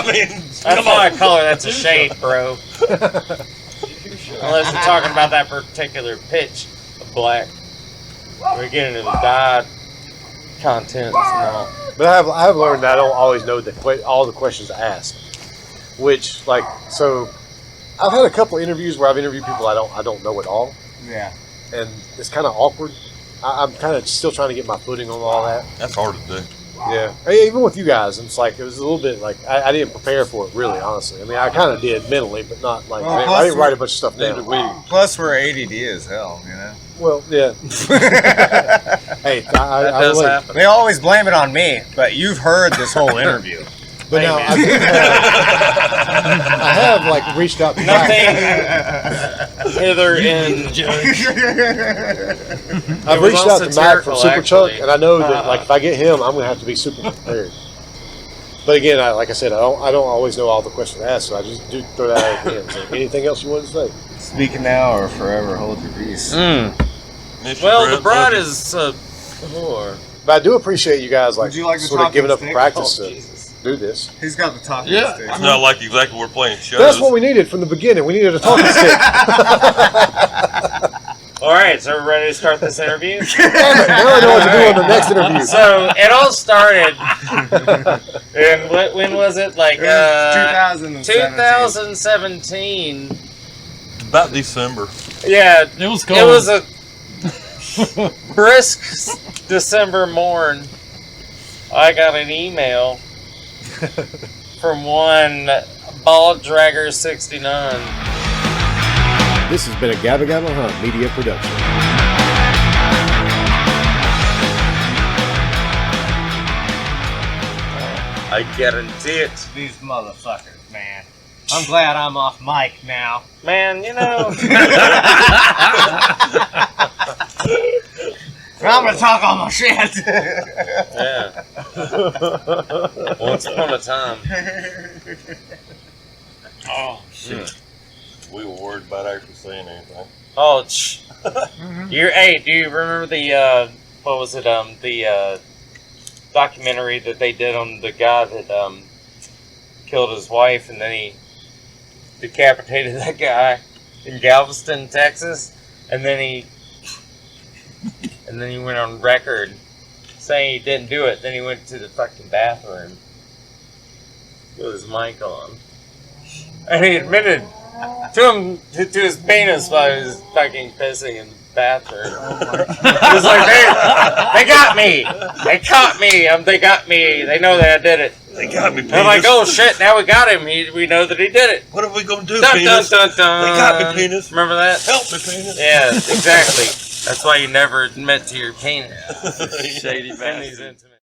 mean, That's not a color, that's a shade, bro. Unless we're talking about that particular pitch of black. We get into the dye contents and all. but I have learned that I don't always know all the questions to ask. Which so I've had a couple of interviews where I've interviewed people I don't know at all, Yeah. and it's kind of awkward. I'm kind of still trying to get my footing on all that. that's hard to do. Yeah, even with you guys, it's like it was a little bit like I didn't prepare for it really, honestly. I mean, I kind of did mentally, but not like Well, I didn't write a bunch of stuff down. Plus, we're ADD as hell, you know? Well, yeah. Hey, That I does relate. happen. They always blame it on me, but you've heard this whole interview. But now I have like reached out to Nothing hither in. I've was reached all out to Mac from satirical, Super Chuck, actually. and I know that like if I get him, I'm gonna have to be super prepared. But again, like I said, I don't always know all the questions to ask, so I just do throw that out again. So anything else you wanted to say? Speaking now or forever hold your peace. Miss you, Well, Brett. the bride Love you. is a whore. But I do appreciate you guys like Would you like to sort of talk giving to up the practice Oh, to Jesus. do this. He's got the talking Yeah. stick. It's not like exactly we're playing shows. That's what we needed from the beginning. We needed a talking stick. All right, so we're ready to start this interview? Damn it! Now I know what to do on the next interview. So it all started. And when was it? Like 2017. About December. Yeah, It was cold. it was a brisk December morn. I got an email from one Ball Dragger 69. This has been a Gabba Gabba Hunt media production. I guarantee it. These motherfuckers, man. I'm glad I'm off mic now. Man, you know. I'm gonna talk all my shit. Yeah. Once upon a time. Oh, shit. We were worried about actually saying anything. Oh, hey, do you remember the what was it? The documentary that they did on the guy that killed his wife and then he decapitated that guy in Galveston, Texas, and then he went on record saying he didn't do it. Then he went to the fucking bathroom with his mic on, and he admitted to his penis while he was fucking pissing in the bathroom. He was like, they got me. They caught me. They got me. They know that I did it. They got me, penis. I'm like, oh shit, now we got him. We know that he did it. What are we going to do, Dun, penis? dun, dun, dun. They got me, penis. Remember that? Help me, penis. Yeah, exactly. That's why you never admit to your penis. Shady In bastard. these intimate.